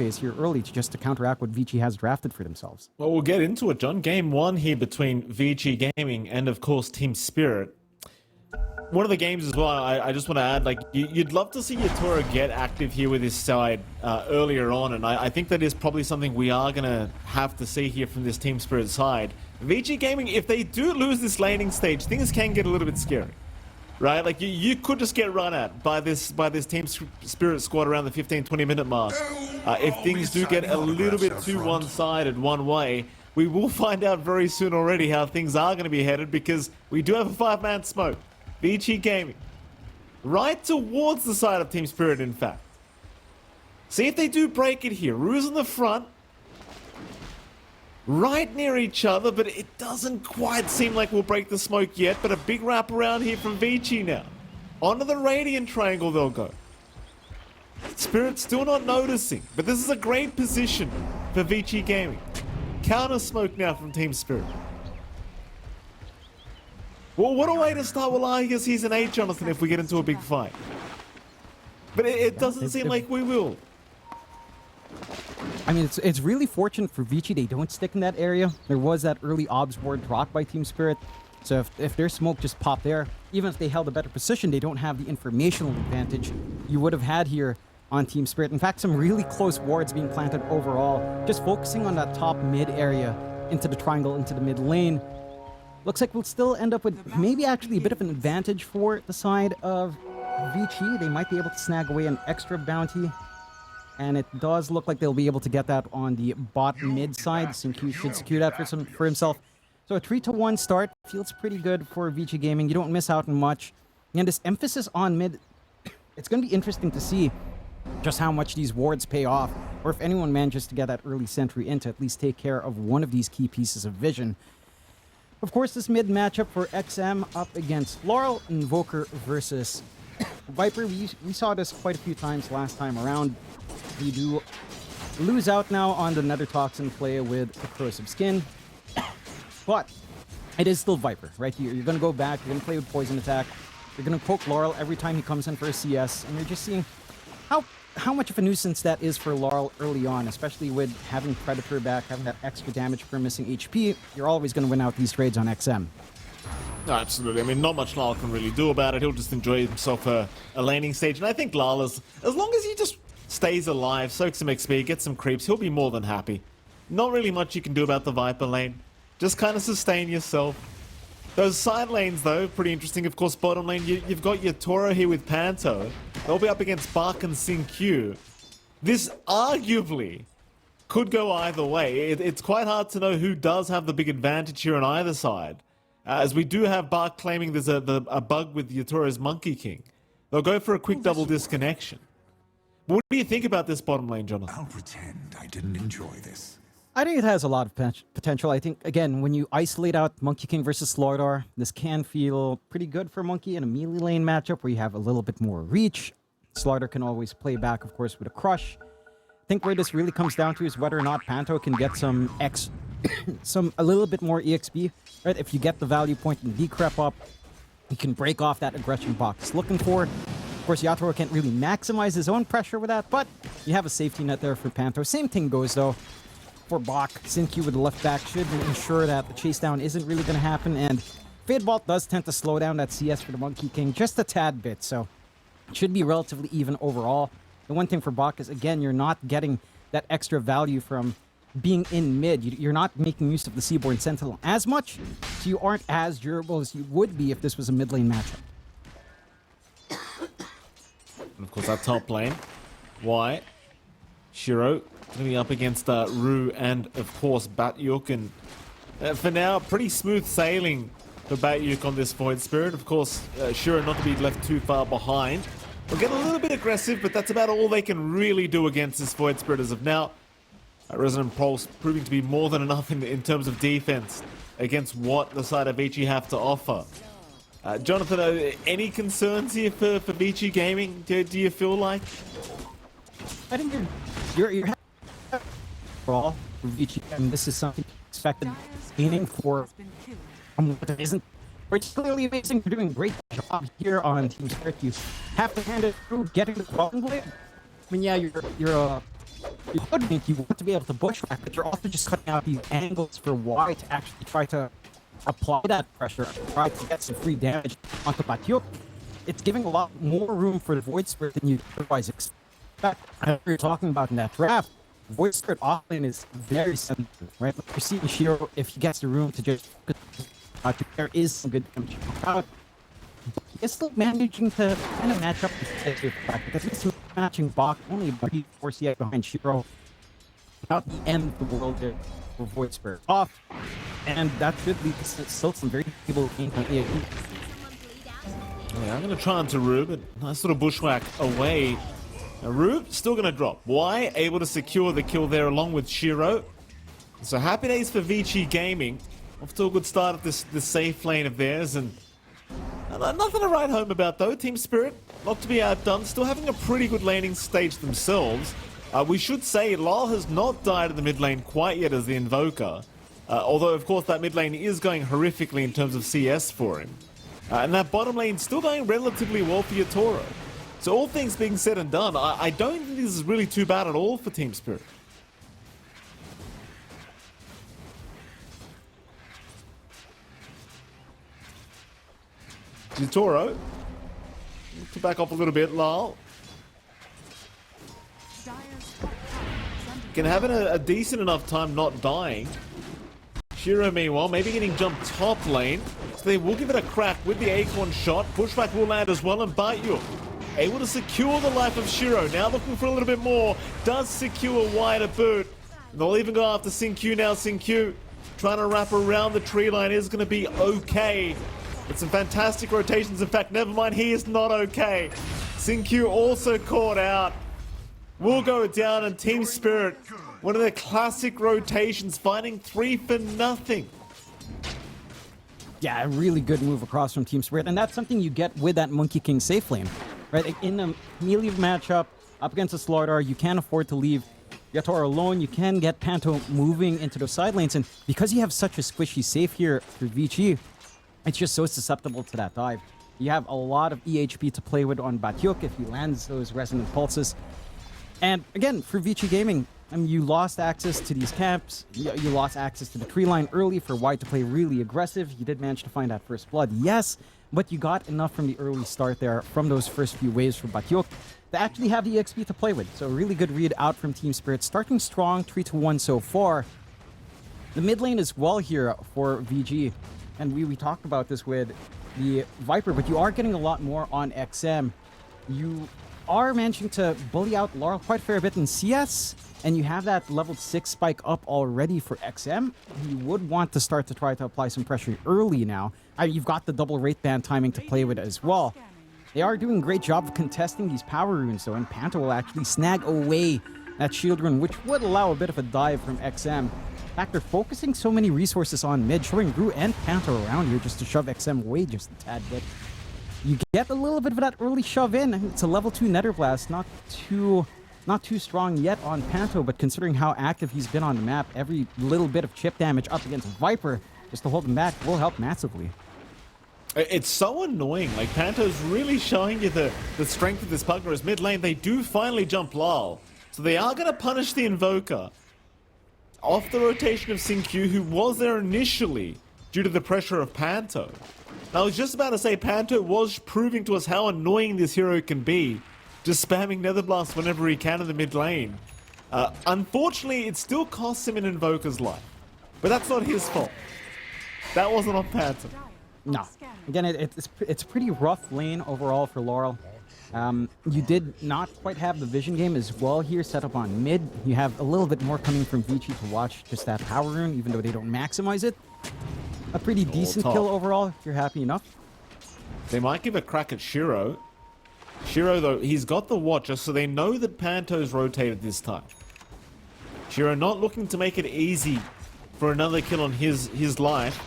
plays here early to counteract what Vici has drafted for themselves. Well, we'll get into it, John. Game 1 here between Vici Gaming and, of course, Team Spirit. One of the games as well, I just want to add, like, you'd love to see Yatora get active here with his side earlier on, and I think that is probably something we are going to have to see here from this Team Spirit side. Vici Gaming, if they do lose this laning stage, things can get a little bit scary, right? Like, you could just get run at by this Team Spirit squad around the 15-20 minute mark. If things do get a little bit too one-sided one way, we will find out very soon already how things are going to be headed, because we do have a 5-man smoke. Vici Gaming, right towards the side of Team Spirit, in fact. See if they do break it here. Rue's in the front, right near each other, but it doesn't quite seem like we'll break the smoke yet. But a big wrap around here from Vici now. Onto the Radiant Triangle they'll go. Spirit still not noticing, but this is a great position for Vici Gaming. Counter smoke now from Team Spirit. Well, what a way to start. Well, I guess he's an 8, Jonathan, if we get into a big fight. But it doesn't seem like we will. I mean, it's really fortunate for Vici they don't stick in that area. There was that early obs ward dropped by Team Spirit. So if their smoke just popped there, even if they held a better position, they don't have the informational advantage you would have had here on Team Spirit. In fact, some really close wards being planted overall. Just focusing on that top mid area into the triangle, into the mid lane. Looks like we'll still end up with maybe actually a bit of an advantage for the side of Vici. They might be able to snag away an extra bounty. And it does look like they'll be able to get that on the bot mid side. Sinq should secure that for himself. So a 3-1 start feels pretty good for Vici Gaming. You don't miss out on much. And this emphasis on mid, it's going to be interesting to see just how much these wards pay off. Or if anyone manages to get that early sentry in to at least take care of one of these key pieces of vision. Of course, this mid matchup for XM up against Laurel, Invoker versus Viper. We saw this quite a few times last time around. We do lose out now on the Nether Toxin play with the Corrosive Skin. But it is still Viper, right here. You're going to go back, you're going to play with Poison Attack. You're going to poke Laurel every time he comes in for a CS. And you're just seeing how much of a nuisance that is for Laurel early on, especially with having Predator back, having that extra damage for missing HP. You're always going to win out these trades on XM. Absolutely. I mean, not much Lyle can really do about it. He'll just enjoy himself a laning stage. And I think Lyle, as long as he just stays alive, soaks some XP, gets some creeps, he'll be more than happy. Not really much you can do about the Viper lane. Just kind of sustain yourself. Those side lanes, though, pretty interesting. Of course, bottom lane, you've got your Toro here with Panto. They'll be up against Bark and Sinq. This arguably could go either way. It's quite hard to know who does have the big advantage here on either side. As we do have Bark claiming there's a bug with Yatoro's Monkey King. They'll go for a quick double disconnection. What do you think about this bottom lane, Jonathan? I'll pretend I didn't enjoy this. I think it has a lot of potential. I think, again, when you isolate out Monkey King versus Slardar, this can feel pretty good for Monkey in a melee lane matchup where you have a little bit more reach. Slardar can always play back, of course, with a crush. I think where this really comes down to is whether or not Panto can get a little bit more EXP. Right? If you get the value point and decrep up, you can break off that aggression box looking for. Of course, Yatoro can't really maximize his own pressure with that, but you have a safety net there for Panto. Same thing goes, though, for Bach. Sinq with the left back should ensure that the chase down isn't really going to happen, and Fade Bolt does tend to slow down that CS for the Monkey King just a tad bit, so it should be relatively even overall. The one thing for Bach is, again, you're not getting that extra value from being in mid. You're not making use of the Seaborn Sentinel as much, so you aren't as durable as you would be if this was a mid lane matchup. And of course, our top lane, Why? Shiro going to be up against Rue and, of course, Batyuk. And for now, pretty smooth sailing for Batyuk on this Void Spirit. Of course, Shiro not to be left too far behind. We'll get a little bit aggressive, but that's about all they can really do against this Void Spirit as of now. Resonant Pulse proving to be more than enough in terms of defense against what the side of Vici have to offer. Jonathan, any concerns here for Vici Gaming, do you feel like? I think you're overall for Vici. I mean, this is something expected, aiming for what isn't particularly amazing. You're doing a great job here on Team Spirit. You have to hand it through getting the Quality Blade. I mean, yeah, you're You could think you want to be able to bushback, but you're also just cutting out these angles for Y to actually try to apply that pressure, try to get some free damage onto Batyuk. It's giving a lot more room for the Void Spirit than you otherwise expect. As we were talking about in that draft, Void Spirit offlane is very sensitive, right? Like you're seeing Shiro, if he gets the room to just there is some good damage out. It's still managing to kind of match up with fact because he's matching Bach only about 4 CI behind Shiro. Not the end of the world there for Void Spirit off. And that should lead to still some very stable gameplay. Yeah, I'm going to try onto Rube, but nice little bushwhack away. Now Rube still going to drop. Why? Able to secure the kill there along with Shiro. So happy days for Vici Gaming. Off to a good start of this safe lane of theirs, and nothing to write home about though. Team Spirit, not to be outdone, still having a pretty good laning stage themselves. We should say Lal has not died in the mid lane quite yet as the Invoker. Although of course that mid lane is going horrifically in terms of CS for him. And that bottom lane still going relatively well for Yatoro. So all things being said and done, I don't think this is really too bad at all for Team Spirit. Yatoro, to back off a little bit, Lal. Can have a decent enough time not dying. Shiro, meanwhile, maybe getting jumped top lane. So they will give it a crack with the Acorn shot. Pushback will land as well, and Batyuk able to secure the life of Shiro. Now looking for a little bit more. Does secure wider boot. And they'll even go after Sin-Q now. Sin-Q trying to wrap around the tree line is going to be okay. With some fantastic rotations. In fact, never mind, he is not okay. Sin-Q also caught out. Will go down, and Team Spirit, one of their classic rotations, finding 3 for nothing. Yeah, a really good move across from Team Spirit, and that's something you get with that Monkey King safe lane. Right, like in a melee matchup up against a Slardar, you can't afford to leave Yatoro alone. You can get Panto moving into those side lanes, and because you have such a squishy safe here for Vici, it's just so susceptible to that dive. You have a lot of EHP to play with on Batyuk if he lands those resonant pulses. And again, for Vici Gaming, I mean, you lost access to these camps. You lost access to the tree line early for White to play really aggressive. You did manage to find that first blood, yes, but you got enough from the early start there, from those first few waves for Batyuk, to actually have the XP to play with. So a really good read out from Team Spirit, starting strong, 3-1 so far. The mid lane is well here for VG, and we talked about this with the Viper, but you are getting a lot more on XM. You are managing to bully out Laurel quite a fair bit in CS, and you have that level 6 spike up already for XM. You would want to start to try to apply some pressure early now. You've got the double rate band timing to play with as well. They are doing a great job of contesting these power runes though, and Panto will actually snag away that shield rune, which would allow a bit of a dive from XM. In fact, they're focusing so many resources on mid, showing Gru and Panto around here just to shove XM away just a tad bit. You get a little bit of that early shove in. It's a level 2 Nether Blast, not too strong yet on Panto, but considering how active he's been on the map, every little bit of chip damage up against Viper just to hold him back will help massively. It's so annoying. Like, Panto's really showing you the strength of this partner as mid lane. They do finally jump Lal. So they are going to punish the Invoker off the rotation of Sin-Q, who was there initially due to the pressure of Panto. I was just about to say, Panto was proving to us how annoying this hero can be, just spamming Nether Blast whenever he can in the mid lane. Unfortunately, it still costs him an Invoker's life, but that's not his fault. That wasn't on Panto. No. Again, it's pretty rough lane overall for Laurel. You did not quite have the vision game as well here set up on mid. You have a little bit more coming from Vici to watch just that power rune, even though they don't maximize it. A pretty decent kill overall, if you're happy enough. They might give a crack at Shiro. Shiro, though, he's got the Watcher, so they know that Panto's rotated this time. Shiro not looking to make it easy for another kill on his life.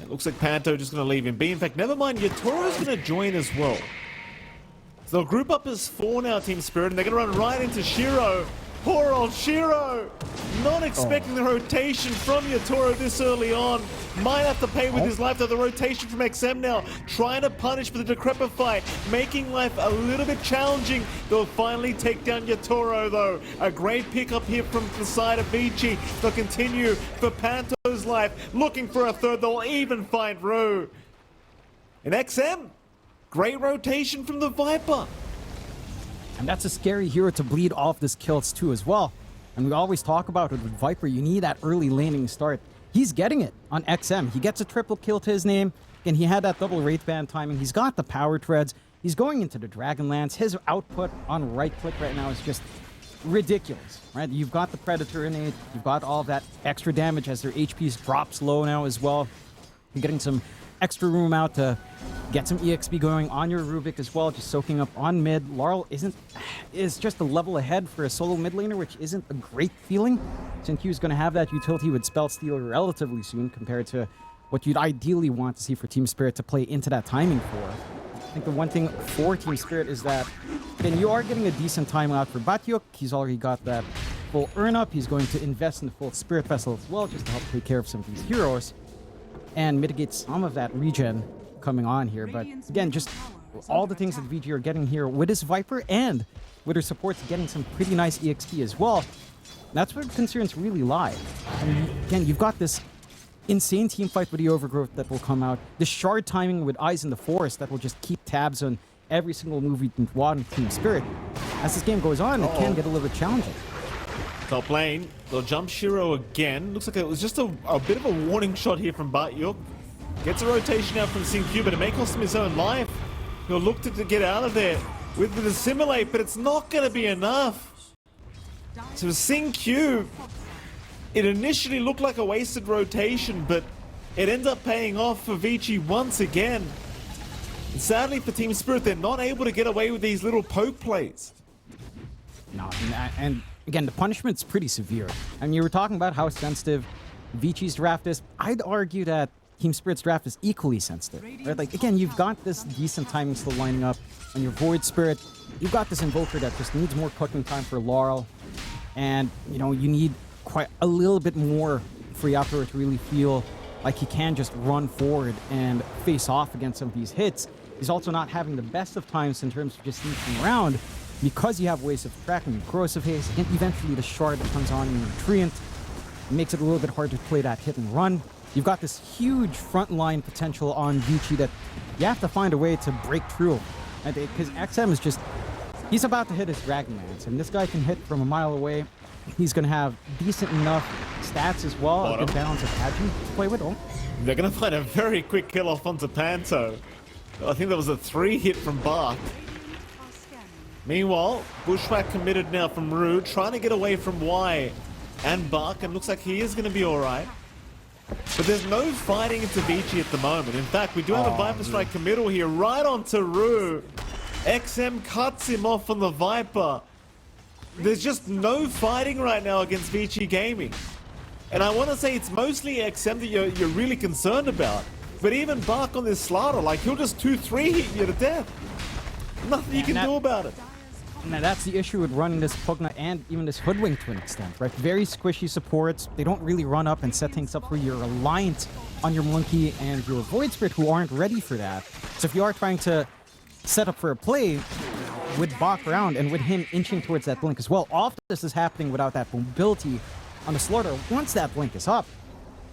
It looks like Panto just going to leave him be. In fact, never mind, Yatoro's going to join as well. So they'll group up as 4 now, Team Spirit, and they're going to run right into Shiro. Poor old Shiro! Not expecting the rotation from Yatoro this early on. Might have to pay with his life though. The rotation from XM now, trying to punish for the Decrepit fight, making life a little bit challenging. They'll finally take down Yatoro though. A great pickup here from the side of Vici. They'll continue for Panto's life, looking for a third. They'll even find Ru. And XM, great rotation from the Viper. And that's a scary hero to bleed off this kills too as well. And we always talk about it with Viper, you need that early laning start. He's getting it on XM. He gets a triple kill to his name, and he had that double wraith band timing. He's got the power treads. He's going into the Dragonlance. His output on right click right now is just ridiculous, right? You've got the Predator innate. You've got all that extra damage as their HP drops low now as well. You're getting some extra room out to get some EXP going on your Rubik as well, just soaking up on mid. Laurel is just a level ahead for a solo mid laner, which isn't a great feeling. Sinq is going to have that utility with Spell Steal relatively soon compared to what you'd ideally want to see for Team Spirit to play into that timing for. I think the one thing for Team Spirit is that then you are getting a decent timeout for Batyuk. He's already got that full earn up. He's going to invest in the full Spirit Vessel as well, just to help take care of some of these heroes and mitigate some of that regen coming on here. But again, just all the things that VG are getting here with his Viper and with her supports getting some pretty nice EXP as well. That's where concerns really lie. And again, you've got this insane team fight with the Overgrowth that will come out. The shard timing with Eyes in the Forest that will just keep tabs on every single move you can want in Team Spirit. As this game goes on, it can get a little bit challenging. Top lane, they'll jump Shiro again. Looks like it was just a bit of a warning shot here from Batyuk. Gets a rotation out from Sinq, but it may cost him his own life. He'll look to get out of there with the Assimilate, but it's not going to be enough. So Sinq, it initially looked like a wasted rotation, but it ends up paying off for Vici once again. And sadly for Team Spirit, they're not able to get away with these little poke plays. No, and again, the punishment's pretty severe. I mean, you were talking about how sensitive Vici's draft is. I'd argue that Team Spirit's draft is equally sensitive. Right? Like, again, you've got this decent timing still lining up on your Void Spirit. You've got this Invoker that just needs more cooking time for Laurel. And, you know, you need quite a little bit more for Yatoro to really feel like he can just run forward and face off against some of these hits. He's also not having the best of times in terms of just sneaking around because you have ways of tracking Corrosive Haze, and eventually the shard that comes on in Nutrient makes it a little bit hard to play that hit and run. You've got this huge frontline potential on Vici that you have to find a way to break through. Because XM is just, he's about to hit his Dragonlance, and this guy can hit from a mile away. He's going to have decent enough stats as well, a good balance of Agi to play with. They're going to find a very quick kill off onto Panto. I think that was a 3-hit from Bark. Meanwhile, Bushwhack committed now from Ru, trying to get away from Y and Bark, and looks like he is going to be alright. But there's no fighting into Vici at the moment. In fact, we do have a Viper Strike committal here, right onto Ru. XM cuts him off on the Viper. There's just no fighting right now against Vici Gaming. And I want to say it's mostly XM that you're really concerned about. But even Bark on this Slaughter, like, he'll just 2-3 hit you to death. Nothing you can do about it. Now that's the issue with running this Pugna and even this Hoodwink to an extent, right? Very squishy supports. They don't really run up and set things up where you're reliant on your Monkey and your Void Spirit who aren't ready for that. So if you are trying to set up for a play with Bach around and with him inching towards that blink as well, all of this is happening without that mobility on the Slaughter. Once that blink is up,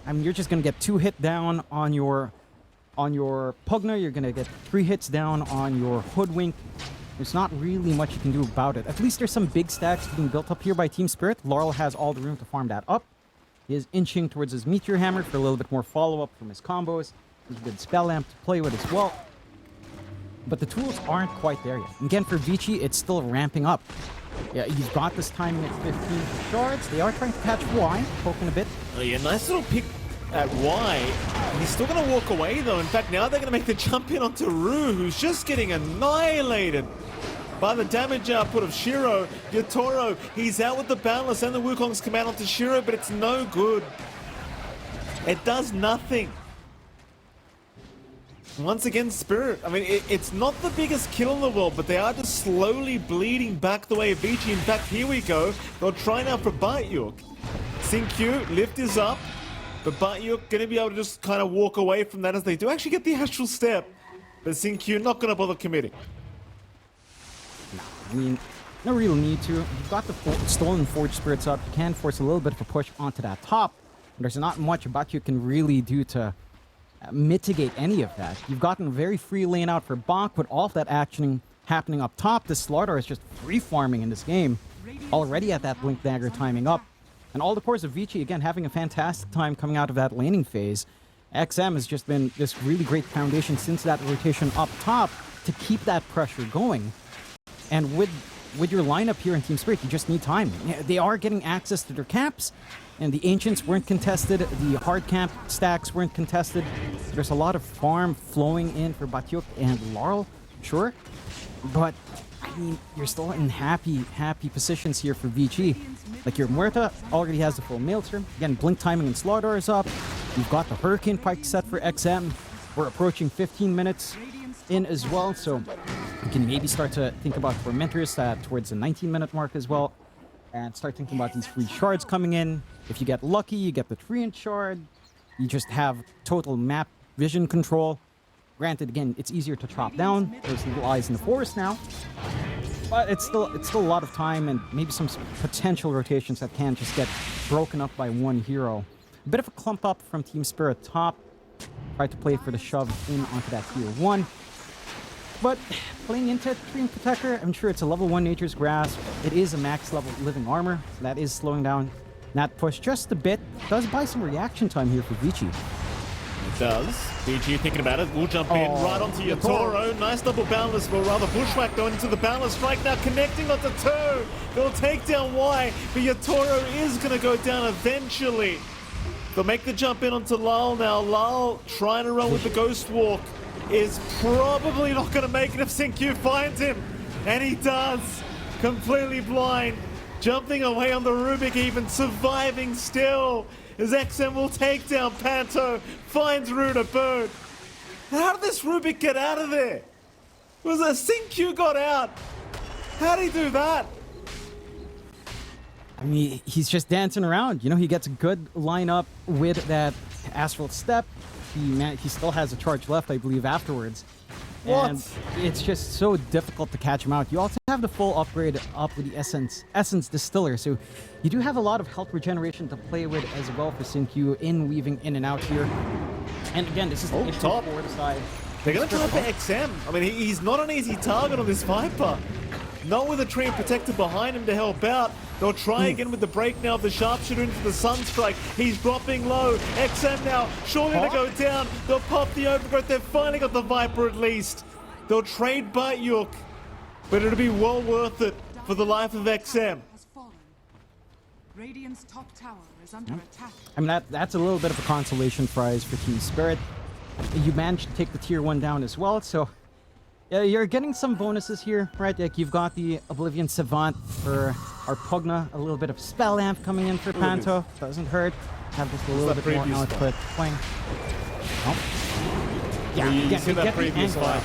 I mean, you're just going to get 2 hit down on your Pugna. You're going to get 3 hits down on your Hoodwink. There's not really much you can do about it. At least there's some big stacks being built up here by Team Spirit. Laurel has all the room to farm that up. He is inching towards his Meteor Hammer for a little bit more follow-up from his combos. There's a good Spell Lamp to play with as well. But the tools aren't quite there yet. Again, for Vici, it's still ramping up. Yeah, he's got this timing at 15 for shards. They are trying to catch Y, poking a bit. Oh yeah, nice little pick at Y. He's still going to walk away, though. In fact, now they're going to make the jump in onto Ru, who's just getting annihilated by the damage output of Shiro. Yatoro, he's out with the Boundless, and the Wukong's come out onto Shiro, but it's no good. It does nothing. Once again, Spirit. I mean, it's not the biggest kill in the world, but they are just slowly bleeding back the way of Vici. In fact, here we go. They'll try now for Batyuk. Syncue, lift is up, but Batyuk going to be able to just kind of walk away from that as they do actually get the astral step. But Syncue not going to bother committing. No, I mean, no real need to. You've got the stolen Forge Spirits up. You can force a little bit of a push onto that top. There's not much Batyuk can really do to mitigate any of that. You've gotten a very free lane out for Bach with all of that action happening up top. The Slardar is just free farming in this game. Already at that Blink Dagger timing up. And all the cores of Vici, again, having a fantastic time coming out of that laning phase. XM has just been this really great foundation since that rotation up top to keep that pressure going. And with your lineup here in Team Spirit, you just need time. They are getting access to their caps, and the Ancients weren't contested. The hard camp stacks weren't contested. There's a lot of farm flowing in for Batyuk and Laurel, sure. But, I mean, you're still in happy positions here for Vici. Like your Muerta already has the full Maelstrom. Again, Blink timing and Slardar is up. You've got the Hurricane Pike set for XM. We're approaching 15 minutes in as well, so you can maybe start to think about Tormentors towards the 19-minute mark as well. And start thinking about these free shards coming in. If you get lucky, you get the Treant Shard. You just have total map vision control. Granted, again, it's easier to chop down. There's little eyes in the forest now. But it's still a lot of time and maybe some potential rotations that can just get broken up by one hero. A bit of a clump up from Team Spirit top. Try to play for the shove in onto that tier 1. But playing into Treant Protector, I'm sure it's a level 1 Nature's Grasp. It is a max level living armor, so that is slowing down that push just a bit. Does buy some reaction time here for Vici. It does. Vici thinking about it. We'll jump in right onto your Toro. Nice double boundless, but rather bushwhack going into the boundless strike now, connecting onto Toe. They'll take down Y, but your Toro is going to go down eventually. They'll make the jump in onto Lal now. Lal trying to run with the Ghost Walk is probably not going to make it if Syncue finds him. And he does. Completely blind. Jumping away on the Rubik, even surviving still. As XM will take down Panto. Finds Ruda Bird. How did this Rubik get out of there? Was a Syncue got out? How did he do that? I mean, he's just dancing around. You know, he gets a good lineup with that Astral Step. He still has a charge left, I believe, afterwards. What? And it's just so difficult to catch him out. You also have the full upgrade up with the Essence Distiller, so you do have a lot of health regeneration to play with as well for Syncue in weaving in and out here. And again, this is the top forward side. They're going to try for XM. I mean, he's not an easy target on this Viper. Not with a Treant Protector behind him to help out. They'll try again with the break now of the Sharpshooter into the Sunstrike. He's dropping low. XM now, surely to go down. They'll pop the Overgrowth. They've finally got the Viper at least. They'll trade Batyuk, but it'll be well worth it for the life of XM. Radiant's top tower is under attack. I mean, that's a little bit of a consolation prize for Team Spirit. You managed to take the tier 1 down as well, so you're getting some bonuses here, right? Like you've got the Oblivion Savant for our Pugna, a little bit of Spell Amp coming in for Panto. Doesn't hurt. Have just a little bit more output playing. Oh. Yeah, you see that previous fight.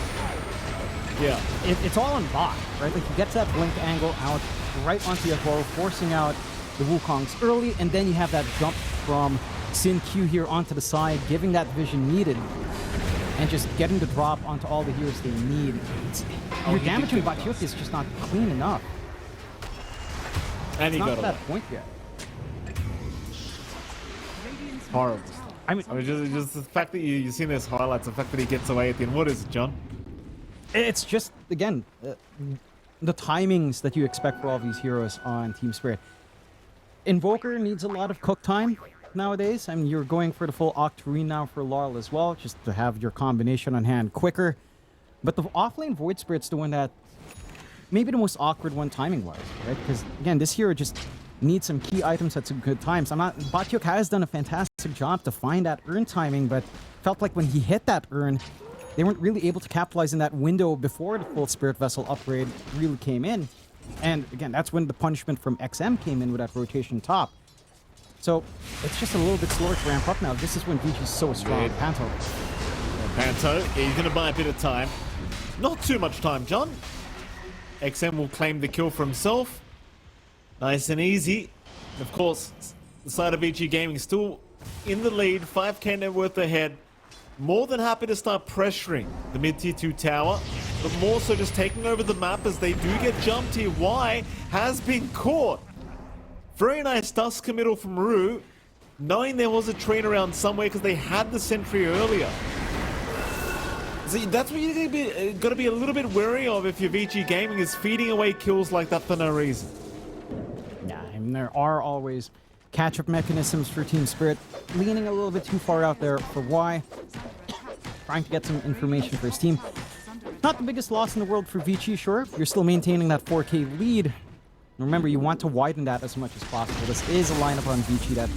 Yeah. It's all on Bach, right? Like he gets that blink angle out right onto your Toro, forcing out the Wukongs early, and then you have that jump from Syncue here onto the side, giving that vision needed, and just getting the drop onto all the heroes they need. Your damage with Batyuk is just not clean enough. And he got to that point yet. Horrible. I mean, just the fact that you've seen this highlights, the fact that he gets away at the end. What is it, John? it's just, again, the timings that you expect for all these heroes on Team Spirit. Invoker needs a lot of cook time nowadays. I mean, you're going for the full Octarine now for Laurel as well, just to have your combination on hand quicker. But the offlane Void Spirit's the one that maybe the most awkward one timing-wise, right? Because, again, this hero just needs some key items at some good times. Batyuk has done a fantastic job to find that urn timing, but felt like when he hit that urn, they weren't really able to capitalize in that window before the full Spirit Vessel upgrade really came in. And again, that's when the punishment from XM came in with that rotation top. So it's just a little bit slower to ramp up now. This is when Vici's so strong. Panto. Panto, he's going to buy a bit of time. Not too much time, John. XM will claim the kill for himself. Nice and easy. Of course, the side of Vici Gaming still in the lead, 5k net worth ahead. More than happy to start pressuring the mid-tier 2 tower, but more so just taking over the map as they do get jumped here. Y has been caught. Very nice dust committal from Rue, knowing there was a train around somewhere because they had the sentry earlier. See, that's what you're gonna be a little bit wary of if your Vici Gaming is feeding away kills like that for no reason. Yeah, I mean, there are always catch-up mechanisms for Team Spirit, leaning a little bit too far out there for Y, trying to get some information for his team. Not the biggest loss in the world for Vici, sure. You're still maintaining that 4k lead. Remember, you want to widen that as much as possible. This is a lineup on Vici that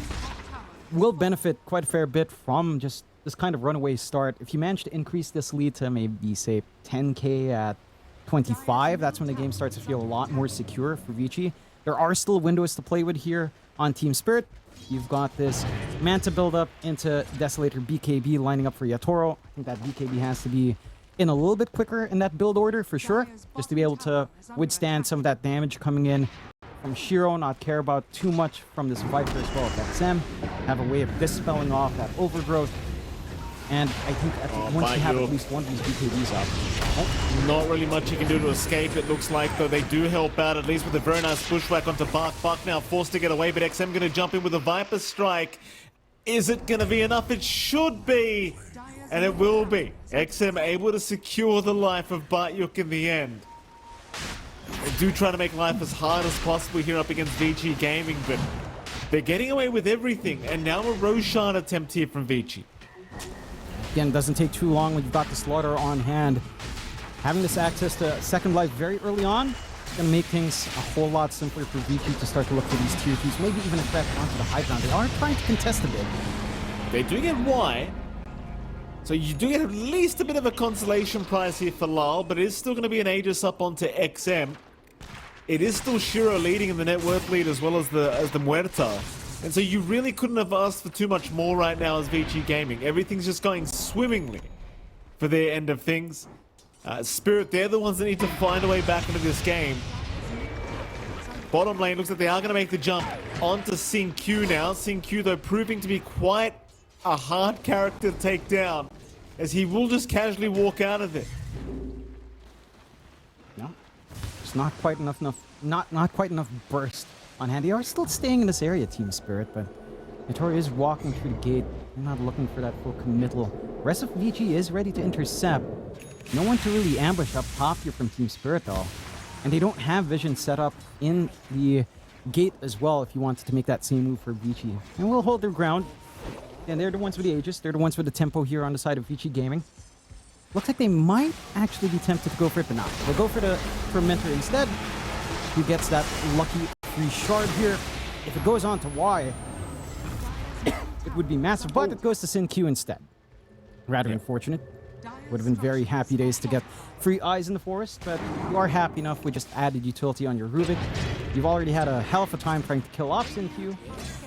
will benefit quite a fair bit from just this kind of runaway start. If you manage to increase this lead to maybe, say, 10k at 25, that's when the game starts to feel a lot more secure for Vici. There are still windows to play with here on Team Spirit. You've got this Manta build-up into Desolator BKB lining up for Yatoro. I think that BKB has to be in a little bit quicker in that build order for sure, just to be able to withstand some of that damage coming in from Shiro, not care about too much from this Viper as well as XM. Have a way of dispelling off that overgrowth. And I think once you have at least one of these BKBs up. Not really much you can do to escape, it looks like, though they do help out, at least with a very nice bushwhack onto Bark. Bark now forced to get away, but XM going to jump in with a Viper strike. Is it going to be enough? It should be, and it will be. XM able to secure the life of Batyuk in the end. They do try to make life as hard as possible here up against Vici Gaming, but they're getting away with everything, and now a Roshan attempt here from Vici. Again, it doesn't take too long when you've got the Slaughter on hand. Having this access to Second Life very early on is going to make things a whole lot simpler for Vici to start to look for these tier 2s, maybe even a threat onto the high ground. They are trying to contest a bit. They do get Y, so you do get at least a bit of a consolation prize here for Lal, but it is still going to be an Aegis up onto XM. It is still Shiro leading in the net worth lead as well as the Muerta. And so you really couldn't have asked for too much more right now as Vici Gaming. Everything's just going swimmingly for their end of things. Spirit, they're the ones that need to find a way back into this game. Bottom lane looks like they are going to make the jump onto Sing Q now. Sing Q, though, proving to be quite a hard character to take down, as he will just casually walk out of it. No, it's not quite enough. Not quite enough burst on hand. They are still staying in this area, Team Spirit, but Yatoro is walking through the gate. They're not looking for that full committal. Rest of Vici is ready to intercept. No one to really ambush up top here from Team Spirit, though. And they don't have vision set up in the gate as well if you wanted to make that same move for Vici. And we'll hold their ground. And they're the ones with the Aegis. They're the ones with the tempo here on the side of Vici Gaming. Looks like they might actually be tempted to go for it, but not. They'll go for Mentor instead. Who gets that lucky free shard here. If it goes on to Y, it would be massive, but it goes to Sin Q instead. Rather unfortunate. Would have been very happy days to get free eyes in the forest, but you are happy enough with just added utility on your Rubik. You've already had a hell of a time trying to kill off Sin Q.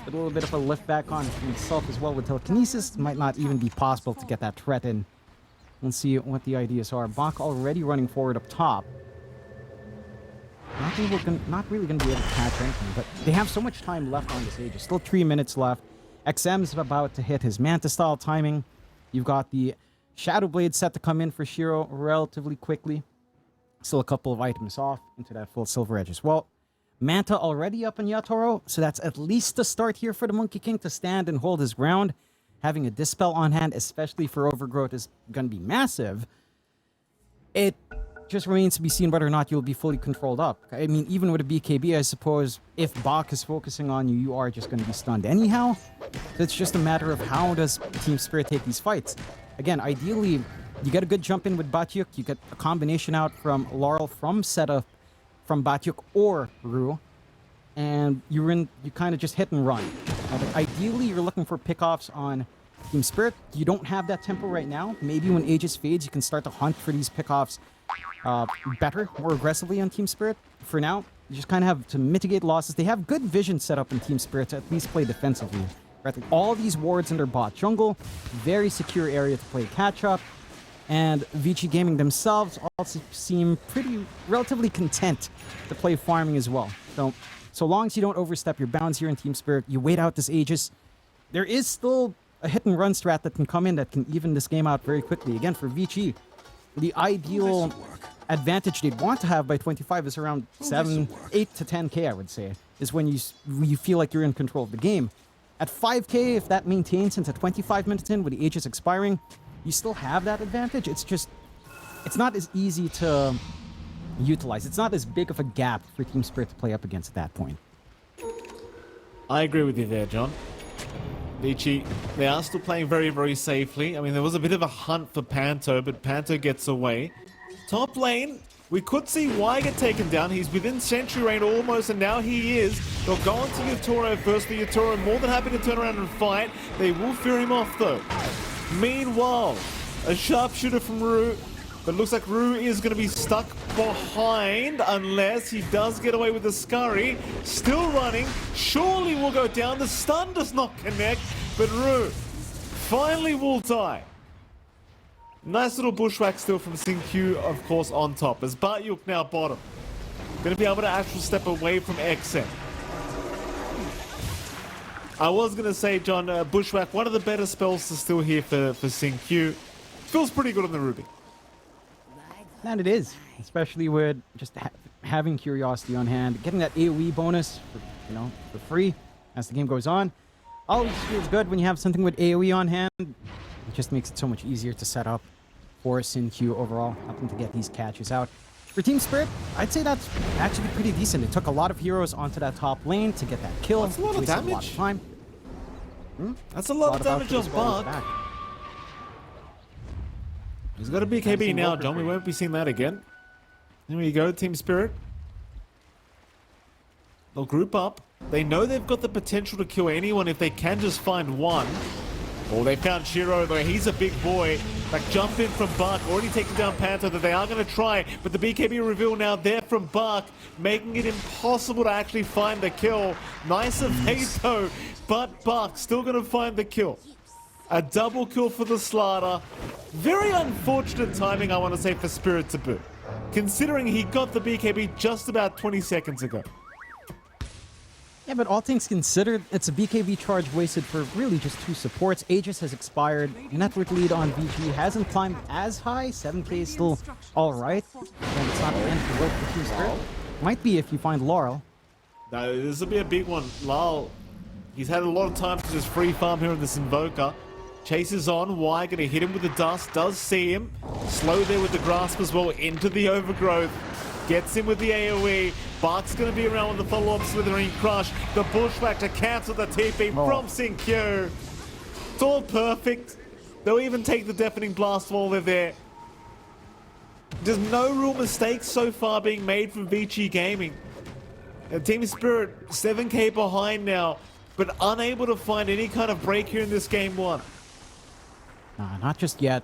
With a little bit of a lift back on himself as well with telekinesis. Might not even be possible to get that threat in. We'll see what the ideas are. Bach already running forward up top. Not really going to be able to catch anything, but they have so much time left on this Aegis. Still 3 minutes left. XM is about to hit his Manta-style timing. You've got the Shadow Blade set to come in for Shiro relatively quickly. Still a couple of items off into that full Silver Edge as well. Manta already up in Yatoro, so that's at least a start here for the Monkey King to stand and hold his ground. Having a Dispel on hand, especially for Overgrowth, is going to be massive. It just remains to be seen whether or not you'll be fully controlled up. I mean, even with a BKB, I suppose, if Bach is focusing on you, you are just going to be stunned anyhow. So it's just a matter of how does Team Spirit take these fights. Again, ideally, you get a good jump in with Batyuk, you get a combination out from Laurel, from setup, from Batyuk or Ru, and you kind of just hit and run. Ideally, you're looking for pickoffs on Team Spirit. You don't have that tempo right now. Maybe when Aegis fades, you can start to hunt for these pickoffs better, more aggressively on Team Spirit. For now, you just kind of have to mitigate losses. They have good vision set up in Team Spirit to at least play defensively. Right? All these wards in their bot jungle, very secure area to play catch up. And Vici Gaming themselves also seem relatively content to play farming as well. So long as you don't overstep your bounds here in Team Spirit, you wait out this Aegis. There is still a hit and run strat that can come in that can even this game out very quickly. Again, for Vici, the ideal advantage they'd want to have by 25 is around 8 to 10k, I would say, is when you feel like you're in control of the game. At 5k, if that maintains into 25 minutes in with the Aegis expiring, you still have that advantage. It's not as easy to utilize. It's not as big of a gap for Team Spirit to play up against at that point. I agree with you there, John. Vici, they are still playing very, very safely. I mean, there was a bit of a hunt for Panto, but Panto gets away. Top lane, we could see Y get taken down. He's within sentry range almost, and now he is. They'll go on to Yatoro first, but Yatoro more than happy to turn around and fight. They will fear him off, though. Meanwhile, a sharpshooter from Rue, but looks like Rue is going to be stuck behind unless he does get away with the scurry. Still running, surely will go down. The stun does not connect, but Rue finally will die. Nice little bushwhack still from Xingqiu, of course, on top. As Batyuk now bottom. Going to be able to actually step away from XM. I was going to say, John, bushwhack, one of the better spells to still here for Xingqiu. Feels pretty good on the Ruby. And it is, especially with just having Curiosity on hand, getting that AoE bonus, for free as the game goes on. Always feels good when you have something with AoE on hand. It just makes it so much easier to set up for Xingqiu overall, helping to get these catches out. For Team Spirit, I'd say that's actually pretty decent. It took a lot of heroes onto that top lane to get that kill. That's a lot of damage. A lot of time. That's a lot of damage on Buck. He's got a BKB now, John. We won't be seeing that again. Here we go, Team Spirit. They'll group up. They know they've got the potential to kill anyone if they can just find one. Oh, they found Shiro, though. He's a big boy. Like, jump in from Buck. Already taking down Panther that they are going to try. But the BKB reveal now there from Buck, making it impossible to actually find the kill. Nice evade, though. But Buck still going to find the kill. A double kill for the Slaughter. Very unfortunate timing, I want to say, for Spirit to boot. Considering he got the BKB just about 20 seconds ago. Yeah, but all things considered, it's a BKB charge wasted for really just 2 supports. Aegis has expired. Network lead on VG hasn't climbed as high. 7k is still alright. And it's not the end of the road for Team Spirit. Might be if you find Laurel. No, this will be a big one. Lal, he's had a lot of time to just free farm here in this Invoker. Chases on. Y going to hit him with the dust. Does see him. Slow there with the grasp as well. Into the overgrowth. Gets him with the AoE. Bart's going to be around with the follow-up Slithering Crush. The bushwhack to cancel the TP from Xingqiu. It's all perfect. They'll even take the Deafening Blast while they're there. There's no real mistakes so far being made from Vici Gaming. And Team Spirit 7k behind now, but unable to find any kind of break here in this game 1. Not just yet.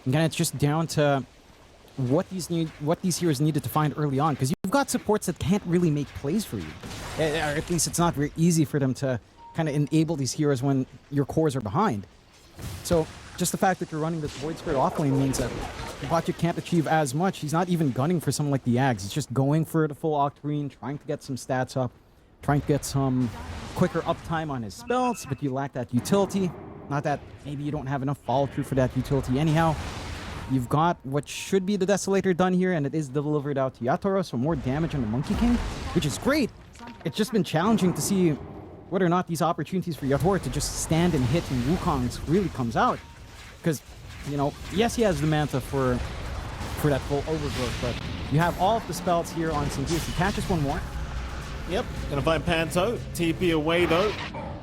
Again, it's just down to what these heroes needed to find early on, because you've got supports that can't really make plays for you. Or at least it's not very easy for them to kind of enable these heroes when your cores are behind. So just the fact that you're running this Void Spirit offlane means that Botcha can't achieve as much. He's not even gunning for someone like the Ags. He's just going for the full Octarine, trying to get some stats up, trying to get some quicker uptime on his spells, but you lack that utility. Not that maybe you don't have enough follow-through for that utility anyhow. You've got what should be the Desolator done here, and it is delivered out to Yatoro, so more damage on the Monkey King, which is great. It's just been challenging to see whether or not these opportunities for Yatoro to just stand and hit in Wukong's really comes out. Because, yes, he has the Manta for that full overgrowth, but you have all of the spells here on Xingqiu. He catches one more. Yep, gonna find Panto. TP away, though.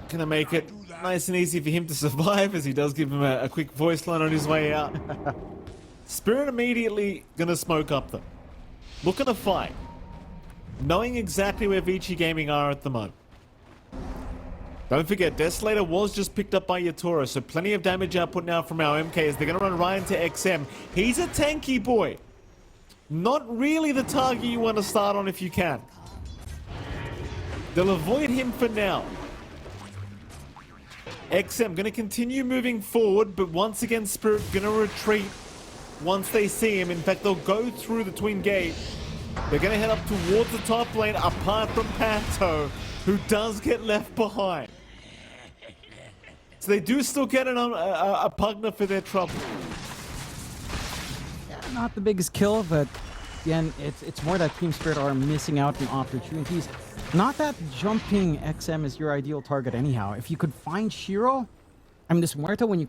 Gonna make it nice and easy for him to survive, as he does give him a quick voice line on his way out. Spirit immediately gonna smoke up though. Looking to fight. Knowing exactly where Vici Gaming are at the moment. Don't forget, Desolator was just picked up by Yatoro, so plenty of damage output now from our MK as they're gonna run right into XM. He's a tanky boy. Not really the target you want to start on if you can. They'll avoid him for now. XM gonna continue moving forward, but once again Spirit gonna retreat. once they see him. In fact, they'll go through the twin gate. They're going to head up towards the top lane, apart from Panto, who does get left behind. So they do still get a Pugner for their trouble. Yeah, not the biggest kill, but again, it's more that Team Spirit are missing out on opportunities. Not that jumping XM is your ideal target anyhow. If you could find Shiro, I mean, this Muerta, when you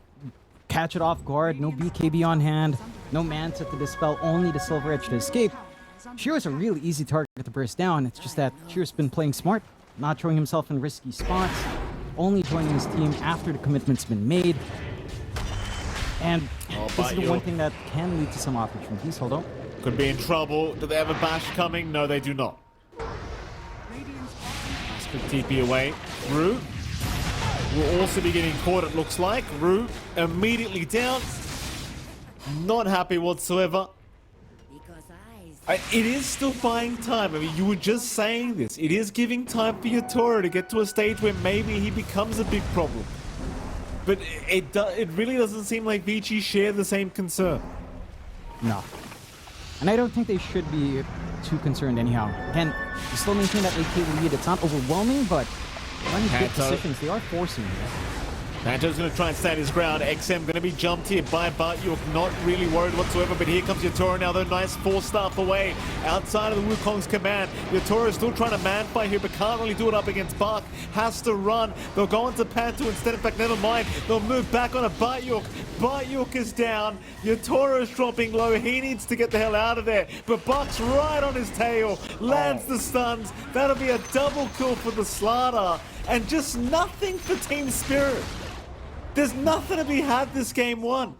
catch it off guard, no BKB on hand, no Manta to dispel, only the Silver Edge to escape. Shiro's a really easy target to burst down. It's just that Shiro's been playing smart, not throwing himself in risky spots, only joining his team after the commitment's been made. And this is the one thing that can lead to some opportunities. Hold on. Could be in trouble. Do they have a bash coming? No, they do not. This could TP away. Rue will also be getting caught, it looks like. Rue immediately down. Not happy whatsoever. It is still buying time. I mean, you were just saying this. It is giving time for Yatoro to get to a stage where maybe he becomes a big problem. But it really doesn't seem like Vici share the same concern. No. And I don't think they should be too concerned anyhow. Again, you still maintain that AK lead. It's not overwhelming, but when you get positions, they are forcing you. Panto's going to try and stand his ground. XM going to be jumped here by Batyuk. Not really worried whatsoever, but here comes Yatoro now, though. Nice 4-star away outside of the Wukong's command. Yatoro is still trying to man-fight here, but can't really do it up against Bach. Has to run. They'll go into Panto instead. In fact, never mind. They'll move back on a Batyuk. Batyuk is down. Yatoro's dropping low. He needs to get the hell out of there. But Bach's right on his tail. Lands the stuns. That'll be a double kill for the Slaughter. And just nothing for Team Spirit. There's nothing to be had this game one.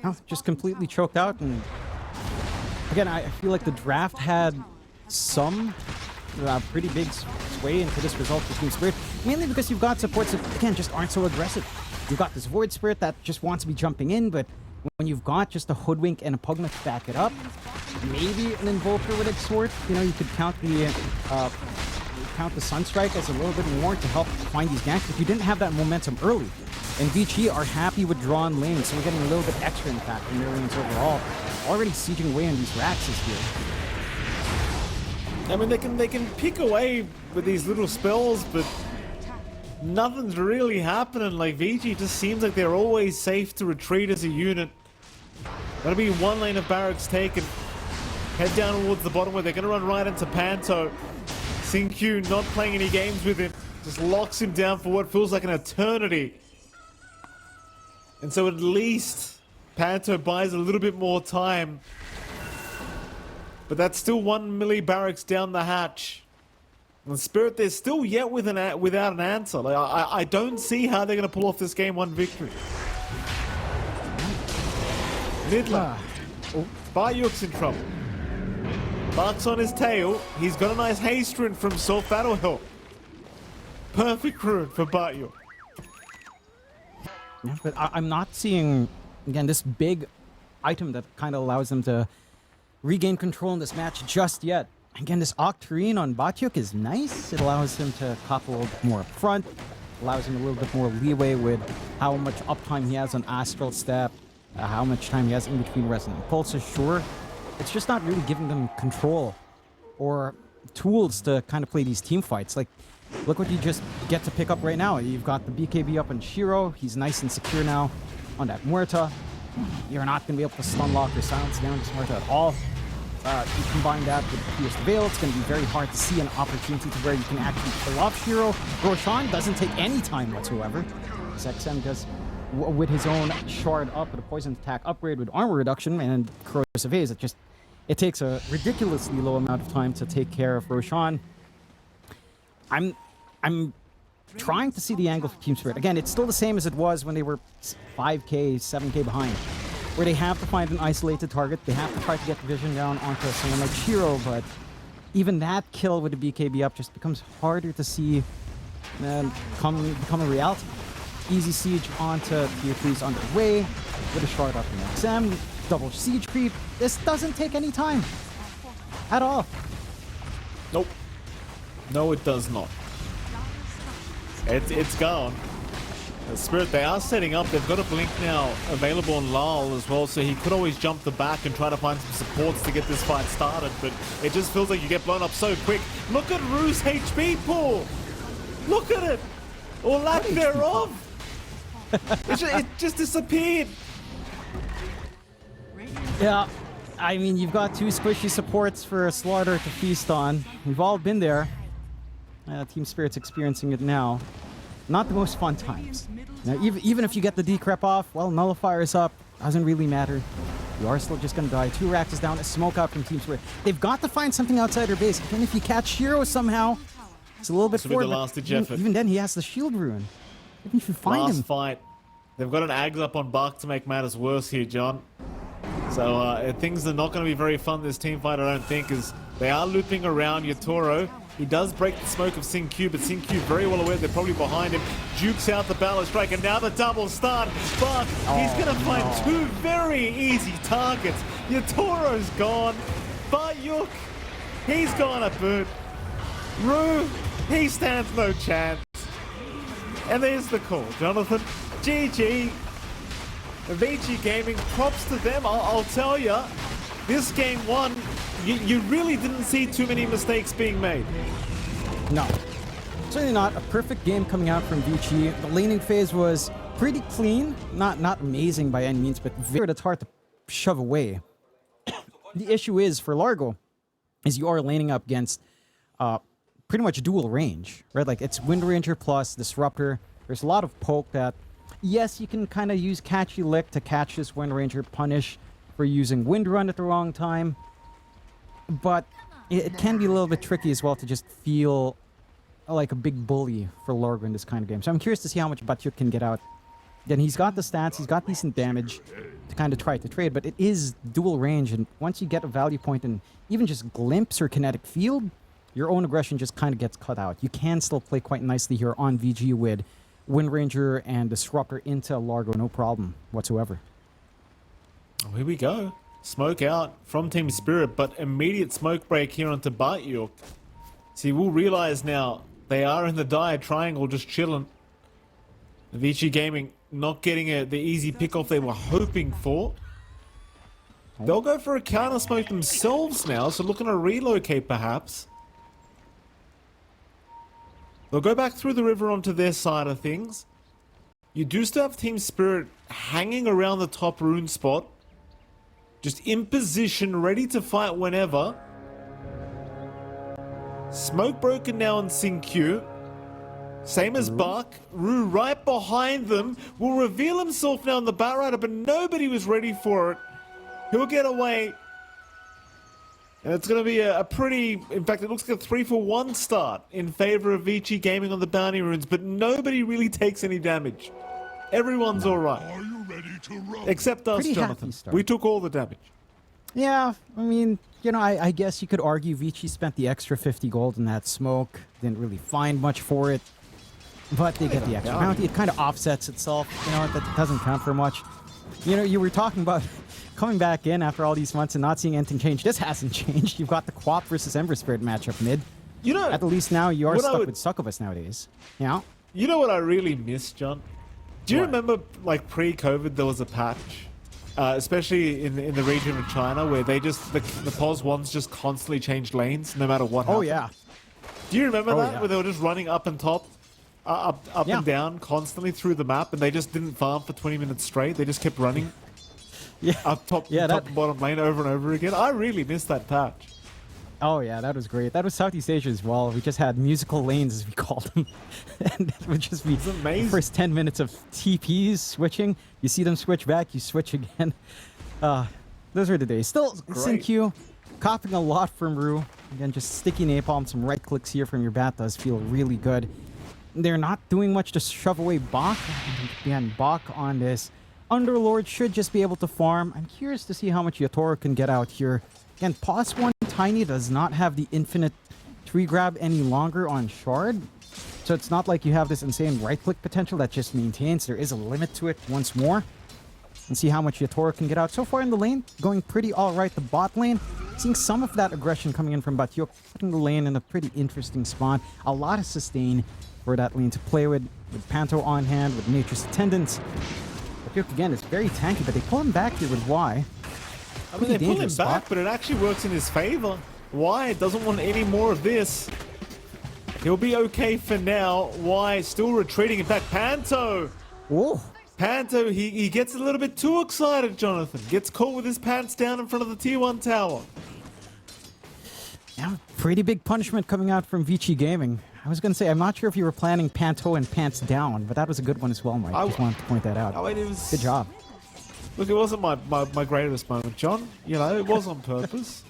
No, just completely choked out. And again, I feel like the draft had some pretty big sway into this result for Team Spirit. Mainly because you've got supports that, again, just aren't so aggressive. You've got this Void Spirit that just wants to be jumping in, but when you've got just a Hoodwink and a Pugna to back it up, maybe an Invoker with its sword, you know, you could count the Sunstrike as a little bit more to help find these ganks, but you didn't have that momentum early. And Vici are happy with drawn lanes, so we're getting a little bit extra impact from their lanes overall. Already sieging away on these Raxes here. I mean, they can pick away with these little spells, but nothing's really happening. Like, Vici just seems like they're always safe to retreat as a unit. That'll be one lane of barracks taken. Head down towards the bottom where they're going to run right into Panto. Q not playing any games with him, just locks him down for what feels like an eternity. And so at least Panto buys a little bit more time. But that's still 1 milli barracks down the hatch. And Spirit, they're still yet without an answer. Like, I don't see how they're going to pull off this game one victory. Midler. Batyuk's in trouble. Bach's on his tail. He's got a nice haste rune from Self Battle Help. Perfect rune for Batyuk. Yeah, but I'm not seeing, again, this big item that kind of allows them to regain control in this match just yet. Again, this Octarine on Batyuk is nice. It allows him to cop a little bit more up front. Allows him a little bit more leeway with how much uptime he has on Astral Step, how much time he has in between Resonant Pulses, sure. It's just not really giving them control or tools to kind of play these team fights. Like, look what you just get to pick up right now. You've got the BKB up on Shiro. He's nice and secure now on that Muerta. You're not going to be able to stun lock or silence down this Muerta at all. You combine that with the Pierced Veil, it's going to be very hard to see an opportunity to where you can actually pull off Shiro. Roshan doesn't take any time whatsoever. XM does with his own shard up with a poison attack upgrade with armor reduction and corrosive haze. It takes a ridiculously low amount of time to take care of Roshan. I'm trying to see the angle for Team Spirit. Again, it's still the same as it was when they were 5k, 7k behind, where they have to find an isolated target. They have to try to get vision down onto someone like Shiro, but even that kill with the BKB up just becomes harder to see become a reality. Easy siege onto tier 3s underway with a shard up in XM. Double siege creep. This doesn't take any time at all. Nope. No, it does not. It's gone. Spirit, they are setting up. They've got a blink now available on Lal as well, so he could always jump the back and try to find some supports to get this fight started, but it just feels like you get blown up so quick. Look at Rue's HP pool! Look at it! Or lack thereof! It just disappeared! Yeah, I mean, you've got two squishy supports for a Slaughter to feast on. We've all been there. Team Spirit's experiencing it now. Not the most fun times. Now, even if you get the decrep off, well, Nullifier's up. Doesn't really matter. You are still just going to die. 2 racks is down. A smoke out from Team Spirit. They've got to find something outside their base. Even if you catch Shiro somehow, it's a little bit forward. Even then, he has the shield rune. Even if you find him. Last fight. They've got an Ags up on Buck to make matters worse here, John. So things are not going to be very fun this team fight, I don't think, as they are looping around Yatoro. He does break the smoke of Sin-Q, but Sin-Q very well aware they're probably behind him. Jukes out the Balor Strike, and now the double start. But he's going to find 2 very easy targets. Yatoro's gone. Bayuk, he's gone a boot. Rue, he stands no chance. And there's the call, Jonathan. GG. Vici Gaming, props to them. I'll tell you, this game 1, you really didn't see too many mistakes being made. No. Certainly not. A perfect game coming out from Vici. The laning phase was pretty clean. Not amazing by any means, but very that's hard to shove away. The issue is, for Largo, is you are laning up against pretty much dual range, right? Like, it's Wind Ranger plus Disruptor. There's a lot of poke that, yes, you can kind of use Catchy Lick to catch this Wind Ranger, punish for using Wind Run at the wrong time. But it can be a little bit tricky as well to just feel like a big bully for Largo in this kind of game. So I'm curious to see how much Batyuk can get out. Again, he's got the stats, he's got decent damage to kind of try to trade, but it is dual range, and once you get a value point and even just glimpse or kinetic field, your own aggression just kind of gets cut out. You can still play quite nicely here on VG with Wind Ranger and Disruptor into Largo, no problem whatsoever. Oh, here we go. Smoke out from Team Spirit, but immediate smoke break here onto Batyuk. See, we'll realize now they are in the dire triangle just chilling. Vici Gaming not getting the easy pick off they were hoping for. They'll go for a counter smoke themselves now, so looking to relocate perhaps. They'll go back through the river onto their side of things. You do still have Team Spirit hanging around the top rune spot. Just in position, ready to fight whenever. Smoke broken now on Sin-Q. Same as Buck. Rue right behind them. Will reveal himself now on the Batrider, but nobody was ready for it. He'll get away. And it's going to be a pretty... In fact, it looks like a 3-for-1 start in favor of Vici Gaming on the bounty runes, but nobody really takes any damage. Everyone's all right. Are you ready to run? Except us, Pretty Jonathan. happy start. We took all the damage. Yeah, I mean, you know, I guess you could argue Vici spent the extra 50 gold in that smoke. Didn't really find much for it. But they get the extra bounty. It kind of offsets itself. You know, that doesn't count for much. You know, you were talking about coming back in after all these months and not seeing anything change. This hasn't changed. You've got the Quap versus Ember Spirit matchup mid. You know, at least now you are stuck with Succubus nowadays. You know? You know what I really miss, John? Do you remember, like, pre-COVID, there was a patch, especially in the region of China, where they just, the POS ones just constantly changed lanes, no matter what happened? Oh, yeah. Do you remember that? Yeah. Where they were just running up and top, up and down constantly through the map, and they just didn't farm for 20 minutes straight. They just kept running up top, top and bottom lane over and over again. I really miss that patch. Oh yeah, that was great. That was Southeast Asia as well. We just had musical lanes, as we called them. And it would just be the first 10 minutes of TPs switching. You see them switch back, you switch again. Those were the days. Still, Sin-Q, copying a lot from Rue. Again, just sticky napalm, some right clicks here from your bat does feel really good. They're not doing much to shove away Bach. Again, Bach on this Underlord should just be able to farm. I'm curious to see how much Yatoro can get out here. Again, POS 1 Tiny does not have the infinite tree grab any longer on Shard. So it's not like you have this insane right-click potential that just maintains. There is a limit to it once more. And see how much Yatoro can get out. So far in the lane, going pretty alright. The bot lane, seeing some of that aggression coming in from Batyuk, putting the lane in a pretty interesting spot. A lot of sustain. for that lane to play with Panto on hand, with Nature's Attendants. But again, it's very tanky, but they pull him back here with Y. I mean, they pull him dangerous back, spot. but it actually works in his favor. Why? Doesn't want any more of this. He'll be okay for now. Why? Still retreating. In fact, Panto. Oh, Panto, he gets a little bit too excited, Jonathan. Gets caught with his pants down in front of the tier 1 tower. yeah, pretty big punishment coming out from Vici Gaming. I was going to say, I'm not sure if you were planning Panto and pants down, but that was a good one as well, Mike. Just wanted to point that out. Oh, it was... Good job. Look, it wasn't my greatest moment, John. You know, it was on purpose.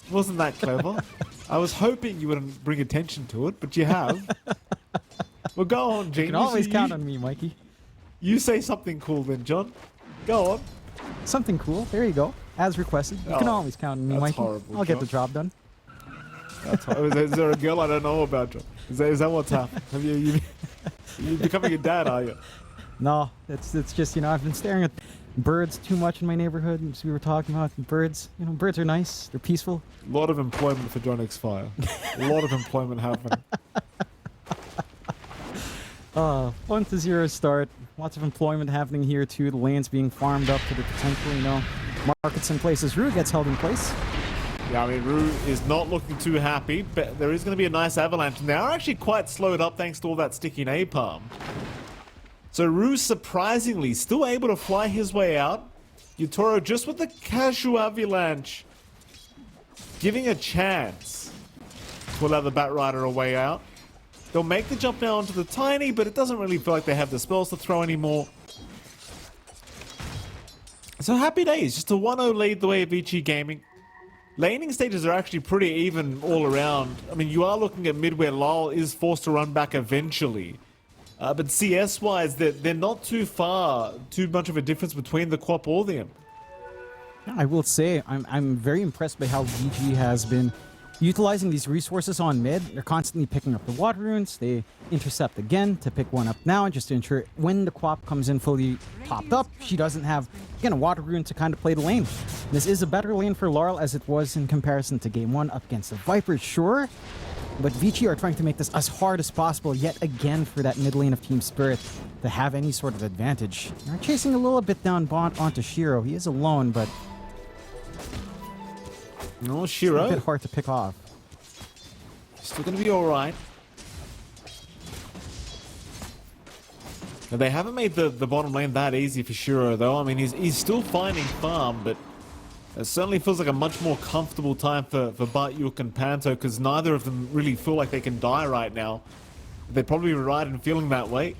It wasn't that clever. I was hoping you wouldn't bring attention to it, but you have. Well, go on, Gene. You can always count on me, Mikey. You say something cool then, John. Go on. Something cool. There you go. As requested. You can Oh, always count on me, that's Mikey. horrible, I'll get the John. job done. Is there a girl I don't know about, John? Is that what's happened? Have you becoming a dad, are you? No, it's just, you know, I've been staring at birds too much in my neighborhood. As we were talking about birds. You know, birds are nice. They're peaceful. A lot of employment for John X Fire. A lot of employment happening. 1-0 start. Lots of employment happening here too. The lanes being farmed up to the potential, you know, markets in places. Rue gets held in place. Yeah, I mean, Rue is not looking too happy, but there is going to be a nice avalanche. And they are actually quite slowed up thanks to all that sticky napalm. So Rue, surprisingly, still able to fly his way out. Yutoro just with the casual avalanche, giving a chance to allow the Batrider a way out. They'll make the jump now onto the Tiny, but it doesn't really feel like they have the spells to throw anymore. So happy days, just a 1-0 lead the way of Vici Gaming. Laning stages are actually pretty even all around. I mean, you are looking at mid where Lol is forced to run back eventually. But CS-wise, they're not too much of a difference between the Quap or the Imp. I will say, I'm very impressed by how VG has been utilizing these resources on mid. They're constantly picking up the water runes. They intercept again to pick one up now, just to ensure when the Quap comes in fully topped up, she doesn't have, again, a water rune to kind of play the lane. This is a better lane for Laurel as it was in comparison to game 1 up against the Vipers, sure. But Vici are trying to make this as hard as possible yet again for that mid lane of Team Spirit to have any sort of advantage. They're chasing a little bit down bot onto Shiro. He is alone, but No, a Shiro. bit hard to pick off. Still going to be alright. They haven't made the bottom lane that easy for Shiro, though. I mean, he's still finding farm, but it certainly feels like a much more comfortable time for Batyuk and Panto, because neither of them really feel like they can die right now. They're probably right in feeling that way.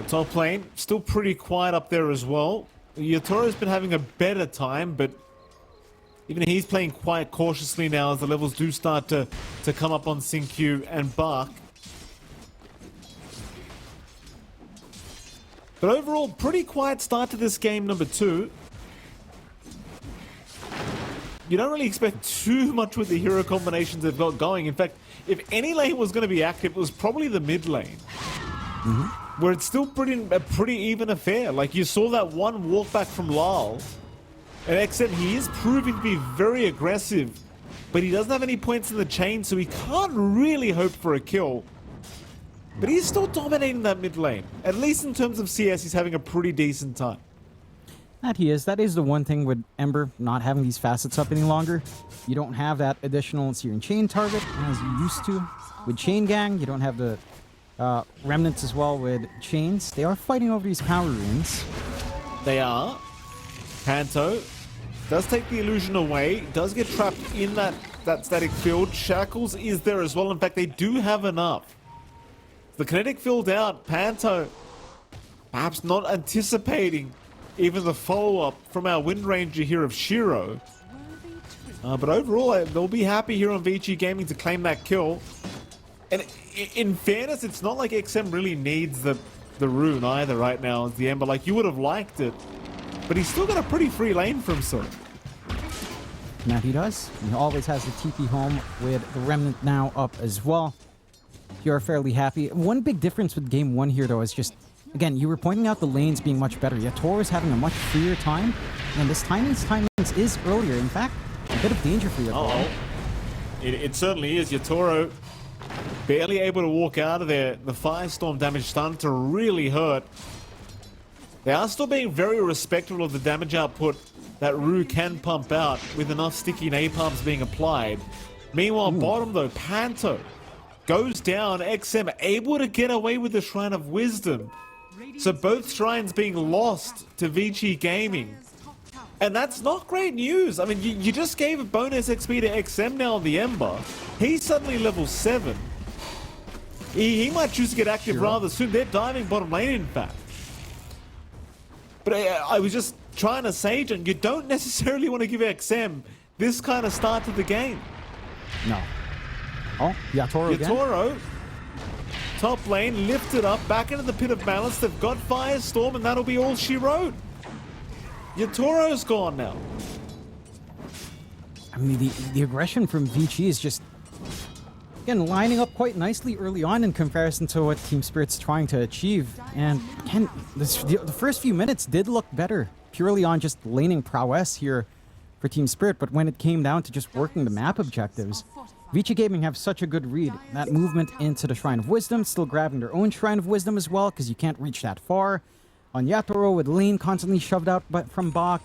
Top lane, still pretty quiet up there as well. Yatoro's been having a better time, but even he's playing quite cautiously now as the levels do start to come up on Sinkyu and Bark. But overall, pretty quiet start to this game number 2. You don't really expect too much with the hero combinations they've got going. In fact, if any lane was going to be active, it was probably the mid lane. Where it's still a pretty even affair. Like, you saw that one walk back from Lal. And except he is proving to be very aggressive. But he doesn't have any points in the chain, so he can't really hope for a kill. But he's still dominating that mid lane. At least in terms of CS, he's having a pretty decent time. That he is. That is the one thing with Ember not having these facets up any longer. You don't have that additional Searing Chain target as you used to. With Chain Gang, you don't have the remnants as well with chains. They are fighting over these power runes. They are. Panto does take the illusion away. Does get trapped in that static field. Shackles is there as well. In fact, they do have enough. The kinetic field out. Panto perhaps not anticipating even the follow-up from our Wind Ranger here of Shiro. But overall, they'll be happy here on Vici Gaming to claim that kill. And in fairness, it's not like XM really needs the rune either right now as the Ember. Like, you would have liked it. But he's still got a pretty free lane for himself. Now he does. He always has the TP home with the Remnant now up as well. You're fairly happy. One big difference with game 1 here, though, is just, again, you were pointing out the lanes being much better. Yatoro is having a much freer time, and this timings is earlier. In fact, a bit of danger for Yatoro. It certainly is. Yatoro barely able to walk out of there. The firestorm damage starting to really hurt. They are still being very respectful of the damage output that Rue can pump out with enough sticky napalms being applied. Meanwhile, bottom though, Panto goes down. XM able to get away with the Shrine of Wisdom. So both shrines being lost to Vici Gaming. And that's not great news. I mean, you just gave a bonus XP to XM now on the Ember. He's suddenly level 7. He might choose to get active rather soon. They're diving bottom lane, in fact. But I was just trying to say, John, you don't necessarily want to give XM this kind of start to the game. No. Oh, Yatoro again. Yatoro, top lane, lifted up, back into the Pit of Malice. They've got Firestorm, and that'll be all she wrote. Yatoro's gone now. I mean, the aggression from Vici is just, again, lining up quite nicely early on in comparison to what Team Spirit's trying to achieve. And again, the first few minutes did look better, purely on just laning prowess here for Team Spirit. But when it came down to just working the map objectives, Vici Gaming have such a good read. That movement into the Shrine of Wisdom, still grabbing their own Shrine of Wisdom as well, because you can't reach that far. On Yatoro with lane constantly shoved out from Bach.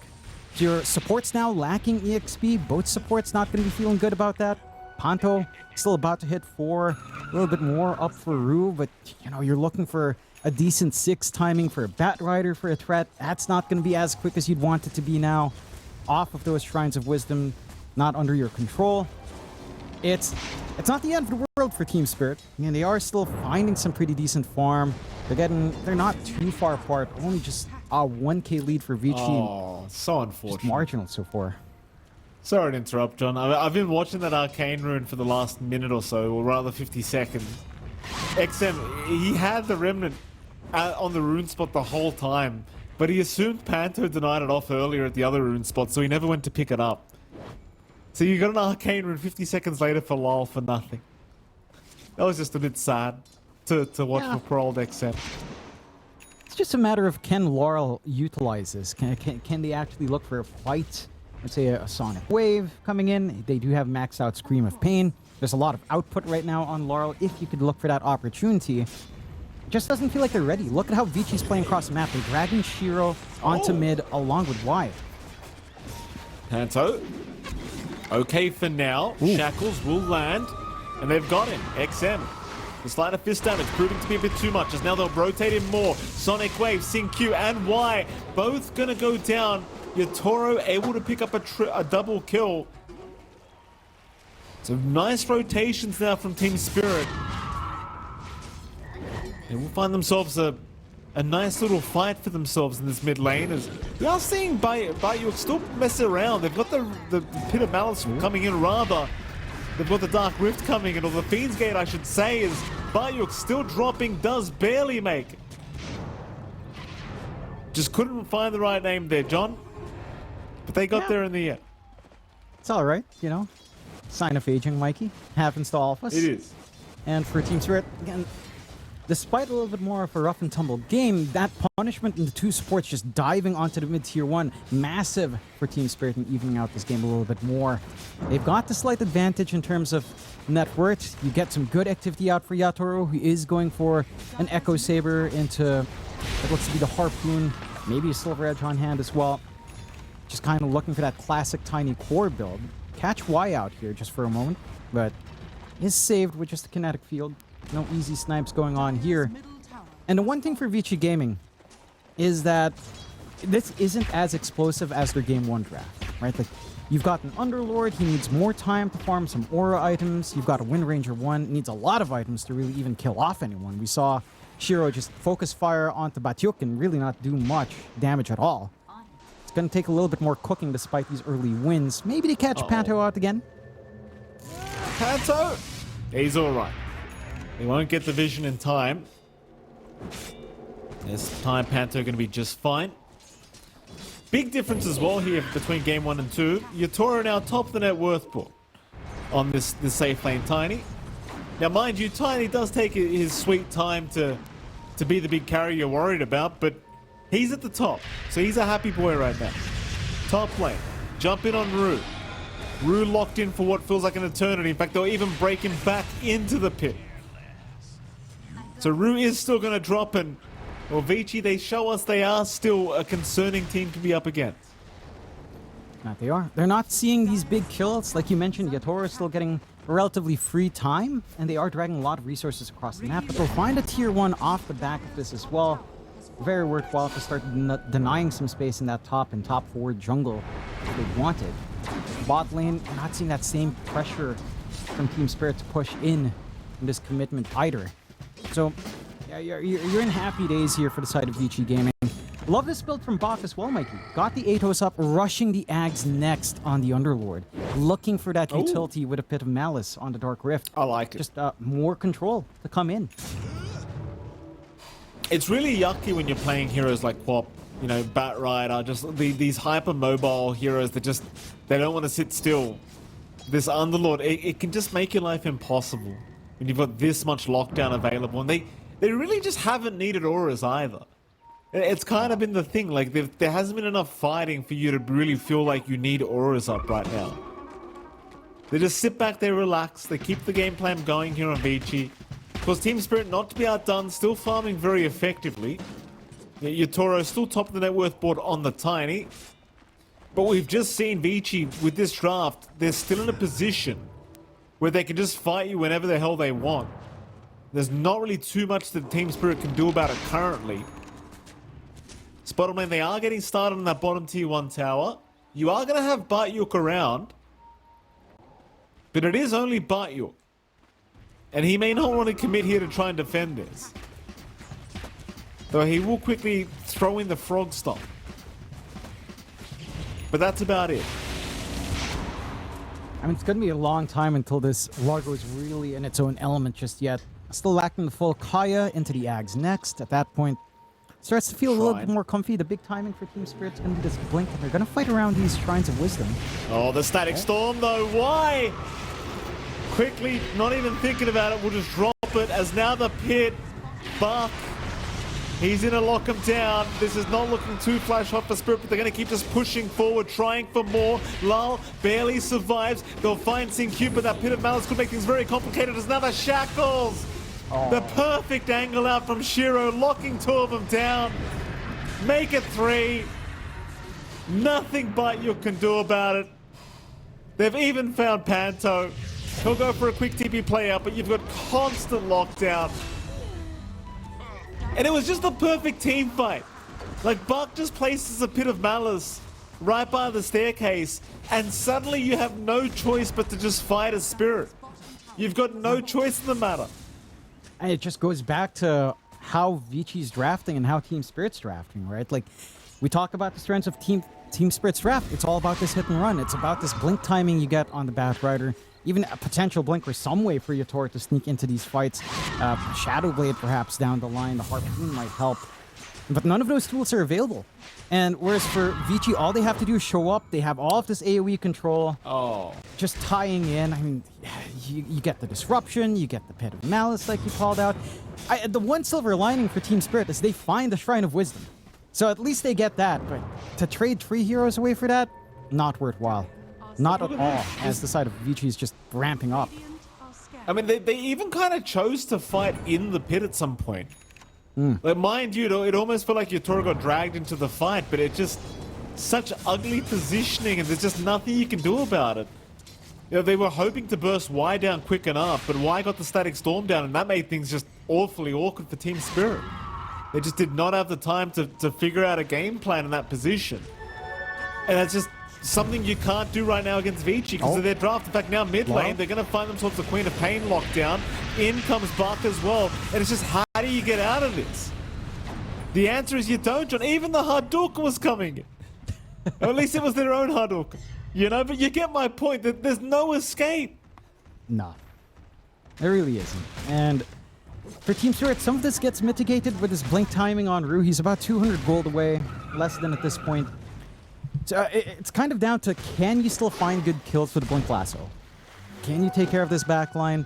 Your support's now lacking EXP. Both supports not going to be feeling good about that. Panto still about to hit 4. A little bit more up for Rue, but you know, you're looking for a decent 6 timing for a Bat Rider for a threat. That's not going to be as quick as you'd want it to be now. Off of those Shrines of Wisdom, not under your control. It's not the end of the world for Team Spirit. I mean, they are still finding some pretty decent farm. They're not too far apart. Only just a 1k lead for Vici. Oh, so unfortunate. Just marginal so far. Sorry to interrupt, John. I've been watching that Arcane Rune for the last minute or so, or rather 50 seconds. XM, he had the Remnant on the rune spot the whole time, but he assumed Panto denied it off earlier at the other rune spot, so he never went to pick it up. So you got an Arcane Rune 50 seconds later for lol for nothing. That was just a bit sad to watch for poor old XM. It's just a matter of can Laurel utilize this? Can they actually look for a fight? Let's say a Sonic Wave coming in. They do have maxed out Scream of Pain. There's a lot of output right now on Laurel. If you could look for that opportunity, it just doesn't feel like they're ready. Look at how Vici's playing across the map. They're dragging Shiro onto mid along with Wyatt. Panto. Okay for now. Ooh. Shackles will land, and they've got him. XM. The sleight of fist damage proving to be a bit too much, as now they'll rotate him more. Sonic Wave, Sing Q, and Y both gonna go down. Yatoro able to pick up a double kill. So nice rotations now from Team Spirit. They will find themselves a nice little fight for themselves in this mid lane, as we are seeing Bayuk still mess around. They've got the Pit of Malice coming in rather. They've got the Dark Rift coming in, or the Fiend's Gate I should say, is Bayuk still dropping, does barely make it. Just couldn't find the right name there, John. But they got there in the end. It's all right, you know. Sign of aging, Mikey. Happens to all of us. It is. And for Team Spirit, again, despite a little bit more of a rough and tumble game, that punishment in the two supports just diving onto the mid-tier 1, massive for Team Spirit and evening out this game a little bit more. They've got the slight advantage in terms of net worth. You get some good activity out for Yatoro, who is going for an Echo Saber into what looks to be the Harpoon, maybe a Silver Edge on hand as well. Just kind of looking for that classic tiny core build. Catch Y out here just for a moment, but is saved with just a kinetic field. No easy snipes going on here. And the one thing for Vici Gaming is that this isn't as explosive as their Game 1 draft, right? Like, you've got an Underlord, he needs more time to farm some Aura items. You've got a Wind Ranger 1, needs a lot of items to really even kill off anyone. We saw Shiro just focus fire onto Batyuk and really not do much damage at all. It's going to take a little bit more cooking despite these early wins. Maybe to catch Panto out again. Panto! He's alright. He won't get the vision in time. This time Panto going to be just fine. Big difference as well here between game 1 and 2. Yatoro now top the net worth pool on this safe lane Tiny. Now mind you, Tiny does take his sweet time to be the big carry you're worried about, but he's at the top. So he's a happy boy right now. Top lane. Jump in on Rue. Rue locked in for what feels like an eternity. In fact, they'll even break him back into the pit. So Rue is still going to drop, and well, Vici, they show us they are still a concerning team to be up against. Not they are. They're not seeing these big kills. Like you mentioned, Yatora is still getting relatively free time, and they are dragging a lot of resources across the map, but they'll find a tier 1 off the back of this as well. Very worthwhile to start denying some space in that top and top forward jungle if they wanted. Bot lane, not seeing that same pressure from Team Spirit to push in this commitment either. So, yeah, you're in happy days here for the side of Vici Gaming. Love this build from Bach as well, Mikey. Got the Atos up, rushing the Ags next on the Underlord. Looking for that utility with a Pit of Malice on the Dark Rift. I like it. Just more control to come in. It's really yucky when you're playing heroes like Quap, you know, Bat Rider, just these hyper-mobile heroes that just, they don't want to sit still. This Underlord, it can just make your life impossible when you've got this much lockdown available. And they really just haven't needed auras either. It's kind of been the thing, like there hasn't been enough fighting for you to really feel like you need auras up right now. They just sit back, they relax, they keep the game plan going here on Vici. Of course, Team Spirit not to be outdone, still farming very effectively. Yatora still top of the net worth board on the Tiny. But we've just seen Vici with this draft, they're still in a position where they can just fight you whenever the hell they want. There's not really too much that Team Spirit can do about it currently. Bottom lane, they are getting started on that bottom tier 1 tower. You are going to have Batyuk around. But it is only Batyuk. And he may not want to commit here to try and defend this. Though he will quickly throw in the frog stomp. But that's about it. I mean, it's going to be a long time until this Largo is really in its own element just yet. Still lacking the full Kaya into the Ags next. At that point, starts to feel a little bit more comfy. The big timing for Team Spirit's going to be this blink, and they're going to fight around these Shrines of Wisdom. Oh, the Static Storm, though. Why? Quickly, not even thinking about it, we'll just drop it as now the pit. Buck, he's going to lock him down. This is not looking too flash hot for Spirit, but they're going to keep just pushing forward, trying for more. Lull barely survives. They'll find Sync, but that Pit of Malice could make things very complicated as now the Shackles. The perfect angle out from Shiro, locking 2 of them down. Make it 3. Nothing but you can do about it. They've even found Panto. He'll go for a quick TP play out, but you've got constant lockdown. And it was just the perfect team fight. Like, Buck just places a Pit of Malice right by the staircase, and suddenly you have no choice but to just fight a Spirit. You've got no choice in the matter. And it just goes back to how Vici's drafting and how Team Spirit's drafting, right? Like, we talk about the strengths of Team Spirit's draft. It's all about this hit and run. It's about this blink timing you get on the Bat Rider. Even a potential blink or some way for Yatora to sneak into these fights. Shadow Blade perhaps down the line. The Harpoon might help. But none of those tools are available. And whereas for Vici, all they have to do is show up. They have all of this AoE control. Just tying in. I mean, you get the disruption. You get the Pit of Malice like you called out. The one silver lining for Team Spirit is they find the Shrine of Wisdom. So at least they get that. But to trade 3 heroes away for that, not worthwhile. Not at all, as the side of Vici is just ramping up. I mean, they even kind of chose to fight in the pit at some point. Like, mind you, it almost felt like Yatora got dragged into the fight, but it just such ugly positioning, and there's just nothing you can do about it. You know, they were hoping to burst Y down quick enough, but Y got the Static Storm down, and that made things just awfully awkward for Team Spirit. They just did not have the time to figure out a game plan in that position. And that's just something you can't do right now against Vici because of their draft. In fact, now mid lane, they're going to find themselves a Queen of Pain lockdown. In comes Buck as well. And it's just, how do you get out of this? The answer is you don't, John. Even the Hadouken was coming. Or at least it was their own Hadouken. You know, but you get my point that there's no escape. No. There really isn't. And for Team Spirit, some of this gets mitigated with his blink timing on Rue. He's about 200 gold away, less than at this point. So it's kind of down to, can you still find good kills for the Blink Lasso? Can you take care of this backline?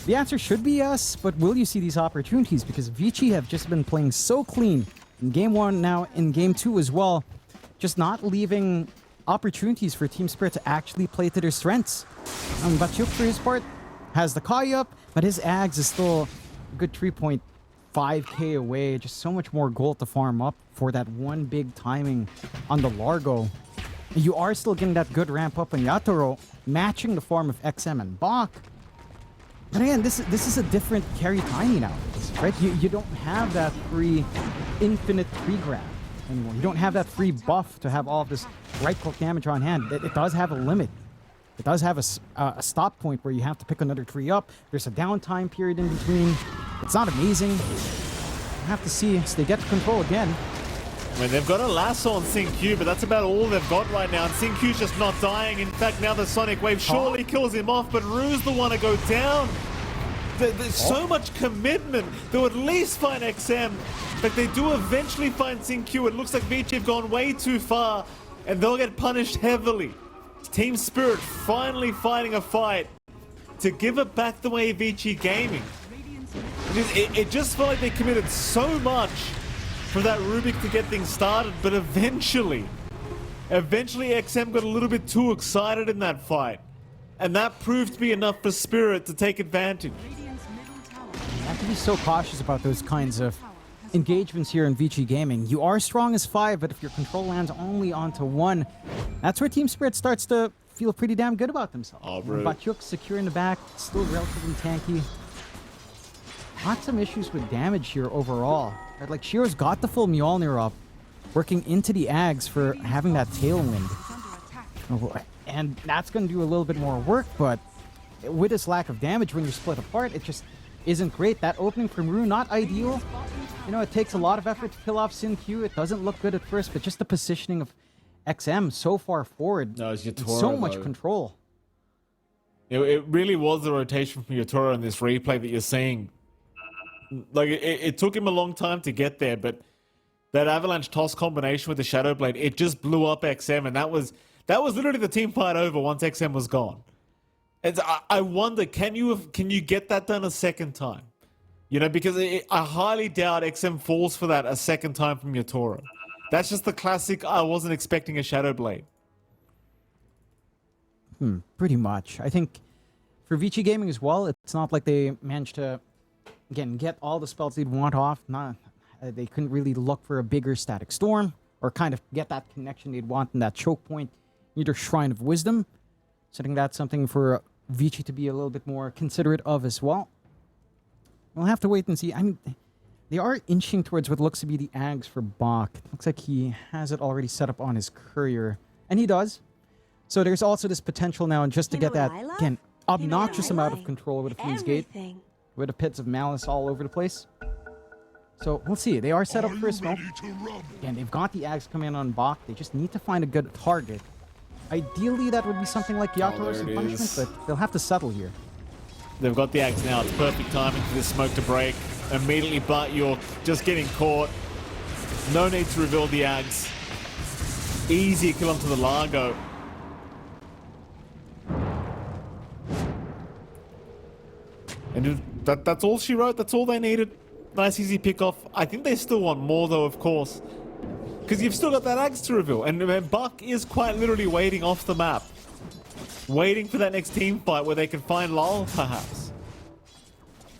The answer should be yes, but will you see these opportunities? Because Vici have just been playing so clean in Game 1, now in Game 2 as well. Just not leaving opportunities for Team Spirit to actually play to their strengths. Batyuk, for his part, has the Kai up, but his Ags is still a good 3.5k away. Just so much more gold to farm up for that one big timing on the Largo. You are still getting that good ramp up on Yatoro, matching the form of XM and Bach. But again, this is a different carry timing now, right? You don't have that free infinite free grab anymore. You don't have that free buff to have all of this right click damage on hand. It does have a limit. It does have a stop point where you have to pick another tree up. There's a downtime period in between. It's not amazing. We'll have to see as they get to control again. I mean, they've got a lasso on Q, but that's about all they've got right now. And Q's just not dying. In fact, now the Sonic Wave surely kills him off, but Rue's the one to go down. There's so much commitment. They'll at least find XM, but they do eventually find Q. It looks like Vici have gone way too far, and they'll get punished heavily. Team Spirit finally fighting a fight to give it back the way Vici Gaming. It just felt like they committed so much for that Rubik to get things started, but eventually XM got a little bit too excited in that fight, and that proved to be enough for Spirit to take advantage. You have to be so cautious about those kinds of engagements here in Vici Gaming. You are strong as 5, but if your control lands only onto 1, that's where Team Spirit starts to feel pretty damn good about themselves. Oh, bro. Batyuk secure in the back, still relatively tanky. Not some issues with damage here overall. Right, like, Shiro's got the full Mjolnir up, working into the Ags for having that tailwind. And that's going to do a little bit more work, but with this lack of damage when you're split apart, it just isn't great. That opening from Rue, not ideal. You know, it takes a lot of effort to kill off Q. It doesn't look good at first, but just the positioning of XM so far forward. No, it's Yatoro, so much though. control. It really was the rotation from Yatoro in this replay that you're seeing. Like, it took him a long time to get there, but that Avalanche toss combination with the Shadow Blade, it just blew up XM, and that was literally the team fight over once XM was gone. And I wonder, can you get that done a second time? You know, because I highly doubt XM falls for that a second time from Yatoro. That's just the classic, I wasn't expecting a Shadow Blade. Pretty much. I think for Vici Gaming as well, it's not like they managed to, again, get all the spells they'd want off. They couldn't really look for a bigger Static Storm or kind of get that connection they'd want in that choke point, either Shrine of Wisdom. So I think that's something for Vici to be a little bit more considerate of as well. We'll have to wait and see. I mean, they are inching towards what looks to be the Ags for Bach. Looks like he has it already set up on his courier. And he does. So there's also this potential now just to get that, again, obnoxious amount of control with a Fuse Gate. With the Pits of Malice all over the place. So we'll see. They are set up for a smoke. Again, they've got the Ags coming in on Bach. They just need to find a good target. Ideally, that would be something like Yatoro's punishment, but they'll have to settle here. They've got the Ags now. It's perfect timing for this smoke to break. Immediately, but you're just getting caught. No need to reveal the Ags. Easy kill onto the Largo. And that's all she wrote. That's all they needed. Nice, easy pick off. I think they still want more, though, of course. Because you've still got that Ags to reveal. And Buck is quite literally waiting off the map. Waiting for that next team fight where they can find Lal, perhaps.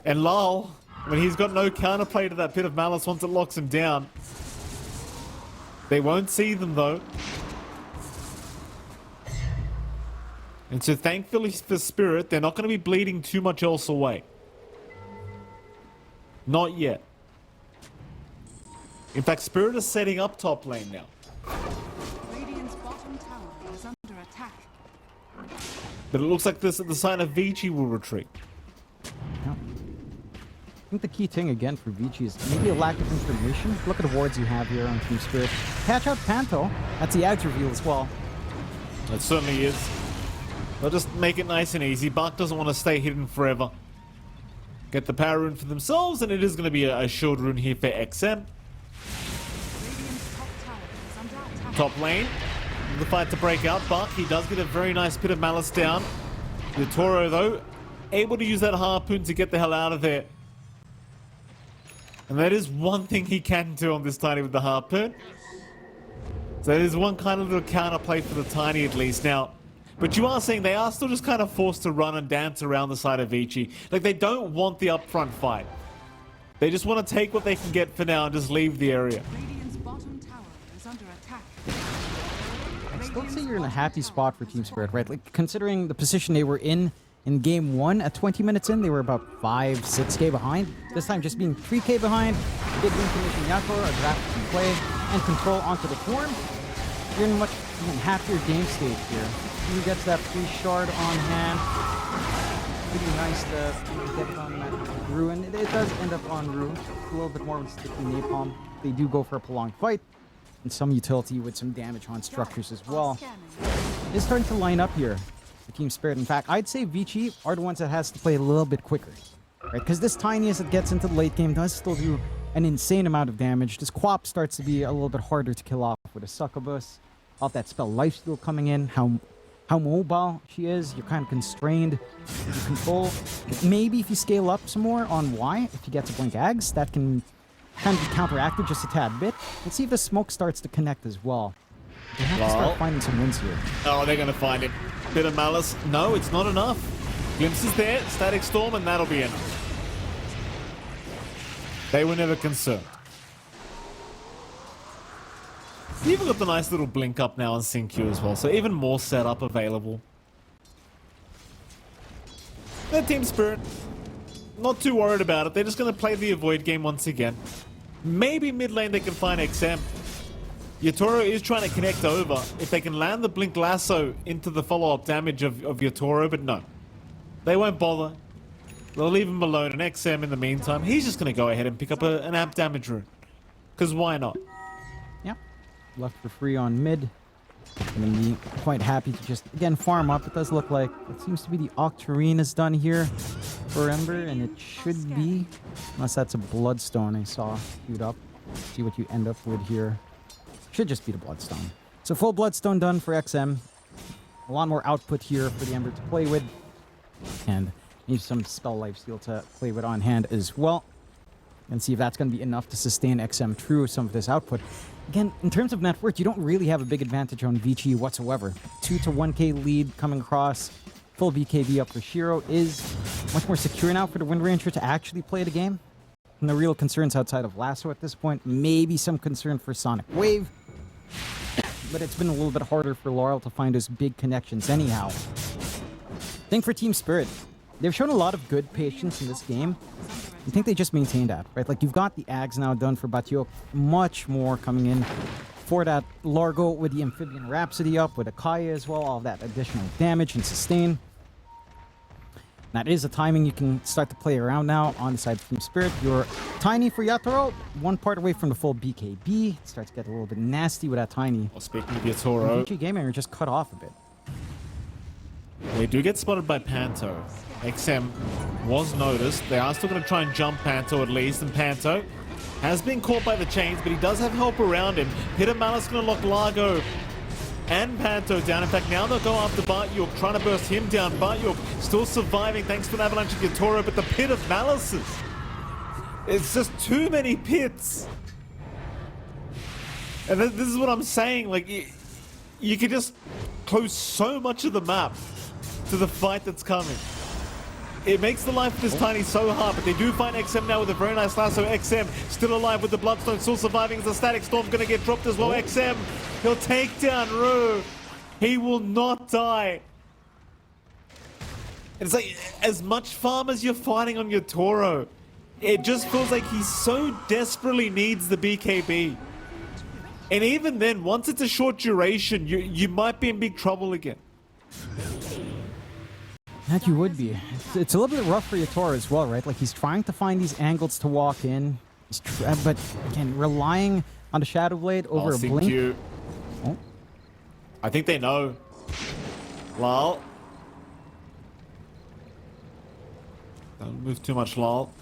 And Lal, when he's got no counterplay to that Pit of Malice once it locks him down. They won't see them, though. And so thankfully for Spirit, they're not going to be bleeding too much else away. Not yet. In fact, Spirit is setting up top lane now. Radiant's bottom tower is under attack. But it looks like this the sign of Vici will retreat. Yeah. I think the key thing again for Vici is maybe a lack of information. Look at the wards you have here on Team Spirit. Catch out Panto. That's the Ags reveal as well. It certainly is. They'll just make it nice and easy. Bach doesn't want to stay hidden forever. Get the power rune for themselves, and it is going to be a shield rune here for XM. Radiant's top tower is under attack. Top lane. The fight to break out. Bach, he does get a very nice Pit of Malice down. The Toro, though, able to use that harpoon to get the hell out of there. And that is one thing he can do on this tiny with the harpoon. So there's one kind of little counterplay for the Tiny at least. Now, but you are saying they are still just kind of forced to run and dance around the side of Vici. Like, they don't want the upfront fight. They just want to take what they can get for now and just leave the area. Radiant's bottom tower is under attack. I'd still say you're in a happy spot for Team Spirit, right? Like, considering the position they were in game 1 at 20 minutes in, they were about 5-6k behind. This time just being 3k behind. Did win commission Yator, a draft can play, and control onto the form. You're in a much even happier game stage here. He gets that free shard on hand. Pretty nice to get it on that Rue, and it does end up on Rue. A little bit more with sticky napalm. They do go for a prolonged fight, and some utility with some damage on structures as well. It's starting to line up here for Team Spirit. In fact, I'd say Vici are the ones that has to play a little bit quicker, right? Because this Tiny, as it gets into the late game, does still do an insane amount of damage. This Quap starts to be a little bit harder to kill off with a Succubus. Off that spell Lifesteal coming in, how mobile she is, you're kind of constrained to control. Maybe if you scale up some more on Y, if you get to blink Ags, that can kind of be counteracted just a tad bit. Let's see if the smoke starts to connect as well. They have to start finding some wins here. Oh, they're going to find it. Bit of malice. No, it's not enough. Glimpses there, Static Storm, and that'll be enough. They were never concerned. You even got the nice little blink up now on SyncQ as well, so even more setup available. Their Team Spirit, not too worried about it. They're just going to play the avoid game once again. Maybe mid lane they can find XM. Yatoro is trying to connect over. If they can land the Blink Lasso into the follow-up damage of Yatoro, but no. They won't bother. They'll leave him alone, and XM in the meantime, he's just going to go ahead and pick up an amp damage rune. Because why not? Left for free on mid. Gonna be quite happy to just, again, farm up. It does look like it seems to be the Octarine is done here for Ember, and it should be, unless that's a Bloodstone I saw queued up. See what you end up with here. Should just be the Bloodstone. So full Bloodstone done for XM. A lot more output here for the Ember to play with. And need some Spell Lifesteal to play with on hand as well. And see if that's going to be enough to sustain XM through some of this output. Again, in terms of net worth, you don't really have a big advantage on Vici whatsoever. 2 to 1k lead coming across. Full BKB up for Shiro is much more secure now for the Wind Ranger to actually play the game. And the real concerns outside of Lasso at this point, maybe some concern for Sonic Wave. But it's been a little bit harder for Laurel to find those big connections anyhow. I think for Team Spirit, they've shown a lot of good patience in this game. I think they just maintained that, right? Like, you've got the Ags now done for Batiok, much more coming in for that Largo with the Amphibian Rhapsody up, with Akaya as well, all of that additional damage and sustain. That is a timing you can start to play around now on the side of Team Spirit. You're Tiny for Yatoro, one part away from the full BKB. It starts to get a little bit nasty with that Tiny. Well, speaking of Yatoro, PG Gaming are just cut off a bit. They do get spotted by Panto. XM was noticed. They are still going to try and jump Panto at least, and Panto has been caught by the chains, but he does have help around him. Pit of Malice going to lock Largo and Panto down. In fact, now they'll go after Bartyuk, trying to burst him down. Bartyuk still surviving thanks to an avalanche of Yatoro, but the Pit of Malices. It's just too many pits. And this is what I'm saying. Like, you can just close so much of the map to the fight that's coming. It makes the life of this Tiny so hard, but they do find XM now with a very nice lasso. XM still alive with the Bloodstone, still surviving as the Static Storm's going to get dropped as well. XM, he'll take down Rue. He will not die. It's like, as much farm as you're fighting on your Toro, it just feels like he so desperately needs the BKB. And even then, once it's a short duration, you might be in big trouble again. That you would be. It's a little bit rough for Yatoro as well, right? Like, he's trying to find these angles to walk in. But, again, relying on the Shadow Blade over a blink. Oh. I think they know. Lal. Don't move too much, Lal.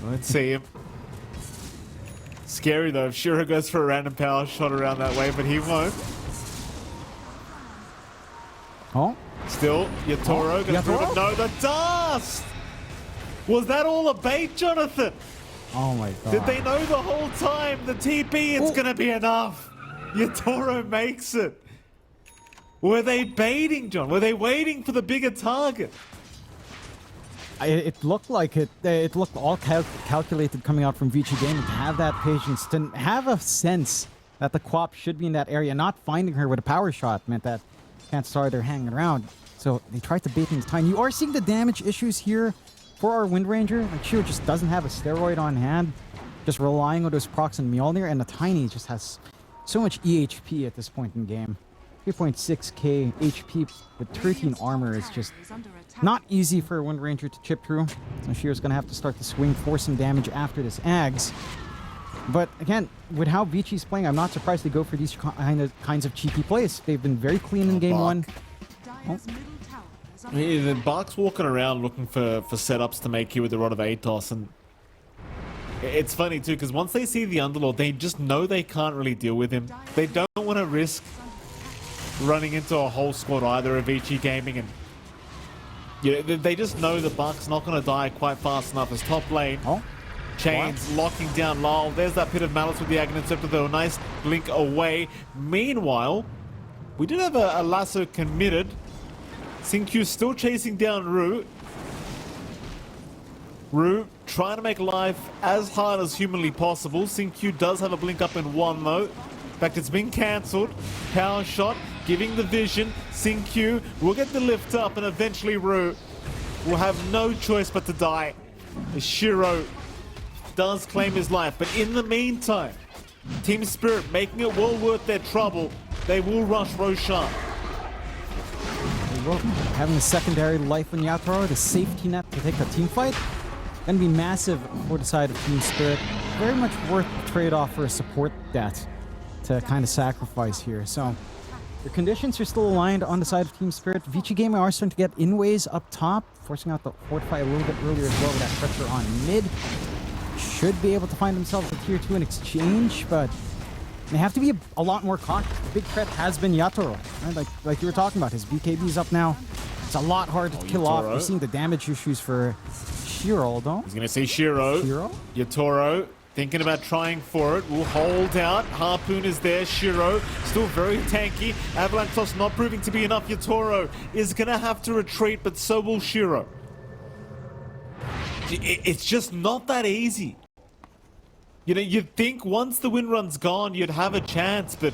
Let's see him. Scary, though. If Shiro goes for a random power shot around that way, but he won't. Oh. Still, Yatoro gonna prove it. No, the dust! Was that all a bait, Jonathan? Oh my god. Did they know the whole time? The TP, it's gonna be enough. Yatoro makes it. Were they baiting, John? Were they waiting for the bigger target? It looked like it. It looked all calculated coming out from Vici Gaming to have that patience, to have a sense that the Quap should be in that area. Not finding her with a power shot meant that can't start there hanging around. So they tried to bait things time. You are seeing the damage issues here for our Wind Ranger. Like, Shiro just doesn't have a steroid on hand, just relying on those procs and Mjolnir, and the Tiny just has so much EHP at this point in the game. 3.6k HP with 13 armor is just not easy for a Wind Ranger to chip through. So Shiro's gonna have to start to swing for some damage after this Ags. But again, with how Vici's playing, I'm not surprised they go for these kinds of cheeky plays. They've been very clean in game one. The Bark's walking around looking for setups to make here with the Rod of Atos, and it's funny too because once they see the Underlord, they just know they can't really deal with him. They don't want to risk running into a whole squad either of Vici Gaming, and they just know the Bark's not going to die quite fast enough as top lane. Chains locking down Lyle. There's that Pit of Malice with the Aghanim Scepter, though. A nice blink away. Meanwhile, we did have a lasso committed. Xingqiu still chasing down Ru. Ru trying to make life as hard as humanly possible. Xingqiu does have a blink up in one, though. In fact, it's been cancelled. Power shot, giving the vision. Xingqiu will get the lift up, and eventually Ru will have no choice but to die. As Shiro does claim his life, but in the meantime, Team Spirit making it well worth their trouble. They will rush Roshan. Having a secondary life on Yatoro, the safety net to take the team fight, gonna be massive for the side of Team Spirit. Very much worth the trade-off for a support debt to kind of sacrifice here. So the conditions are still aligned on the side of Team Spirit. Vici Gaming are starting to get in-ways up top, forcing out the Fortify a little bit earlier as well with that pressure on mid. Should be able to find themselves a tier 2 in exchange, but they have to be a lot more cautious. The big threat has been Yatoro, right? Like you were talking about. His BKB's up now. It's a lot harder to kill off. We're seeing the damage issues for Shiro, though. He's going to see Shiro. Yatoro thinking about trying for it. Will hold out. Harpoon is there. Shiro still very tanky. Avalanche Toss not proving to be enough. Yatoro is going to have to retreat, but so will Shiro. It's just not that easy. You know, you'd think once the win run's gone, you'd have a chance, but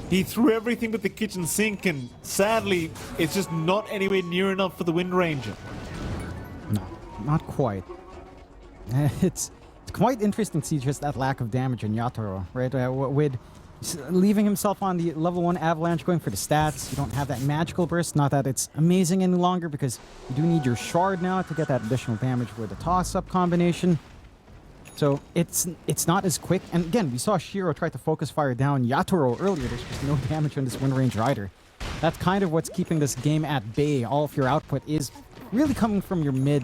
he threw everything but the kitchen sink, and sadly, it's just not anywhere near enough for the Wind Ranger. No, not quite. It's quite interesting to see just that lack of damage in Yatoro, right? With leaving himself on the level 1 Avalanche, going for the stats, you don't have that magical burst. Not that it's amazing any longer, because you do need your shard now to get that additional damage with the toss-up combination. So it's not as quick. And again, we saw Shiro try to focus fire down Yatoro earlier. There's just no damage on this Wind Ranger either. That's kind of what's keeping this game at bay. All of your output is really coming from your mid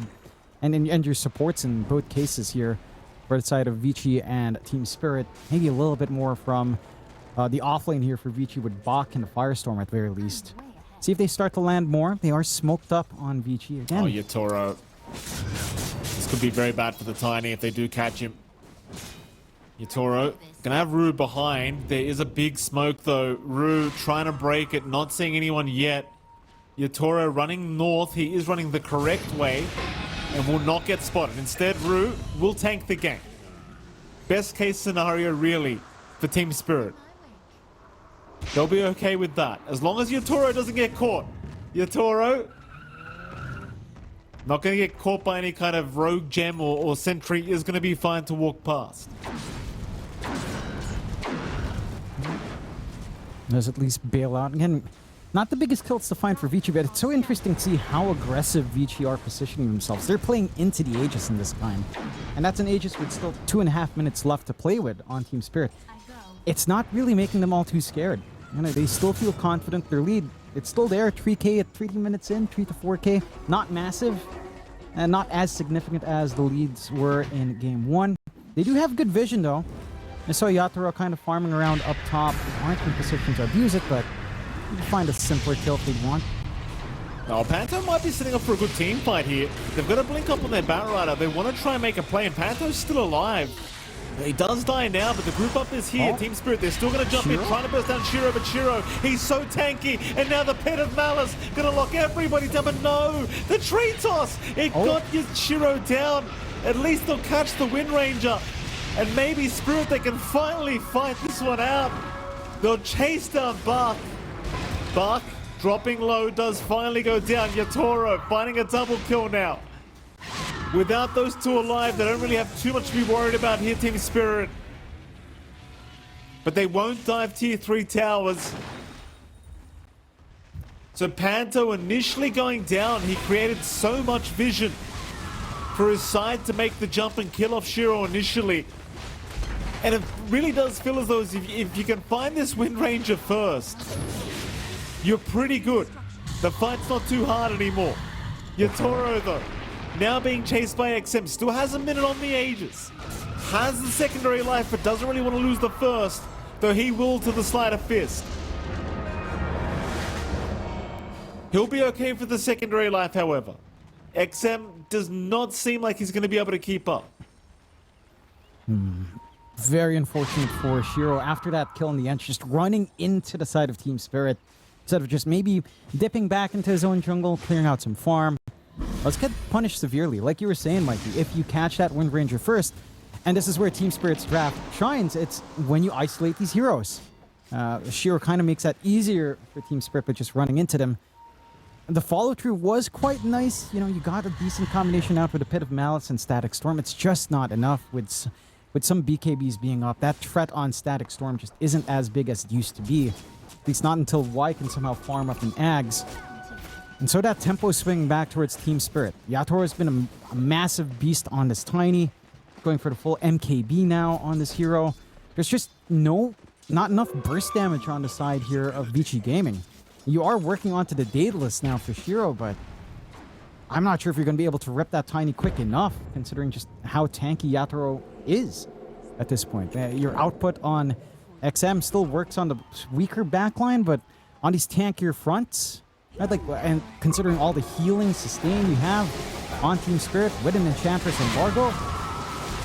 and your supports in both cases here. For the side of Vici and Team Spirit. Maybe a little bit more from the offlane here for Vici with Bach and the Firestorm at the very least. See if they start to land more. They are smoked up on Vici again. Oh, Yatoro. This could be very bad for the Tiny if they do catch him. Yatoro gonna have Ru behind. There is a big smoke though. Ru trying to break it, not seeing anyone yet. Yatoro running north. He is running the correct way and will not get spotted. Instead, Ru will tank the game. Best case scenario, really, for Team Spirit. They'll be okay with that. As long as Yatoro doesn't get caught. Yatoro not going to get caught by any kind of rogue gem or sentry, is going to be fine to walk past. Does at least bail out. Again, not the biggest kills to find for Vici, but it's so interesting to see how aggressive Vici are positioning themselves. They're playing into the Aegis in this time. And that's an Aegis with still 2.5 minutes left to play with on Team Spirit. It's not really making them all too scared. You know, they still feel confident. Their lead, it's still there. 3k at 3 minutes in, 3 to 4k. Not massive, and not as significant as the leads were in game 1. They do have good vision, though. I saw Yatoro kind of farming around up top. They aren't in position to abuse it, but you can find a simpler kill if they want. Oh, Panto might be setting up for a good team fight here. They've got to blink up on their Batrider. They want to try and make a play, and Panto's still alive. He does die now, but the group up is here. Oh. Team Spirit, they're still going to jump in, Shiro? trying to burst down Shiro, but Shiro, he's so tanky. And now the Pit of Malice going to lock everybody down, but no! The tree toss! It got Shiro down. At least they'll catch the Wind Ranger. And maybe Spirit, they can finally fight this one out. They'll chase down Buck. Buck, dropping low, does finally go down. Yatoro finding a double kill now. Without those two alive, they don't really have too much to be worried about here, Team Spirit. But they won't dive tier 3 towers. So Panto initially going down, he created so much vision for his side to make the jump and kill off Shiro initially. And it really does feel as though if you can find this Wind Ranger first, you're pretty good. The fight's not too hard anymore. Yatoro though, now being chased by XM, still has a minute on the Aegis. Has the secondary life, but doesn't really want to lose the first, though he will to the Sleight of Fist. He'll be okay for the secondary life, however. XM does not seem like he's going to be able to keep up. Very unfortunate for Shiro after that kill in the end, just running into the side of Team Spirit instead of just maybe dipping back into his own jungle, clearing out some farm. Let's get punished severely. Like you were saying, Mikey, if you catch that Wind Ranger first, and this is where Team Spirit's draft shines, it's when you isolate these heroes. Shiro kind of makes that easier for Team Spirit by just running into them. The follow-through was quite nice. You know, you got a decent combination out with a Pit of Malice and Static Storm. It's just not enough with some BKBs being up. That threat on Static Storm just isn't as big as it used to be. At least not until Y can somehow farm up in Ags. And so that tempo is swinging back towards Team Spirit. Yatoro has been a massive beast on this Tiny. Going for the full MKB now on this hero. There's just not enough burst damage on the side here of Vici Gaming. You are working onto the Daedalus now for Shiro, but I'm not sure if you're going to be able to rip that Tiny quick enough, considering just how tanky Yatoro is at this point. Your output on XM still works on the weaker backline, but on these tankier fronts, and considering all the healing sustain you have on Team Spirit with an Enchantress and Largo,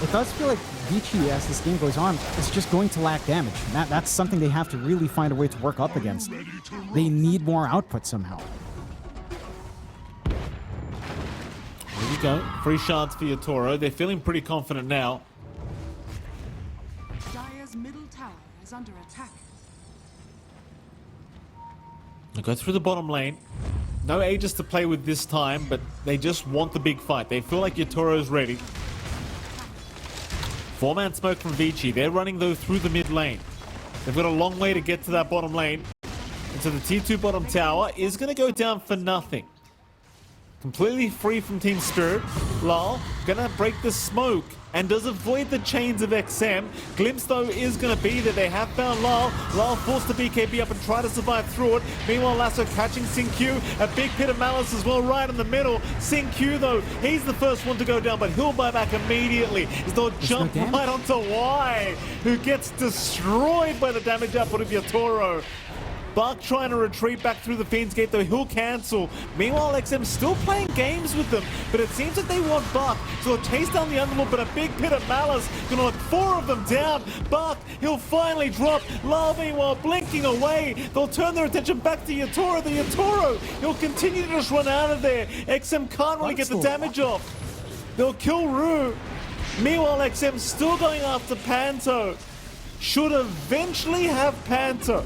it does feel like Vici, as this game goes on, is just going to lack damage. And that's something they have to really find a way to work up against. They need more output somehow. There you go. Free shards for Yatoro. They're feeling pretty confident now. Dire's middle tower is under attack. They go through the bottom lane. No Aegis to play with this time, but they just want the big fight. They feel like Yatoro's ready. 4-man smoke from Vici. They're running though through the mid lane. They've got a long way to get to that bottom lane. And so the tier 2 bottom tower is going to go down for nothing. Completely free from Team Spirit. Lal gonna break the smoke and does avoid the chains of XM. Glimpse though is gonna be that they have found Lal. Lal forced the BKB up and try to survive through it. Meanwhile, Lasso catching Sin-Q. A big Pit of Malice as well right in the middle. Sin-Q though, he's the first one to go down, but he'll buy back immediately. As they'll jump right onto Y, who gets destroyed by the damage output of Yatoro. Buck trying to retreat back through the Fiend's Gate, though he'll cancel. Meanwhile, XM still playing games with them, but it seems like they want Buck, so they'll chase down the Underlord, but a big Pit of Malice gonna lock 4 of them down. Buck, he'll finally drop. Lal, meanwhile, blinking away. They'll turn their attention back to Yatoro. The Yatoro, he'll continue to just run out of there. XM can't really get the damage off. They'll kill Rue. Meanwhile, XM still going after Panto. Should eventually have Panto.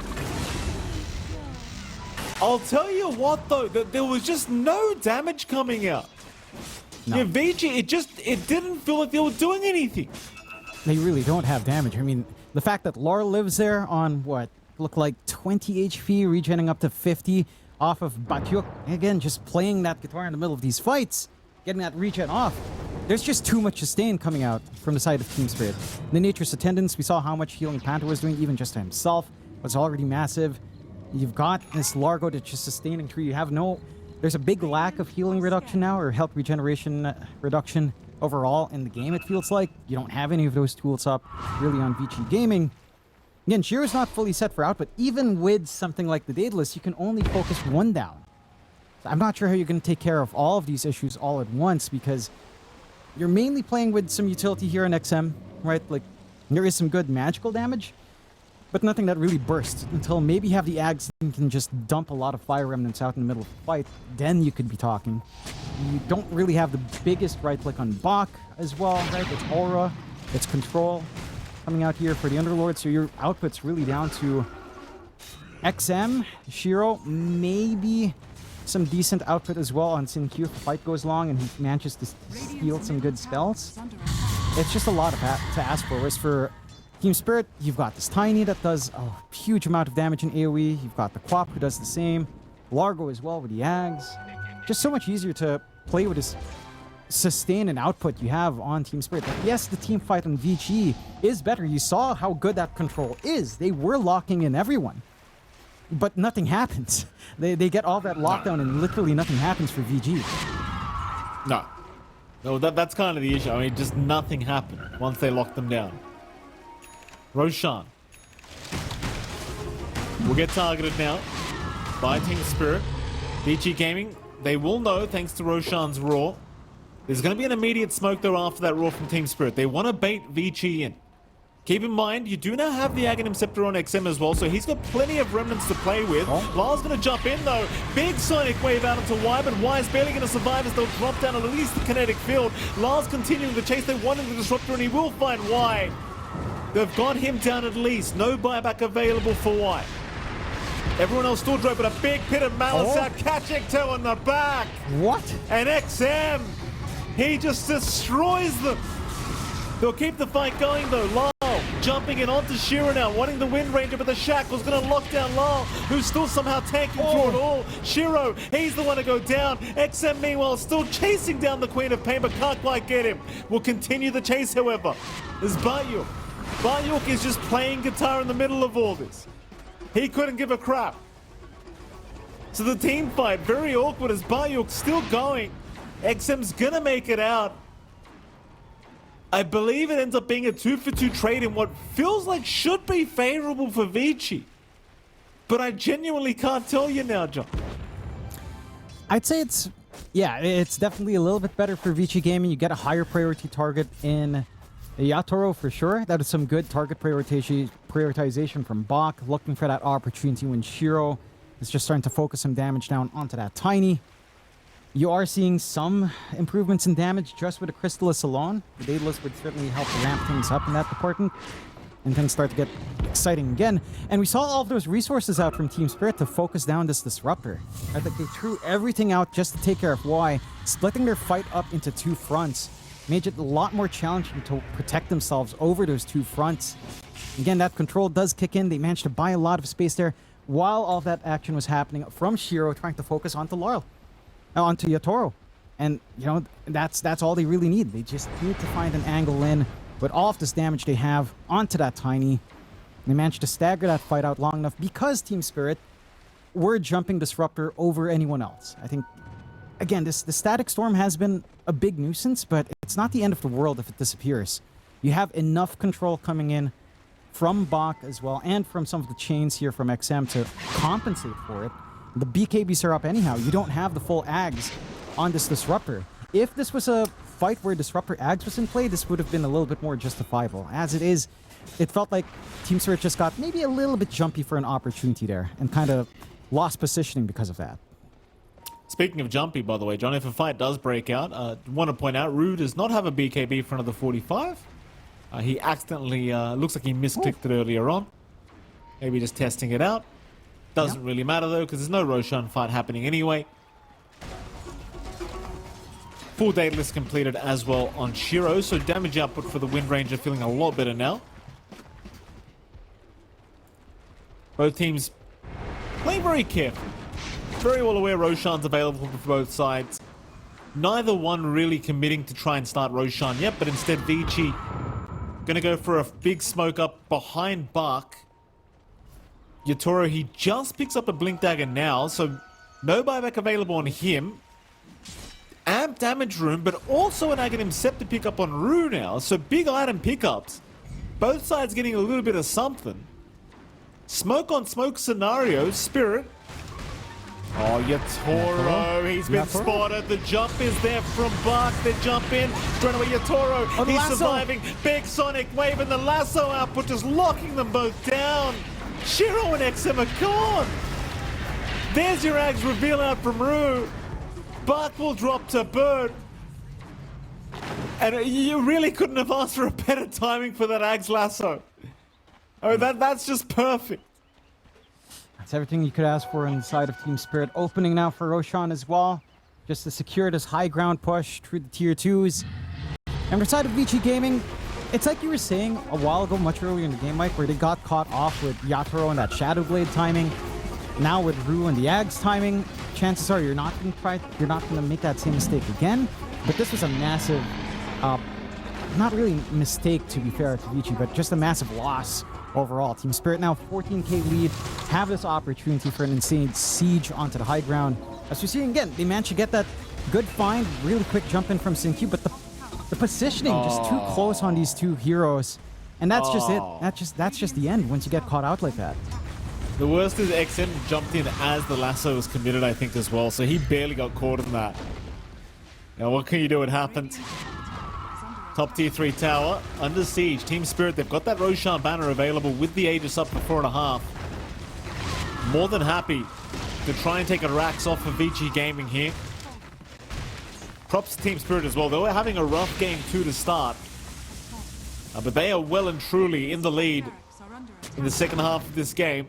I'll tell you what though, that there was just no damage coming out. No. Yeah, Vici, it didn't feel like they were doing anything. They really don't have damage. I mean, the fact that Laura lives there on what looked like 20 HP, regenerating up to 50 off of Batyuk. Again, just playing that guitar in the middle of these fights, getting that regen off. There's just too much sustain coming out from the side of Team Spirit. The Nature's Attendants, we saw how much healing Panto was doing, even just to himself, was already massive. You've got this Largo that's just sustaining tree. You have there's a big lack of healing reduction now, or health regeneration reduction overall in the game, it feels like. You don't have any of those tools up really on Vici Gaming. Again, Shiro's not fully set for output. Even with something like the Daedalus, you can only focus 1 down. So I'm not sure how you're going to take care of all of these issues all at once, because you're mainly playing with some utility here in XM, right? Like There is some good magical damage, but nothing that really bursts until maybe you have the Ags and can just dump a lot of fire remnants out in the middle of the fight. Then you could be talking. You don't really have the biggest right click on Bach as well, right? It's Aura, it's Control coming out here for the Underlord, so your output's really down to XM, Shiro, maybe some decent output as well on Sin Q if the fight goes long and he manages to steal some good spells. It's just a lot to ask for. Whereas for Team Spirit, you've got this Tiny that does a huge amount of damage in AoE. You've got the Quap who does the same. Largo as well with the Ags. Just so much easier to play with this sustain and output you have on Team Spirit. Like, yes, the team fight on Vici is better. You saw how good that control is. They were locking in everyone. But nothing happens. They get all that lockdown and literally nothing happens for VG. No, that's kind of the issue. I mean, just nothing happened once they locked them down. Roshan will get targeted now by Team Spirit. Vici Gaming, they will know thanks to Roshan's Roar. There's going to be an immediate smoke though after that Roar from Team Spirit. They want to bait Vici in. Keep in mind, you do now have the Aghanim Scepter on XM as well, so he's got plenty of remnants to play with. Lars going to jump in though. Big Sonic Wave out onto Y, but Y is barely going to survive as they'll drop down at least the kinetic field. Lars continuing the chase. They wanted the Disruptor and he will find Y. They've got him down at least. No buyback available for Y. Everyone else still drove, but a big pit of malice out. Catching toe on the back. What? And XM, he just destroys them. They'll keep the fight going though. Lal jumping in onto Shiro now, wanting the Wind Ranger, but the Shackle's going to lock down Lal, who's still somehow tanking through it all. Shiro, he's the one to go down. XM, meanwhile, still chasing down the Queen of Pain, but can't quite get him. Will continue the chase, however. There's Bayuk. Bayuk is just playing guitar in the middle of all this. He couldn't give a crap. So the team fight, very awkward as Bayuk's still going. XM's going to make it out. I believe it ends up being a 2-for-2 trade in what feels like should be favorable for Vici. But I genuinely can't tell you now, John. I'd say it's definitely a little bit better for Vici Gaming. You get a higher priority target in Yatoro for sure. That is some good target prioritization from Bach, looking for that opportunity when Shiro is just starting to focus some damage down onto that Tiny. You are seeing some improvements in damage just with the Crystallis alone. The Daedalus would certainly help ramp things up in that department, and things start to get exciting again. And we saw all of those resources out from Team Spirit to focus down this Disruptor. I think they threw everything out just to take care of Y, splitting their fight up into two fronts. Made it a lot more challenging to protect themselves over those two fronts. Again, that control does kick in. They managed to buy a lot of space there while all that action was happening from Shiro trying to focus onto Laurel. Onto Yatoro. And, you know, that's all they really need. They just need to find an angle in with all of this damage they have onto that Tiny. They managed to stagger that fight out long enough because Team Spirit were jumping Disruptor over anyone else. I think, again, the Static Storm has been a big nuisance, but it's not the end of the world if it disappears. You have enough control coming in from Bach as well, and from some of the chains here from XM to compensate for it. The BKBs are up anyhow. You don't have the full Ags on this Disruptor. If this was a fight where Disruptor Ags was in play, this would have been a little bit more justifiable. As it is, it felt like Team Spirit just got maybe a little bit jumpy for an opportunity there and kind of lost positioning because of that. Speaking of jumpy, by the way, John, if a fight does break out, want to point out, Rue does not have a BKB for another 45. He accidentally, looks like he misclicked it earlier on. Maybe just testing it out. Doesn't really matter though, because there's no Roshan fight happening anyway. Full Daedalus completed as well on Shiro, so damage output for the Wind Ranger feeling a lot better now. Both teams playing very carefully. Very well aware Roshan's available for both sides. Neither one really committing to try and start Roshan yet, but instead Vici gonna go for a big smoke up behind Bach. Yatoro, he just picks up a Blink Dagger now, so no buyback available on him. Amp damage room, but also an Aghanim Scepter pick up on Rue now, so big item pickups. Both sides getting a little bit of something. Smoke on smoke scenario, Spirit Oh, Yatoro, he's been Yatoro? spotted. The jump is there from Buck. They jump in, straight away Yatoro. Oh, the He's lasso. surviving. Big Sonic wave and the lasso output just locking them both down. Shiro and XM are gone. There's your Ags reveal out from Rue. Buck will drop to Bird. And you really couldn't have asked for a better timing for that Ags lasso. Oh, that's just perfect. That's everything you could ask for inside of Team Spirit. Opening now for Roshan as well. Just to secure this high ground push through the tier 2s. And for side of Vici Gaming, it's like you were saying a while ago, much earlier in the game, Mike, where they got caught off with Yatoro and that Shadow Blade timing. Now with Rue and the Ags timing, chances are you're not gonna make that same mistake again. But this was a massive, not really mistake to be fair to Vici, but just a massive loss overall. Team Spirit now 14k lead, have this opportunity for an insane siege onto the high ground. As we're seeing again, they managed to get that good find, really quick jump in from Xingqiu, but the positioning just too close on these two heroes. And that's just it. That's just the end once you get caught out like that. The worst is XM jumped in as the lasso was committed, I think, as well. So he barely got caught in that. Now, what can you do? It happened. Top tier 3 tower under siege. Team Spirit, they've got that Roshan banner available with the Aegis up for 4.5. More than happy to try and take a Rax off of Vici Gaming here. Props to Team Spirit as well. They were having a rough game 2 to start. But they are well and truly in the lead in the second half of this game.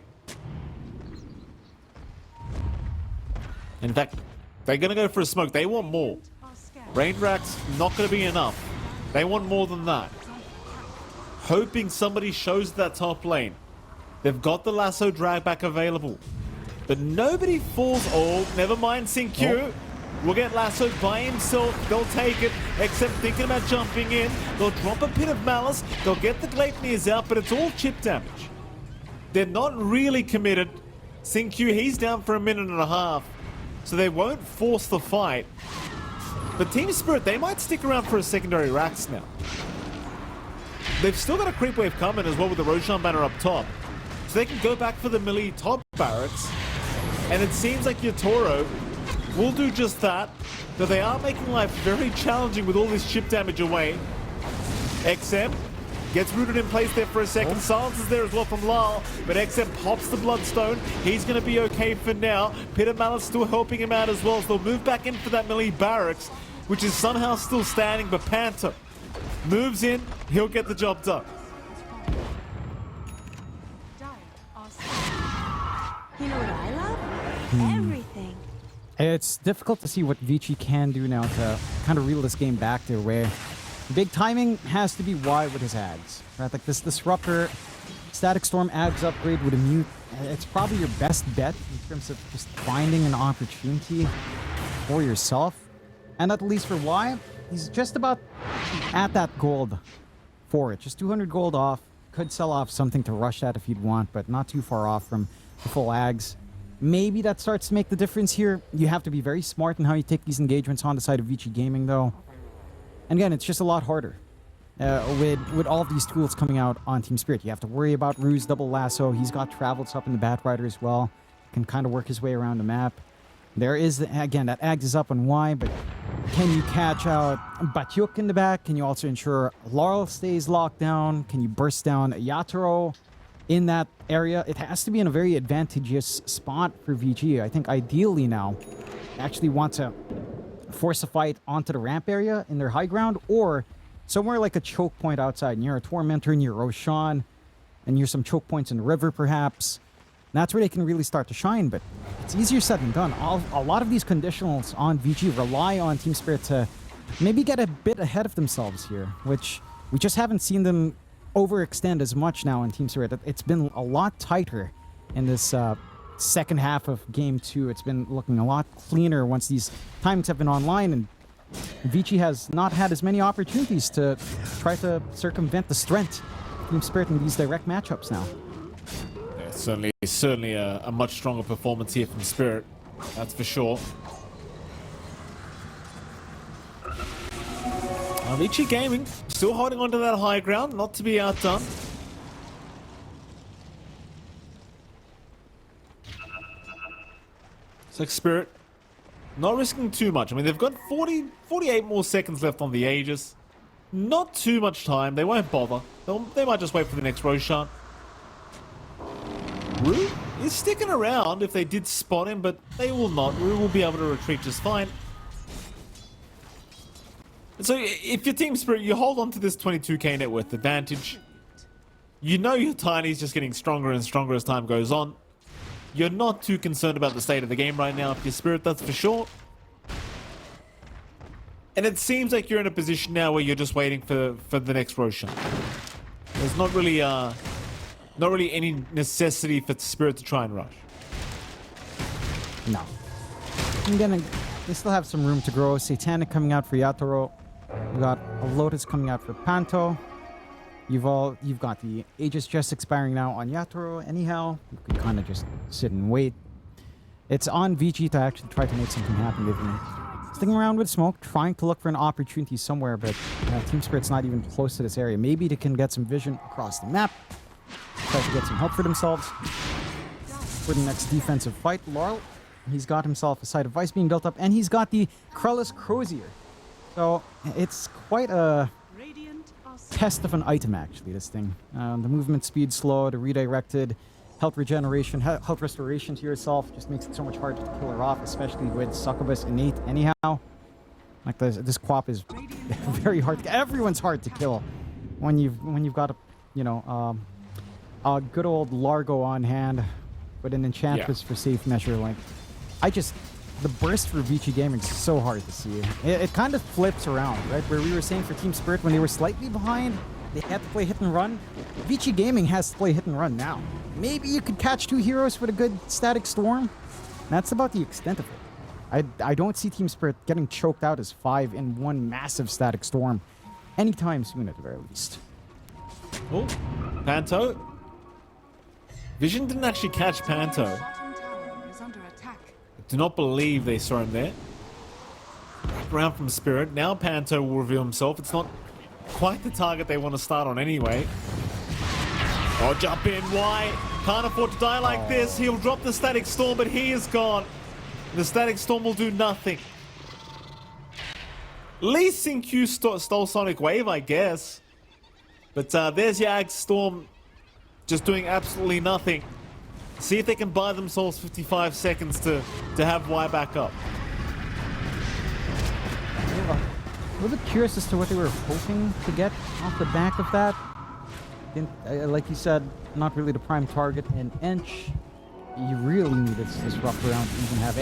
In fact, they're going to go for a smoke. They want more. Rain Rax not going to be enough. They want more than that. Hoping somebody shows that top lane. They've got the lasso drag back available. But nobody falls. Oh, never mind Xingqiu. Will get lassoed by himself. They'll take it, except thinking about jumping in. They'll drop a pit of malice. They'll get the Gleipnirs out, but it's all chip damage. They're not really committed. Xingqiu, he's down for a minute and a half. So they won't force the fight. But Team Spirit, they might stick around for a secondary Rax now. They've still got a creep wave coming as well with the Roshan banner up top. So they can go back for the melee top barracks. And it seems like Yatoro will do just that. But they are making life very challenging with all this chip damage away. XM gets rooted in place there for a second. Silence is there as well from Lal, but XM pops the Bloodstone. He's going to be okay for now. Pit of Malice still helping him out as well, so they'll move back in for that melee barracks, which is somehow still standing, but Panther moves in. He'll get the job done. You know what I love? Everything. It's difficult to see what Vici can do now to kind of reel this game back their way. Big timing has to be wide with his Ags, right? Like this Disruptor, Static Storm Ags upgrade with a mute. It's probably your best bet in terms of just finding an opportunity for yourself. And at least for Y, he's just about at that gold for it. Just 200 gold off. Could sell off something to rush that if you'd want, but not too far off from the full Ags. Maybe that starts to make the difference here. You have to be very smart in how you take these engagements on the side of Vici Gaming, though. And again, it's just a lot harder with all of these tools coming out on Team Spirit. You have to worry about Rue's double lasso. He's got travels up in the Batrider as well. Can kind of work his way around the map. There is, again, that Ags is up on Y, but can you catch out Batyuk in the back? Can you also ensure Laurel stays locked down? Can you burst down Yatoro in that area? It has to be in a very advantageous spot for VG. I think ideally now, actually want to force a fight onto the ramp area in their high ground, or somewhere like a choke point outside near a Tormentor, near Roshan, and near some choke points in the river perhaps. And that's where they can really start to shine, but it's easier said than done. A lot of these conditionals on VG rely on Team Spirit to maybe get a bit ahead of themselves here, which we just haven't seen them overextend as much now in Team Spirit. It's been a lot tighter in this second half of Game 2. It's been looking a lot cleaner once these timings have been online, and Vici has not had as many opportunities to try to circumvent the strength of Team Spirit in these direct matchups now. Yeah, certainly a much stronger performance here from Spirit, that's for sure. Vici Gaming still holding on to that high ground, not to be outdone. It's like Spirit, not risking too much. I mean, they've got 48 more seconds left on the Aegis. Not too much time. They won't bother. They might just wait for the next Roshan. Rue is sticking around if they did spot him, but they will not. Rue will be able to retreat just fine. So if you're Team Spirit, you hold on to this 22k net worth advantage. You know your Tiny's just getting stronger and stronger as time goes on. You're not too concerned about the state of the game right now if you're Spirit, that's for sure. And it seems like you're in a position now where you're just waiting for the next Roshan. There's not really any necessity for Spirit to try and rush. No. They still have some room to grow. Satanic coming out for Yatoro. You got a Lotus coming out for Panto. You've got the Aegis just expiring now on Yatoro. Anyhow, you can kind of just sit and wait. It's on Vici to actually try to make something happen. They've been sticking around with smoke, trying to look for an opportunity somewhere, but Team Spirit's not even close to this area. Maybe they can get some vision across the map. Try to get some help for themselves for the next defensive fight. Laurel, he's got himself a site of Vice being built up, and he's got the Krellis Crozier. So it's quite a test of an item, actually, this thing. The movement speed slow, the redirected, health regeneration, health restoration to yourself just makes it so much harder to kill her off, especially with Succubus innate anyhow. Like this Quap is very hard. Everyone's hard to kill when you've got a good old Largo on hand with an Enchantress for safe measure. Like, the burst for Vici Gaming is so hard to see. It kind of flips around, right? Where we were saying for Team Spirit when they were slightly behind, they had to play hit and run. Vici Gaming has to play hit and run now. Maybe you could catch two heroes with a good static storm. That's about the extent of it. I don't see Team Spirit getting choked out as 5 in one massive static storm anytime soon, at the very least. Oh, Panto. Vision didn't actually catch Panto. Do not believe they saw him there. Round from Spirit. Now Panto will reveal himself. It's not quite the target they want to start on anyway. Oh, jump in. Why? Can't afford to die like this. He'll drop the Static Storm, but he is gone. The Static Storm will do nothing. Lee Sin Q stole Sonic Wave, I guess. But there's Yag's Storm just doing absolutely nothing. See if they can buy themselves 55 seconds to have Y back up. A little bit curious as to what they were hoping to get off the back of that. Like you said, not really the prime target. And Ench, you really need this disrupt round to even have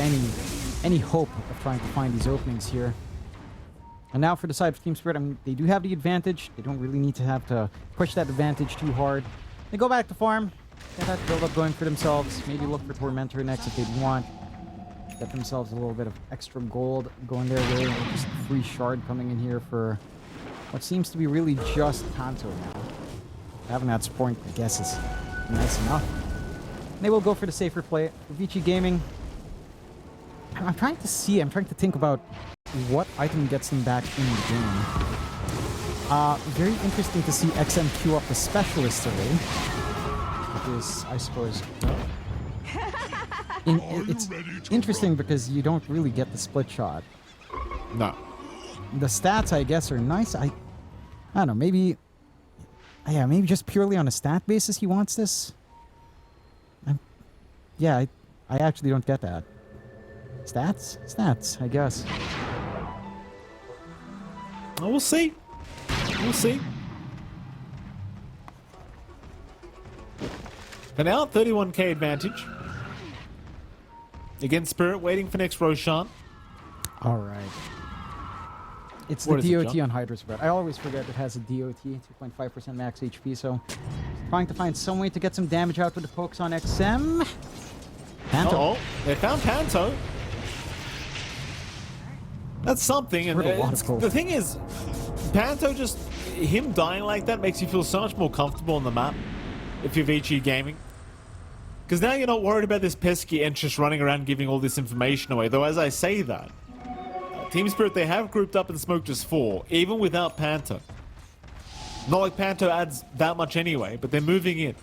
any hope of trying to find these openings here. And now for the side of Team Spirit, I mean, they do have the advantage. They don't really need to have to push that advantage too hard. They go back to farm. Get that build up going for themselves. Maybe look for Tormentor next if they want. Get themselves a little bit of extra gold going their way. And just a free shard coming in here for what seems to be really just Panto now. Having that point, I guess, is nice enough. And they will go for the safer play. For Vici Gaming, I'm trying to think about what item gets them back in the game. Very interesting to see XM queue up the Specialist already. Because, I suppose, it's interesting because you don't really get the split shot. No. The stats, I guess, are nice. I don't know, maybe just purely on a stat basis he wants this. I actually don't get that. Stats, I guess. Well, we'll see. We'll see. For now, 31k advantage. Against Spirit, waiting for next Roshan. All right. It's What the is it, DOT John? on Hydra Spread. I always forget it has a DOT, 2.5% max HP, so trying to find some way to get some damage out with the pokes on XM. Panto. Uh-oh. They found Panto. That's something. And Heard a lot of pokes. the thing is, Panto just... him dying like that makes you feel so much more comfortable on the map if you're Vici Gaming. Because now you're not worried about this pesky Ench just running around giving all this information away. Though as I say that, Team Spirit, they have grouped up and smoked just 4, even without Panto. Not like Panto adds that much anyway, but they're moving in.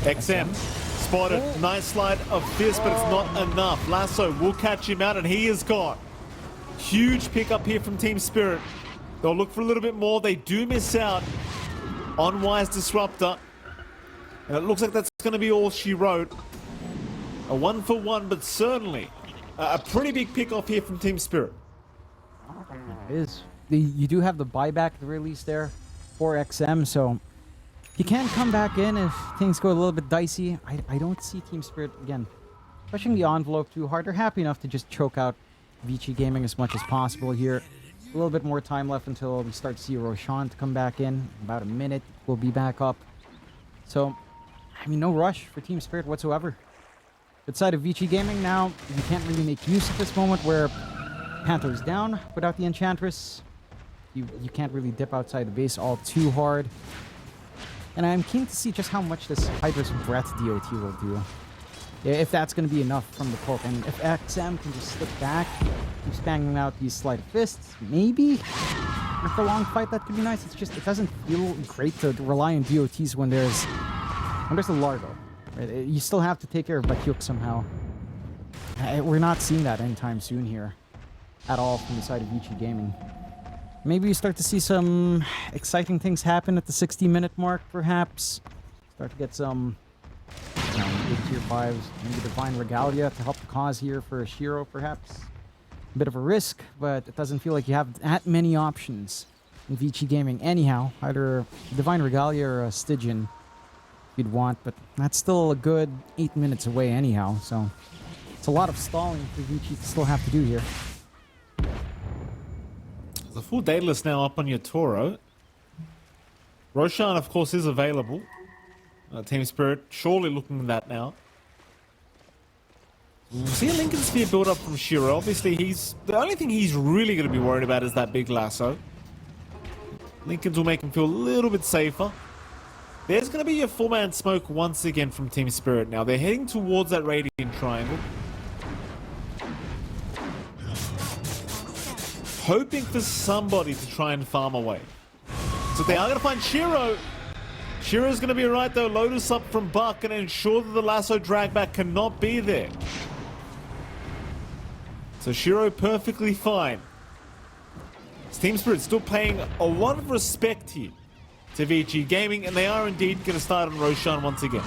XM spotted. Nice slide of fist, but it's not enough. Lasso will catch him out, and he is gone. Huge pickup here from Team Spirit. They'll look for a little bit more. They do miss out on Wise Disruptor. And it looks like that's going to be all she wrote. A 1-for-1, but certainly a pretty big pick-off here from Team Spirit. It is. You do have the buyback release there for XM, so you can come back in if things go a little bit dicey. I don't see Team Spirit, again, pushing the envelope too hard. They're happy enough to just choke out Vici Gaming as much as possible here. A little bit more time left until we start to see Roshan to come back in. About a minute, we'll be back up. So, I mean, no rush for Team Spirit whatsoever. Good side of Vici Gaming now, you can't really make use of this moment where Panther's down without the Enchantress. You can't really dip outside the base all too hard. And I'm keen to see just how much this Hydra's Breath DOT will do. If that's going to be enough from the poke. And if XM can just slip back, keep spamming out these Sleight of Fists, maybe? After a long fight, that could be nice. It's just, it doesn't feel great to rely on DOTs when there's a Largo. Right? You still have to take care of Bakyuk somehow. We're not seeing that anytime soon here at all from the side of Vici Gaming. Maybe you start to see some exciting things happen at the 60-minute mark, perhaps. Start to get some big tier 5s, maybe Divine Regalia to help the cause here for a Shiro, perhaps. A bit of a risk, but it doesn't feel like you have that many options in Vici Gaming anyhow. Either Divine Regalia or a Stygian you'd want, but that's still a good 8 minutes away anyhow, so it's a lot of stalling for Vici to still have to do here. The full data list now up on your Toro. Roshan, of course, is available. Team Spirit surely looking at that now. We'll see a Lincoln Sphere build up from Shiro. Obviously, the only thing he's really going to be worried about is that big lasso. Lincolns will make him feel a little bit safer. There's going to be a 4-man smoke once again from Team Spirit now. They're heading towards that Radiant Triangle. Hoping for somebody to try and farm away. So they are going to find Shiro. Shiro's going to be right though. Lotus up from Buck and ensure that the lasso dragback cannot be there. So Shiro perfectly fine. Team Spirit still paying a lot of respect here to Vici Gaming, and they are indeed going to start on Roshan once again.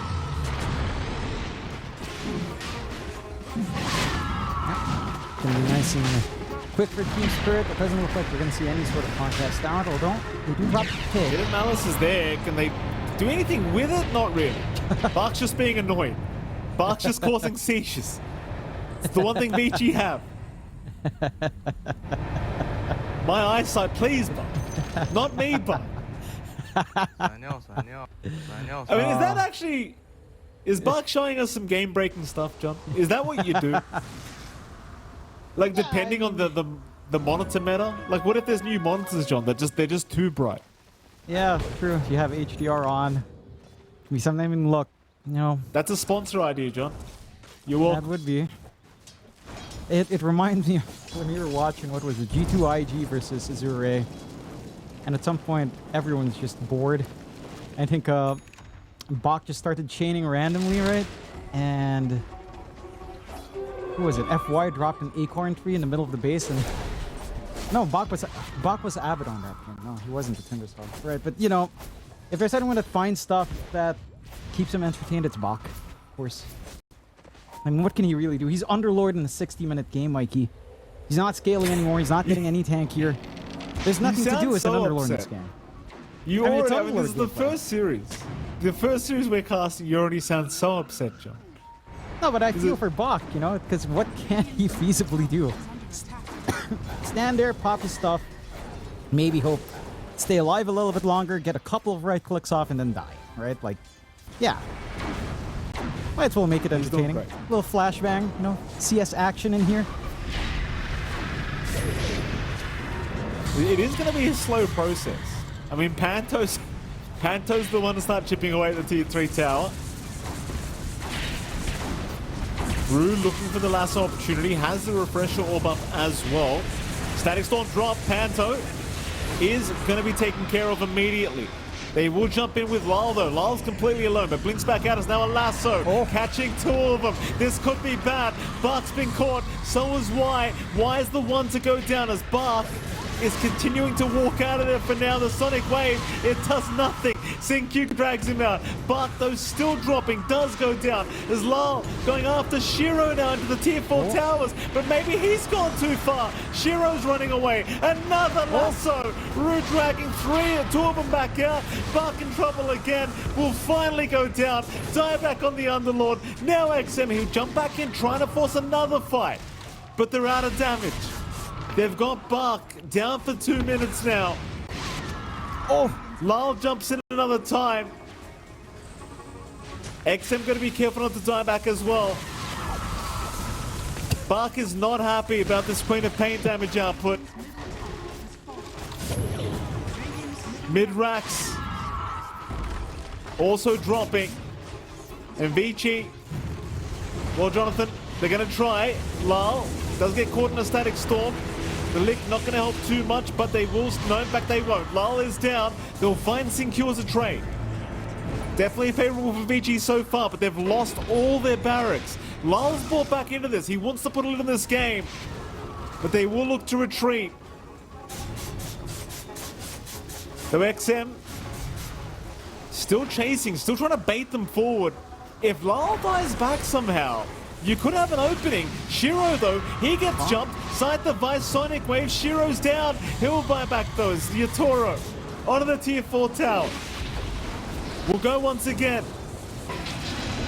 Going to be nice and quick for Team Spirit. It doesn't look like we're going to see any sort of contest out, although they do drop the pig. Hidden Malice is there. Can they do anything with it? Not really. Bark's just being annoying. Bark's just causing seizures. It's the one thing Vici have. My eyesight, please, Bark. Not me, Bark. I mean, is that actually... Is Bark showing us some game-breaking stuff, John? Is that what you do? Like, depending on the monitor meta? Like, what if there's new monitors, John, they're just too bright? Yeah, true. You have HDR on. We sometimes even look, you know... That's a sponsor idea, John. You're welcome. That would be. It reminds me of when we were watching, what was it, G2IG versus Azure. And at some point, everyone's just bored. I think Bach just started chaining randomly, right? And... who was it? FY dropped an acorn tree in the middle of the base, and no, Bach was Avid on that game. No, he wasn't the Timbersaw, right? But you know, if there's anyone that finds stuff that keeps him entertained, it's Bach, of course. I mean, what can he really do? He's Underlord in a 60-minute game, Mikey. He's not scaling anymore. He's not getting any tankier. There's nothing to do as an Underlord in this game. You already, I mean, this is the first series. The first series we're casting, you already sound so upset, John. No, but I feel for Bach, you know, because what can he feasibly do? Stand there, pop his stuff, maybe hope, stay alive a little bit longer, get a couple of right clicks off, and then die, right? Like, yeah. Might as well make it entertaining. A little flashbang, you know, CS action in here. It is going to be a slow process. I mean, Panto's the one to start chipping away at the tier 3 tower. Brew looking for the lasso opportunity, has the refresher orb buff as well. Static Storm drop, Panto is going to be taken care of immediately. They will jump in with Lyle though. Lyle's completely alone, but blinks back out as now a lasso. Catching two of them. This could be bad. Bark's been caught. So is Y. Y is the one to go down as Bark is continuing to walk out of there for now. The Sonic Wave, it does nothing. Sinq drags him out. Bark, though, still dropping, does go down. As Lyle going after Shiro now into the tier 4 towers, but maybe he's gone too far. Shiro's running away. Another lasso. Rue dragging two of them back out. Bark in trouble again. Will finally go down. Die back on the Underlord. Now XM, he'll jump back in, trying to force another fight. But they're out of damage. They've got Bark down for 2 minutes now. Lyle jumps in another time. XM got to be careful not to die back as well. Bark is not happy about this Queen of Pain damage output. Mid-racks also dropping. And Vici, well, Jonathan, they're going to try. Lyle does get caught in a static storm. The lick not going to help too much, but they will. No, in fact, they won't. Lyle is down. They'll find Sinq as a trade. Definitely favorable for Vici so far, but they've lost all their barracks. Lyle's brought back into this. He wants to put a lid in this game, but they will look to retreat. So XM still chasing, still trying to bait them forward. If Lyle dies back somehow, you could have an opening. Shiro, though, he gets jumped. Side the Vice Sonic Wave. Shiro's down. He'll buy back those. Yatoro onto the tier 4 tower. We'll go once again.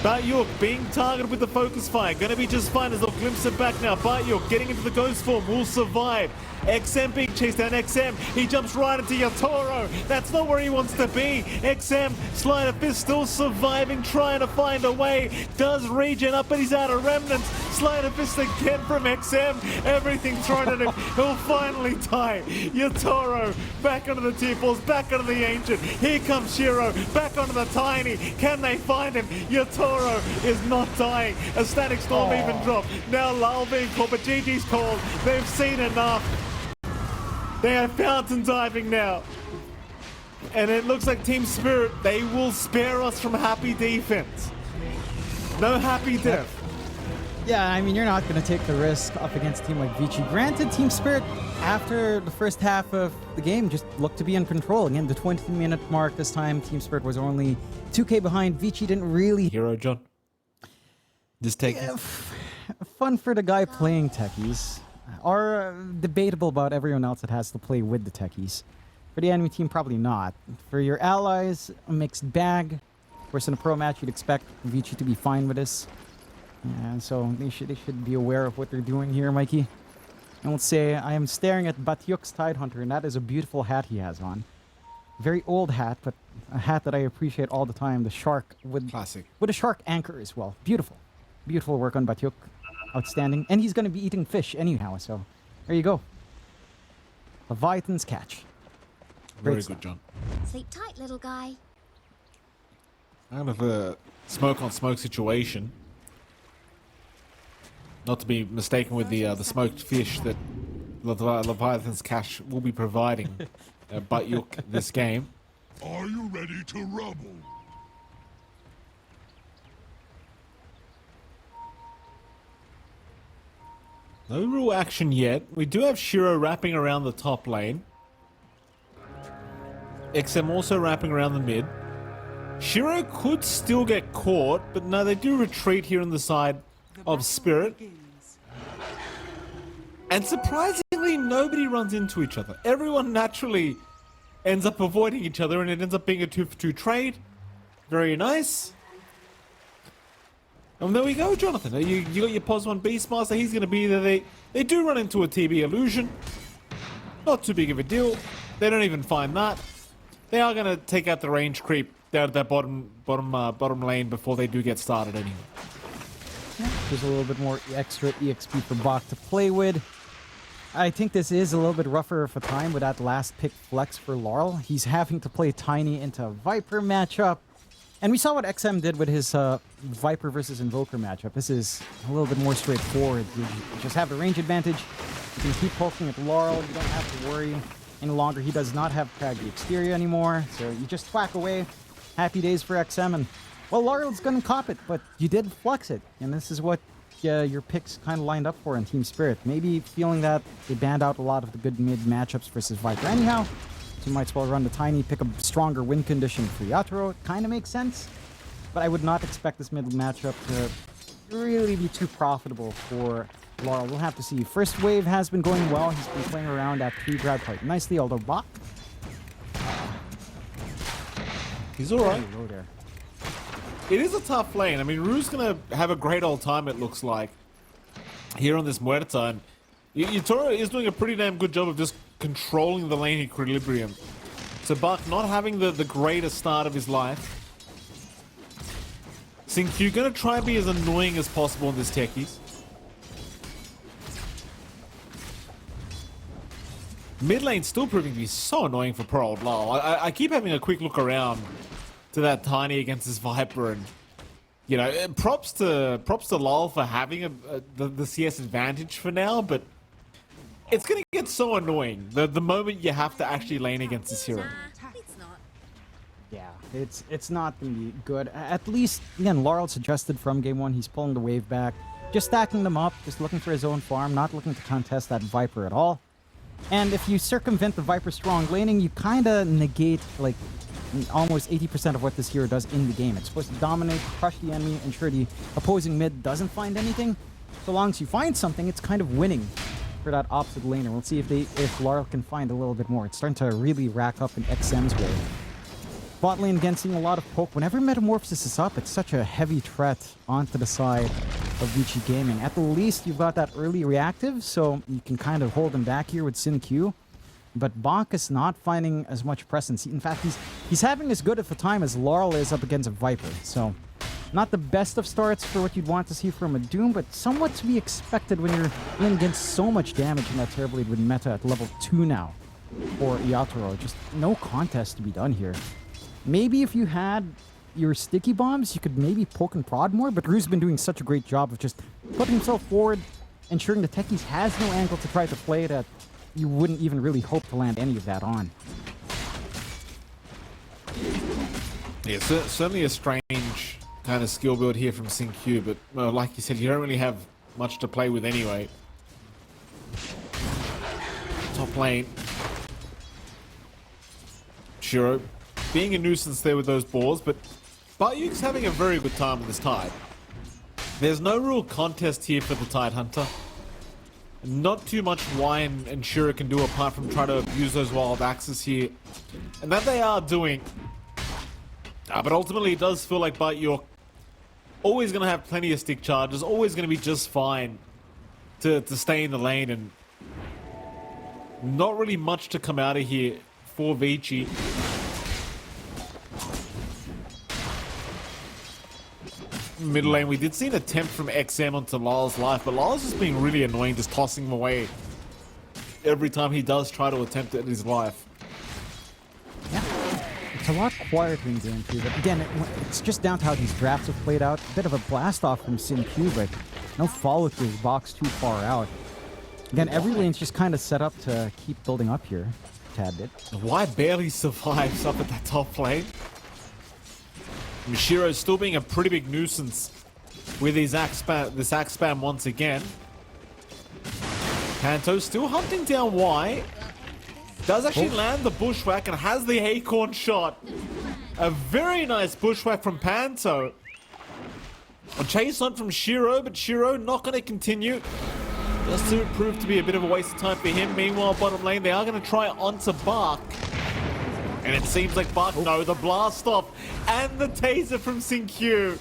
Batyuk being targeted with the focus fire. Gonna be just fine as they'll glimpse it back now. Batyuk getting into the ghost form. Will survive. XM being chased down. XM, he jumps right into Yatoro. That's not where he wants to be. XM, Slider Fist still surviving, trying to find a way. Does regen up, but he's out of remnants. Slider Fist again from XM. Everything thrown at him. He'll finally die. Yatoro back onto the tier 4s, back onto the Ancient. Here comes Shiro, back onto the Tiny. Can they find him? Yatoro is not dying. A static storm even dropped. Now Lyle being called, but GG's called. They've seen enough. They are fountain diving now. And it looks like Team Spirit, they will spare us from happy defense. No happy death. Yeah, I mean, you're not going to take the risk up against a team like Vici. Granted, Team Spirit, after the first half of the game, just looked to be in control. Again, the 20-minute mark this time, Team Spirit was only 2K behind. Vici didn't really... Hero, John. Just take it. Fun for the guy playing techies. Or debatable about everyone else that has to play with the techies. For the enemy team, probably not. For your allies, a mixed bag. Of course, in a pro match, you'd expect Vici to be fine with this. And so they should be aware of what they're doing here, Mikey. And let's say I am staring at Batyuk's Tidehunter, and that is a beautiful hat he has on. Very old hat, but a hat that I appreciate all the time. The shark with classic, with a shark anchor as well. Beautiful, beautiful work on Batyuk. Outstanding. And he's going to be eating fish anyhow, so there you go. Leviathan's catch. Very good, John. Sleep tight, little guy. Kind of a smoke on smoke situation. Not to be mistaken with the smoked fish that Leviathan's catch will be providing Batyuk this game. Are you ready to rumble? No real action yet. We do have Shiro wrapping around the top lane. XM also wrapping around the mid. Shiro could still get caught, but no, they do retreat here on the side of Spirit. And surprisingly, nobody runs into each other. Everyone naturally ends up avoiding each other, and it ends up being a 2-for-2 trade. Very nice. And there we go, Jonathan. You got your POS 1 Beastmaster. He's going to be there. They do run into a TB illusion. Not too big of a deal. They don't even find that. They are going to take out the range creep down at that bottom lane before they do get started anyway. Yeah, there's a little bit more extra EXP for Bach to play with. I think this is a little bit rougher of a time with that last pick flex for Laurel. He's having to play Tiny into a Viper matchup. And we saw what XM did with his Viper versus Invoker matchup. This is a little bit more straightforward. You just have the range advantage. You can keep poking at Laurel. You don't have to worry. Any longer, he does not have craggy exterior anymore, so you just whack away. Happy days for XM, and well, Laurel's gonna cop it, but you did flex it, and this is what your picks kind of lined up for in Team Spirit. Maybe feeling that they banned out a lot of the good mid matchups versus Viper anyhow, so you might as well run the Tiny, pick a stronger win condition for Yatoro. It kind of makes sense, but I would not expect this mid matchup to really be too profitable for Laurel. We'll have to see. First wave has been going well. He's been playing around at 3 grab quite nicely, although Bach. He's alright. Low there. It is a tough lane. I mean, Rue's gonna have a great old time, it looks like, here on this Muerta. And Yatoro is doing a pretty damn good job of just controlling the lane equilibrium. So Bach not having the greatest start of his life. Xingqiu gonna try and be as annoying as possible in this techies. Mid lane still proving to be so annoying for poor old Lal. I keep having a quick look around to that Tiny against this Viper, and you know, props to Lal for having the CS advantage for now, but it's gonna get so annoying the moment you have to actually lane against this hero. It's not. Yeah, it's not gonna be good. At least again, Laurel's adjusted from game 1. He's pulling the wave back, just stacking them up, just looking for his own farm, not looking to contest that Viper at all. And if you circumvent the Viper strong laning, you kind of negate like almost 80% of what this hero does in the game. It's supposed to dominate, crush the enemy, ensure the opposing mid doesn't find anything. So long as you find something, it's kind of winning for that opposite laner. We'll see if Laurel can find a little bit more. It's starting to really rack up in XM's way. Bot lane again seeing a lot of poke. Whenever Metamorphosis is up, it's such a heavy threat onto the side of Vici Gaming. At the least, you've got that early reactive, so you can kind of hold him back here with Xingqiu. But Bonk is not finding as much presence. In fact, he's having as good of a time as Laurel is up against a Viper. So, not the best of starts for what you'd want to see from a Doom, but somewhat to be expected when you're in against so much damage in that Terrorblade with meta at level 2 now for Yatoro. Just no contest to be done here. Maybe if you had your sticky bombs, you could maybe poke and prod more, but Rue's been doing such a great job of just putting himself forward, ensuring the Techies has no angle to try to play that you wouldn't even really hope to land any of that on. Yeah, certainly a strange kind of skill build here from Xingqiu, but well, like you said, you don't really have much to play with anyway. Top lane. Shiro being a nuisance there with those balls, but Bayuk's having a very good time with this Tide. There's no real contest here for the Tide Hunter. Not too much Wine and Shiro can do apart from try to abuse those wild axes here. And that they are doing. But ultimately it does feel like Bayuk always going to have plenty of stick charges, always going to be just fine to stay in the lane, and not really much to come out of here for Vici. Middle lane, we did see an attempt from XM onto Lal's life, but Lal's just being really annoying, just tossing him away every time he does try to attempt it in his life. Yeah, it's a lot quieter in game 2, but again, it's just down to how these drafts have played out. A bit of a blast off from Xingqiu, but no follow through his box too far out. Again, every lane's just kind of set up to keep building up here a tad bit. Why barely survives up at that top lane? Mishiro's still being a pretty big nuisance with his axe spam once again. Panto still hunting down Y. Does actually land the bushwhack and has the acorn shot. A very nice bushwhack from Panto. A chase on from Shiro, but Shiro not going to continue. Just to prove to be a bit of a waste of time for him. Meanwhile, bottom lane, they are going to try onto Bark. And it seems like Bart, no, the blast off and the taser from Xingqiu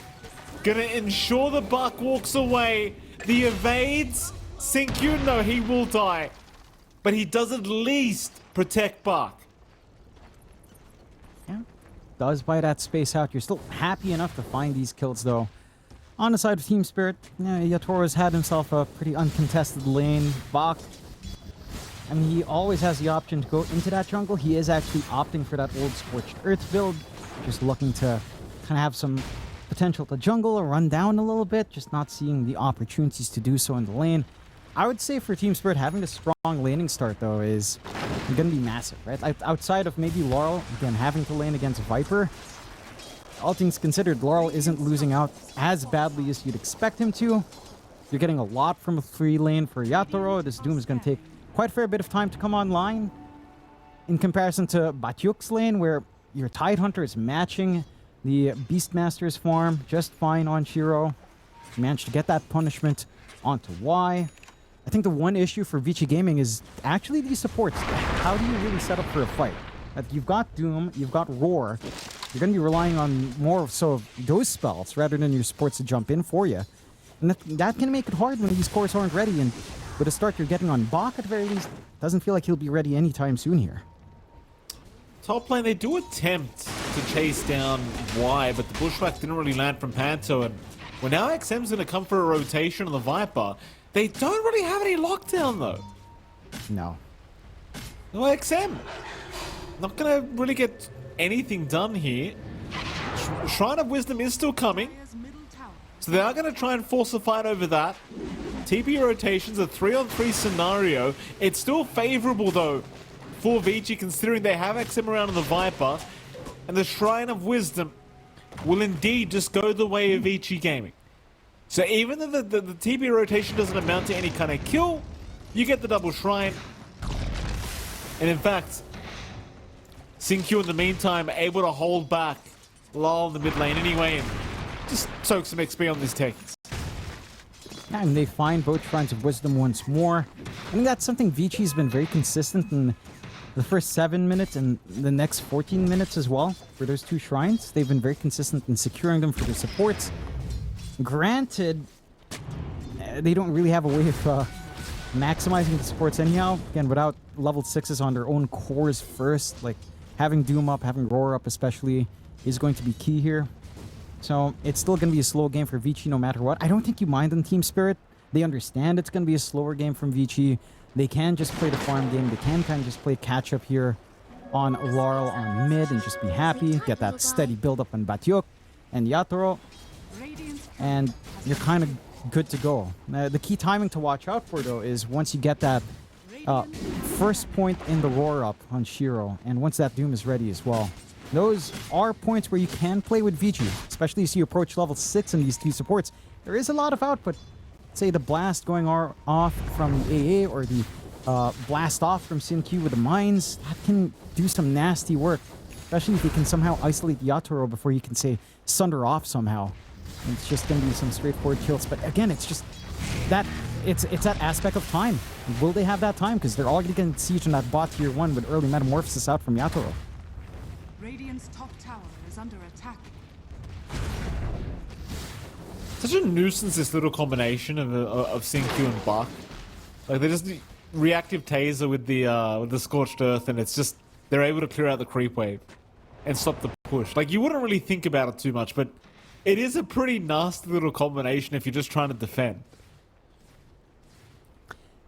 gonna ensure the Buck walks away. The evades Xingqiu, no, he will die. But he does at least protect Buck. Yeah, does buy that space out. You're still happy enough to find these kills though. On the side of Team Spirit, Yatoro's had himself a pretty uncontested lane. Bach, I mean, he always has the option to go into that jungle. He is actually opting for that old Scorched Earth build. Just looking to kind of have some potential to jungle or run down a little bit. Just not seeing the opportunities to do so in the lane. I would say for Team Spirit, having a strong laning start, though, is going to be massive, right? Outside of maybe Laurel, again, having to lane against Viper, all things considered, Laurel isn't losing out as badly as you'd expect him to. You're getting a lot from a free lane for Yatoro. This Doom is going to take quite a fair bit of time to come online in comparison to Batyuk's lane, where your Tidehunter is matching the Beastmaster's farm just fine on Shiro. You managed to get that punishment onto Y. I think the one issue for Vici Gaming is actually these supports. How do you really set up for a fight? You've got Doom, you've got Roar. You're going to be relying on more so of those spells rather than your supports to jump in for you. And that can make it hard when these cores aren't ready. And with a start you're getting on Bach at the very least, doesn't feel like he'll be ready anytime soon here. Top lane, they do attempt to chase down Y, but the Bushwhack didn't really land from Panto. And well, now XM's going to come for a rotation on the Viper. They don't really have any lockdown, though. No. No XM. Not going to really get anything done here. Shrine of Wisdom is still coming. So they are going to try and force a fight over that. TP rotations, a 3-on-3 scenario. It's still favorable, though, for Vici, considering they have XM around on the Viper. And the Shrine of Wisdom will indeed just go the way of Vici Gaming. So even though the TP rotation doesn't amount to any kind of kill, you get the double Shrine. And in fact, Xingqiu in the meantime able to hold back Lal in the mid lane anyway and just soak some XP on this tech. Yeah, and they find both Shrines of Wisdom once more. I think that's something Vici's been very consistent in the first 7 minutes and the next 14 minutes as well. For those two Shrines, they've been very consistent in securing them for their supports. Granted, they don't really have a way of maximizing the supports anyhow. Again, without level 6s on their own cores first, like having Doom up, having Roar up especially, is going to be key here. So it's still going to be a slow game for Vici no matter what. I don't think you mind on Team Spirit. They understand it's going to be a slower game from Vici. They can just play the farm game. They can kind of just play catch up here on Laurel on mid and just be happy. Get that steady build up on Batyuk and Yatoro. And you're kind of good to go. The key timing to watch out for, though, is once you get that first point in the Roar up on Shiro, and once that Doom is ready as well. Those are points where you can play with Vici, especially as you approach level 6 in these two supports. There is a lot of output. Say the blast going off from AA or the blast off from Xingqiu with the mines. That can do some nasty work, especially if you can somehow isolate Yatoro before you can, say, sunder off somehow. And it's just going to be some straightforward kills. But again, it's just that it's that aspect of time. Will they have that time? Because they're already getting siege on that bot tier 1 with early metamorphosis out from Yatoro. Radiant's top tower is under attack. Such a nuisance, this little combination of Xingqiu and Bach. Like, they just reactive taser with the Scorched Earth, and it's just they're able to clear out the creep wave and stop the push. Like, you wouldn't really think about it too much, but it is a pretty nasty little combination if you're just trying to defend.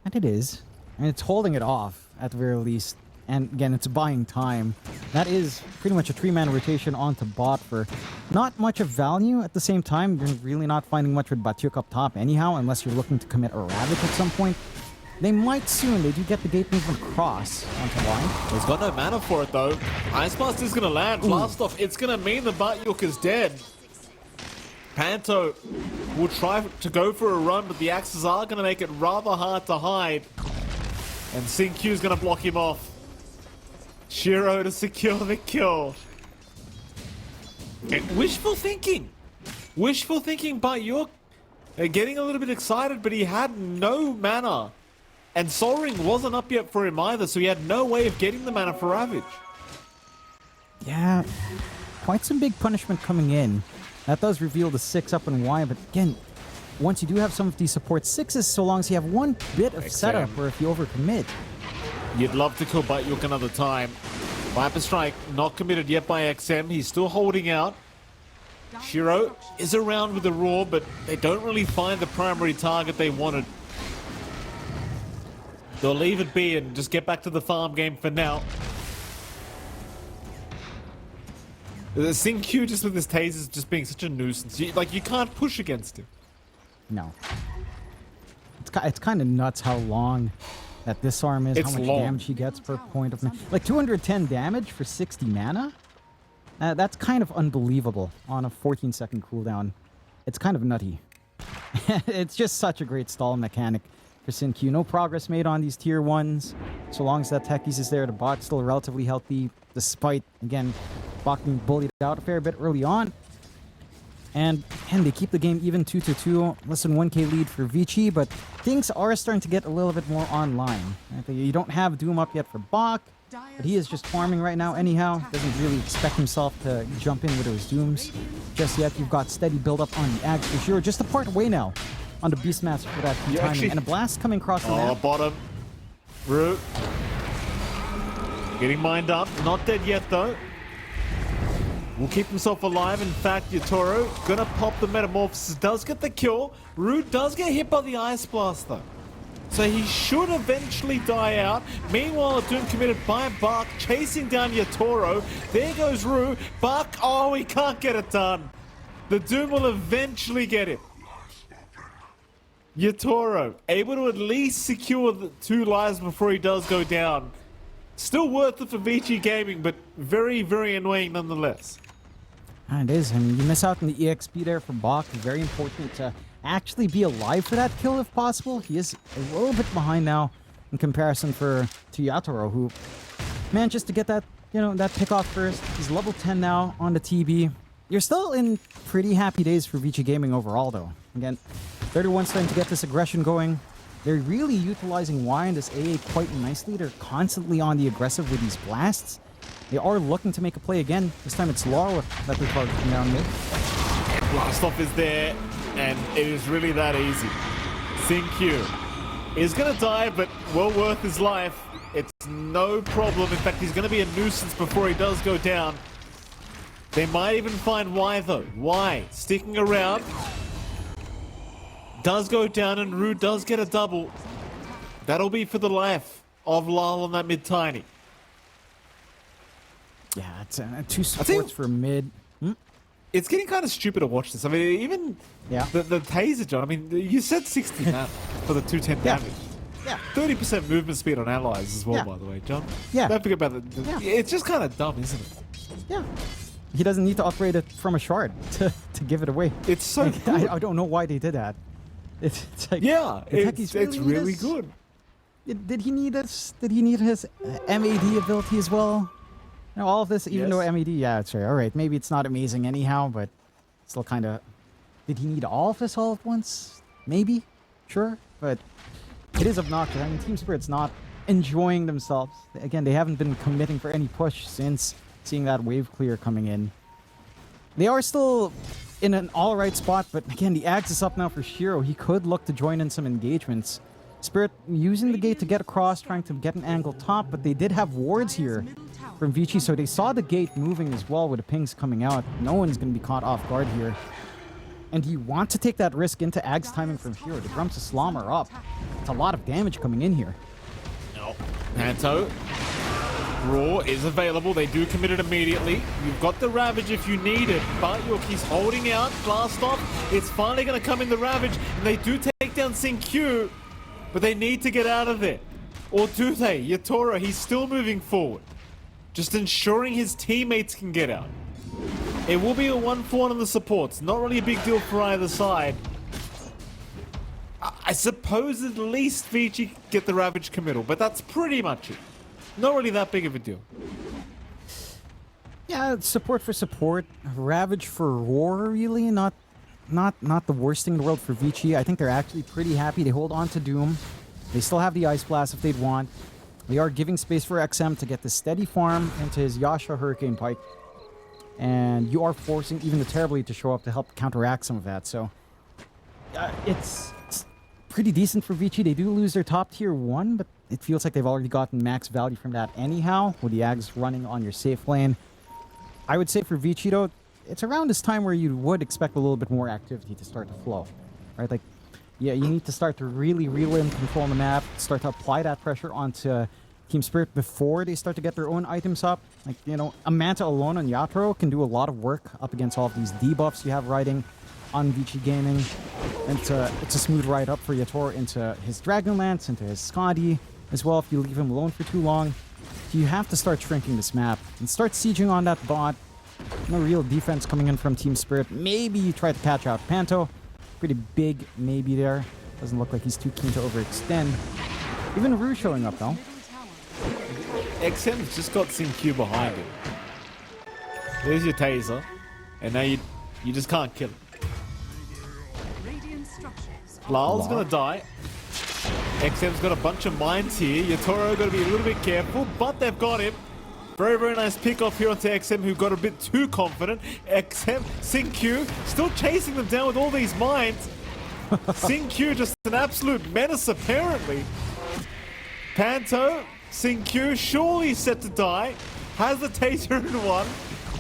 And it is. And it's holding it off, at the very least. And again, it's buying time. That is pretty much a 3-man rotation onto bot for not much of value. At the same time, you're really not finding much with Batyuk up top anyhow, unless you're looking to commit a Ravage at some point. They might soon. They do get the gate movement cross onto Y. He's got no mana for it, though. Ice Blast is going to land. Blast off. It's going to mean the Batyuk is dead. Panto will try to go for a run, but the axes are going to make it rather hard to hide. And Xingqiu is going to block him off. Shiro to secure the kill. And wishful thinking. Wishful thinking by York. Getting a little bit excited, but he had no mana. And Sol Ring wasn't up yet for him either, so he had no way of getting the mana for Ravage. Yeah, quite some big punishment coming in. That does reveal the 6 up and Y, but again, once you do have some of these support 6s, so long as you have one bit of setup, or if you overcommit. You'd love to kill Batyuk another time. Viper Strike not committed yet by XM. He's still holding out. Shiro is around with the Roar, but they don't really find the primary target they wanted. They'll leave it be and just get back to the farm game for now. The Xingqiu just with his tasers just being such a nuisance. You can't push against him. No. It's kind of nuts how long that disarm is, It's how much long. damage he gets per point of mana. Like 210 damage for 60 mana? That's kind of unbelievable on a 14-second cooldown. It's kind of nutty. It's just such a great stall mechanic for Sin-Q. No progress made on these tier 1s. So long as that Techies is there, the bot's still relatively healthy, despite, again, bot being bullied out a fair bit early on. And they keep the game even 2-2. Less than 1k lead for Vici, but things are starting to get a little bit more online. Right? You don't have Doom up yet for Bach, but he is just farming right now anyhow. Doesn't really expect himself to jump in with those Dooms just yet. You've got steady build-up on the Ags for sure. Just to part away now on the Beastmaster for that key timing. And a blast coming across the map. Bottom. Root. Getting mined up. Not dead yet, though. Will keep himself alive. In fact, Yatoro gonna pop the Metamorphosis. Does get the kill. Root does get hit by the Ice Blast, though. So he should eventually die out. Meanwhile, a Doom committed by Bach, chasing down Yatoro. There goes Rue. Bach, oh, he can't get it done. The Doom will eventually get it. Yatoro, able to at least secure the 2 lives before he does go down. Still worth it for Vici Gaming, but very, very annoying nonetheless. It is. I mean, you miss out on the EXP there for Bach. Very important to actually be alive for that kill if possible. He is a little bit behind now in comparison to Yatoro, who manages to get that, that pick off first. He's level 10 now on the TB. You're still in pretty happy days for Vici Gaming overall, though. Again, 31 starting to get this aggression going. They're really utilizing Y in this AA quite nicely. They're constantly on the aggressive with these blasts. They are looking to make a play again. This time it's Laura that they're targeting down mid. Blast off is there, and it is really that easy. Sin-Q is going to die, but well worth his life. It's no problem. In fact, he's going to be a nuisance before he does go down. They might even find Y, though. Y sticking around. Does go down, and Rue does get a double. That'll be for the life of Lal on that mid-tiny. Yeah, it's 2 supports for mid. It's getting kind of stupid to watch this. I mean, even the taser, John. I mean, you said 60 now for the 210 damage. Yeah. 30% movement speed on allies as well, by the way, John. Yeah. Don't forget about it's just kind of dumb, isn't it? Yeah. He doesn't need to upgrade it from a shard to give it away. It's so good. I don't know why they did that. It's like... Yeah, it's really good. Did he need this? Did he need his MAD ability as well? All of this, even though MAD, yeah, it's right. All right, maybe it's not amazing anyhow, but still kind of... Did he need all of this all at once? Maybe? Sure, but it is obnoxious. I mean, Team Spirit's not enjoying themselves. Again, they haven't been committing for any push since seeing that wave clear coming in. They are still in an all-right spot, but again, the axe is up now for Shiro. He could look to join in some engagements. Spirit using the gate to get across, trying to get an angle top, but they did have wards here from Vici, so they saw the gate moving as well with the pings coming out. No one's going to be caught off guard here. And you want to take that risk into Ag's timing from Shiro. The Drums of Slam are up. It's a lot of damage coming in here. No. Panto. Raw is available. They do commit it immediately. You've got the Ravage if you need it, but Yorkie's holding out. Blast off. It's finally going to come in the Ravage, and they do take down Sin-Q, but they need to get out of there. Or do they? Yatoro, he's still moving forward, just ensuring his teammates can get out. It will be a 1-for-1 on the supports. Not really a big deal for either side. I suppose at least Vici get the Ravage committal, but that's pretty much it. Not really that big of a deal. Yeah, support for support. Ravage for Roar, really. Not the worst thing in the world for Vici. I think they're actually pretty happy. They hold on to Doom. They still have the Ice Blast if they'd want. They are giving space for XM to get the steady farm into his Yasha Hurricane Pike. And you are forcing even the Terribly to show up to help counteract some of that. So it's pretty decent for Vici. They do lose their top tier 1, but it feels like they've already gotten max value from that anyhow, with the Ags running on your safe lane. I would say for Vici, though, it's around this time where you would expect a little bit more activity to start to flow, right? Like, yeah, you need to start to really reel in control on the map, start to apply that pressure onto Team Spirit before they start to get their own items up. Like, a Manta alone on Yatoro can do a lot of work up against all of these debuffs you have riding on Vici Gaming. And it's a smooth ride up for Yatoro into his Dragonlance, into his Skadi. as well if you leave him alone for too long. So you have to start shrinking this map and start sieging on that bot. No real defense coming in from Team Spirit. Maybe you try to catch out Panto. Pretty big maybe there. Doesn't look like he's too keen to overextend. Even Rue showing up though. XM's just got SynQ behind him. There's your taser. And now you just can't kill him. Radiant structures. Lal's gonna die. XM's got a bunch of mines here. Yatoro gotta be a little bit careful, but they've got him. Very, very nice pick off here onto XM, who got a bit too confident. XM, SynQ, still chasing them down with all these mines. SynQ just an absolute menace apparently. Panto, SynQ, surely set to die. Has the taser in one.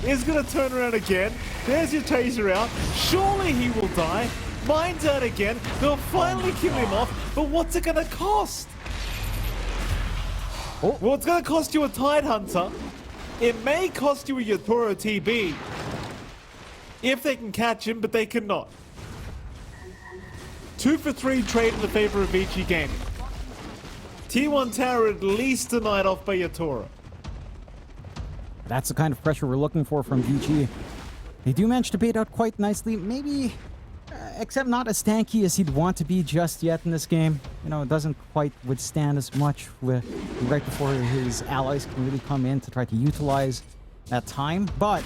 Is gonna turn around again. There's your taser out. Surely he will die. Mine's out again. They'll finally kill him off. But what's it gonna cost? Oh. Well, it's gonna cost you a Tide Hunter. It may cost you a Yatoro TB. If they can catch him, but they cannot. 2 for 3 trade in the favor of Vici Gaming. T1 Tower at least a night off by Yatoro. That's the kind of pressure we're looking for from Vici. They do manage to bait out quite nicely. Maybe, except not as tanky as he'd want to be just yet in this game. You know, it doesn't quite withstand as much with right before his allies can really come in to try to utilize that time. But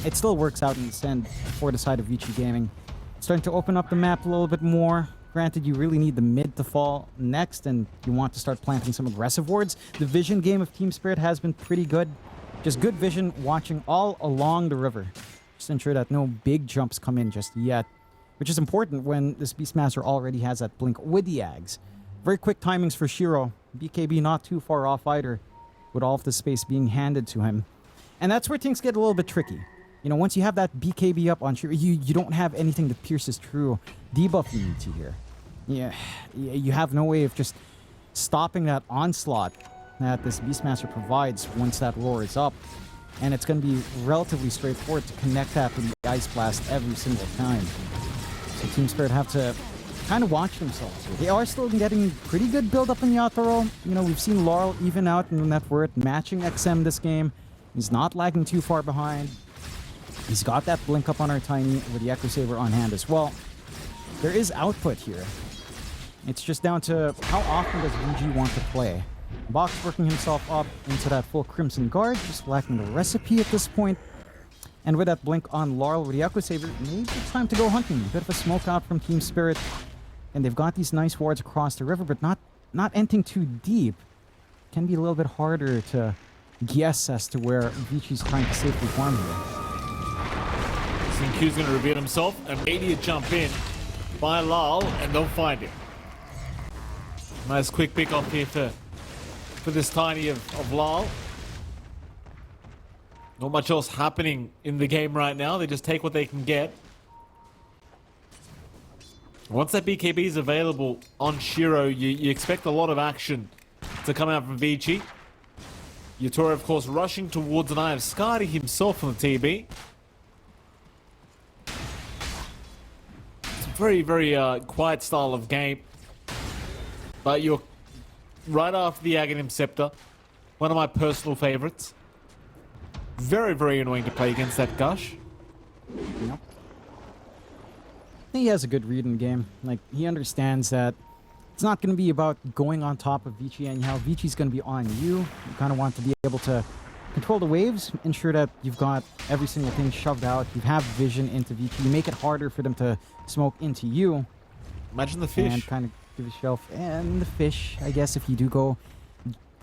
it still works out in the end for the side of Vici Gaming. Starting to open up the map a little bit more. Granted, you really need the mid to fall next, and you want to start planting some aggressive wards. The vision game of Team Spirit has been pretty good. Just good vision watching all along the river. Just ensure that no big jumps come in just yet. Which is important when this Beastmaster already has that blink with the Ags. Very quick timings for Shiro. BKB not too far off either, with all of the space being handed to him. And that's where things get a little bit tricky. You know, once you have that BKB up on Shiro, you don't have anything that pierces through debuff you need to here. Yeah, you have no way of just stopping that onslaught that this Beastmaster provides once that roar is up. And it's going to be relatively straightforward to connect that with the Ice Blast every single time. So Team Spirit have to kind of watch themselves here. They are still getting pretty good build up in Yatoro. You know, we've seen Laurel even out in the net worth, matching XM this game. He's not lagging too far behind. He's got that blink up on our Tiny with the Echo Saber on hand as well. There is output here. It's just down to how often does VG want to play. Box working himself up into that full Crimson Guard, just lacking the recipe at this point. And with that blink on Laurel with the Echo Saber, maybe it's time to go hunting. A bit of a smoke out from Team Spirit. And they've got these nice wards across the river, but not ending too deep. Can be a little bit harder to guess as to where Vici's trying to safely farm here. SynQ's going to reveal himself. Immediate jump in by Lal, and they'll find him. Nice quick pick off here for this Tiny of Lal. Not much else happening in the game right now. They just take what they can get. Once that BKB is available on Shiro, you expect a lot of action to come out from Vici. Yatoro, of course, rushing towards an Eye of Skadi himself on the TB. It's a very, very quiet style of game. But you're right after the Aghanim Scepter. One of my personal favorites. Very, very annoying to play against that Gush. Yep. He has a good read in the game. Like, he understands that it's not going to be about going on top of Vici anyhow. Vici's going to be on you. You kind of want to be able to control the waves, ensure that you've got every single thing shoved out. You have vision into Vici. You make it harder for them to smoke into you. Imagine the fish. And kind of give yourself and the fish. I guess if you do go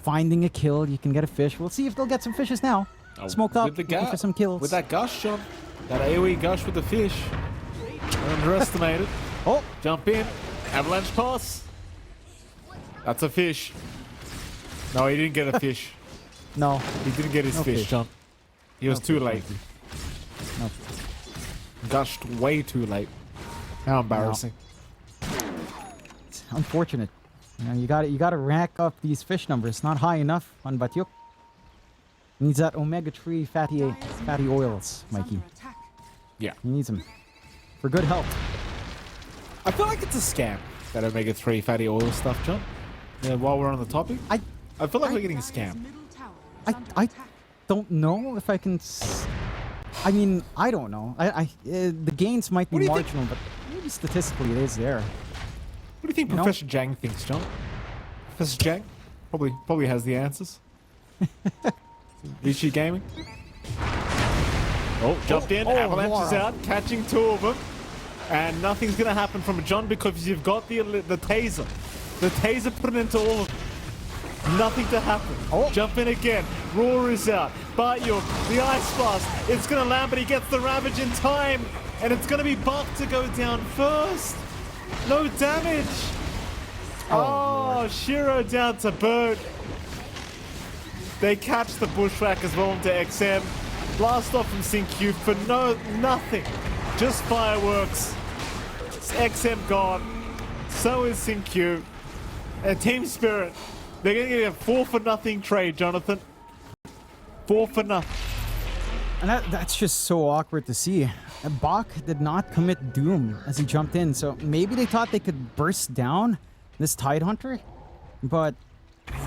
finding a kill, you can get a fish. We'll see if they'll get some fishes now. Smoked up, looking for some kills. With that Gush shot. That AoE Gush with the fish. Underestimated. Oh! Jump in. Avalanche toss. That's a fish. No, he didn't get a fish. No. He didn't get his fish, John. He was too late. No. Gushed way too late. How embarrassing. It's unfortunate. You know, you gotta rack up these fish numbers. Not high enough on Batyuk. Needs that omega-3 fatty oils, Mikey. Yeah. He needs them. For good health. I feel like it's a scam, that omega-3 fatty oil stuff, John. while we're on the topic, I feel like we're getting Dire's scammed. middle tower is under I attack. don't know if I can. I mean, I don't know. The gains might be What do you think? marginal, but maybe statistically it is there. What do you think You know? Professor Jang thinks, John? Professor Jang probably has the answers. Vici Gaming. Oh, jumped in. Avalanche is Aurora. out, catching 2 of them, and nothing's gonna happen from John because you've got the taser. The taser put it into all of them. Nothing to happen. Oh. Jump in again. Roar is out. Bartyuk, the ice blast. It's gonna land, but he gets the ravage in time, and it's gonna be Buck to go down first. No damage. Oh, Shiro down to Bird. They catch the bushwhack as well into XM. Blast off from SyncQ for nothing. Just fireworks. It's XM gone. So is SyncQ. And Team Spirit. They're going to get a 4-for-0 trade, Jonathan. 4-for-0. And that's just so awkward to see. Bach did not commit Doom as he jumped in, so maybe they thought they could burst down this Tidehunter, but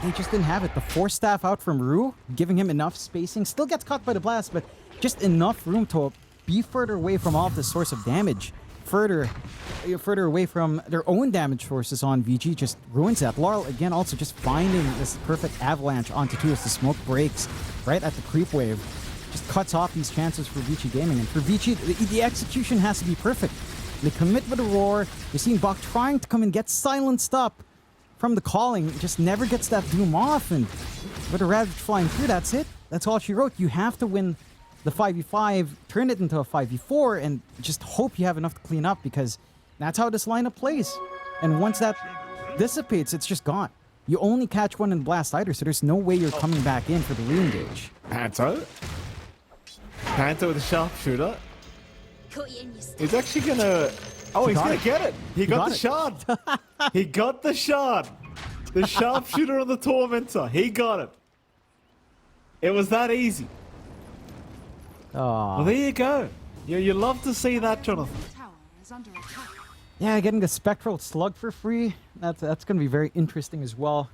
they just didn't have it. The Force Staff out from Rue, giving him enough spacing. Still gets caught by the blast, but just enough room to be further away from all of the source of damage. Further away from their own damage sources on VG just ruins that. Laurel, again, also just finding this perfect avalanche onto 2 as the smoke breaks right at the creep wave. Just cuts off these chances for Vici Gaming. And for Vici, the execution has to be perfect. They commit with a roar. You're seeing Bach trying to come and get silenced up from the calling. Just never gets that Doom off. And with a Ravage flying through, that's it. That's all she wrote. You have to win the 5v5, turn it into a 5v4, and just hope you have enough to clean up, because that's how this lineup plays. And once that dissipates, it's just gone. You only catch one in Blast either, so there's no way you're coming back in for the re-engage. Panto with a sharpshooter. Caught you in your He's actually gonna... Oh, he's got gonna it. get it. He got the it. shard. He got the shard. The sharpshooter on the Tormentor. He got it. It was that easy. Oh, Well, there you go. You love to see that, Jonathan. Middle tower is under attack. yeah, getting the Spectral Slug for free. That's going to be very interesting as well.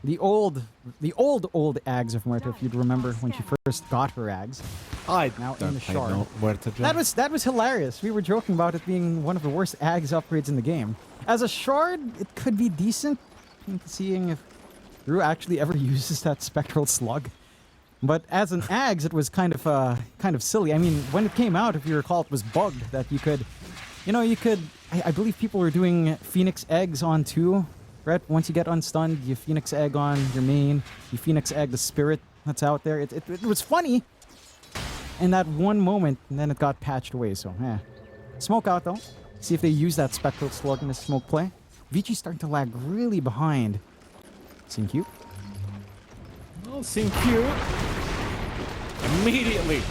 The old Ags of Muerta, if you'd remember when she first got her Ags. I Now in don't the pay shard. no where to jump. That was hilarious. We were joking about it being one of the worst Ags upgrades in the game. As a shard, it could be decent. Seeing if Rue actually ever uses that Spectral Slug. But as an Ags, it was kind of silly. I mean, when it came out, if you recall, it was bugged that you could, I believe people were doing Phoenix Eggs on 2, right? Once you get unstunned, you Phoenix Egg on your main, you Phoenix Egg the Spirit that's out there. It was funny in that one moment, and then it got patched away, so, Smoke out, though. See if they use that Spectral Slug in this smoke play. Vici's starting to lag really behind. SyncQ. Oh, SyncQ immediately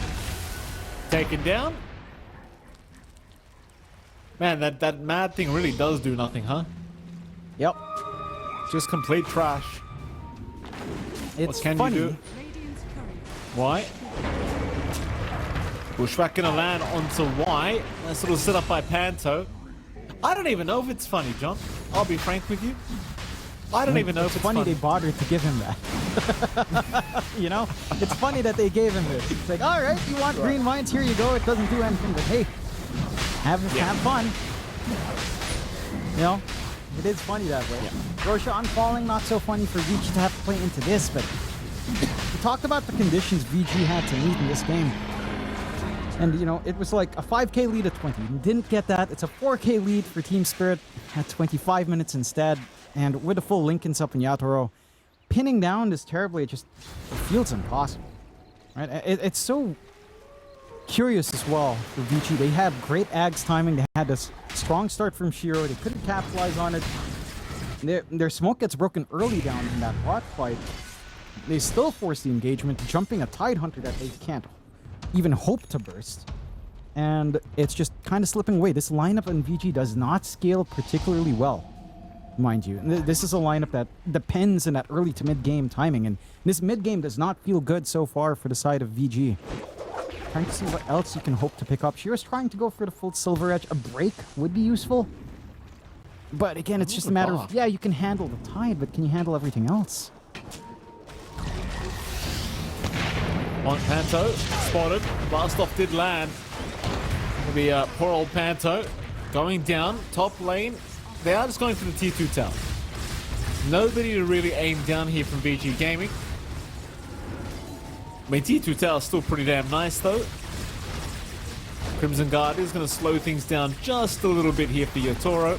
taken down. Man, that mad thing really does do nothing, huh? Yep. Just complete trash. It's What can funny. you do? Radiant's courier. Why? Bushwhack gonna land onto Y. Nice little setup by Panto. I don't even know if it's funny, John. I'll be frank with you. I don't even know if it's funny funny. they bothered to give him that. It's funny that they gave him this. It's like, all right, you want green mines? Here you go. It doesn't do anything, but hey, have fun. It is funny that way. Roshan falling, not so funny for Vici to have to play into this, but we talked about the conditions VG had to meet in this game. And, it was like a 5k lead at 20. You didn't get that. It's a 4k lead for Team Spirit at 25 minutes instead. And with a full Lincolns up in Yatoro, pinning down this terribly, it feels impossible. Right? It's so curious as well for Vici. They had great Ags timing. They had this strong start from Shiro. They couldn't capitalize on it. Their smoke gets broken early down in that rock fight. They still force the engagement, jumping a Tidehunter that they can't even hope to burst. And it's just kind of slipping away. This lineup in VG does not scale particularly well, mind you. This is a lineup that depends on that early to mid-game timing, and this mid-game does not feel good so far for the side of VG. Trying to see what else you can hope to pick up. Shiro's trying to go for the full Silver Edge. A break would be useful. But again, it's just a matter of, yeah, you can handle the tide, but can you handle everything else? On Panto, spotted. Blastoff did land. The poor old Panto going down, top lane. They are just going for the tier 2 tower. Nobody to really aim down here from VG Gaming. I mean, tier 2 tower is still pretty damn nice though. Crimson Guard is going to slow things down just a little bit here for Yatoro.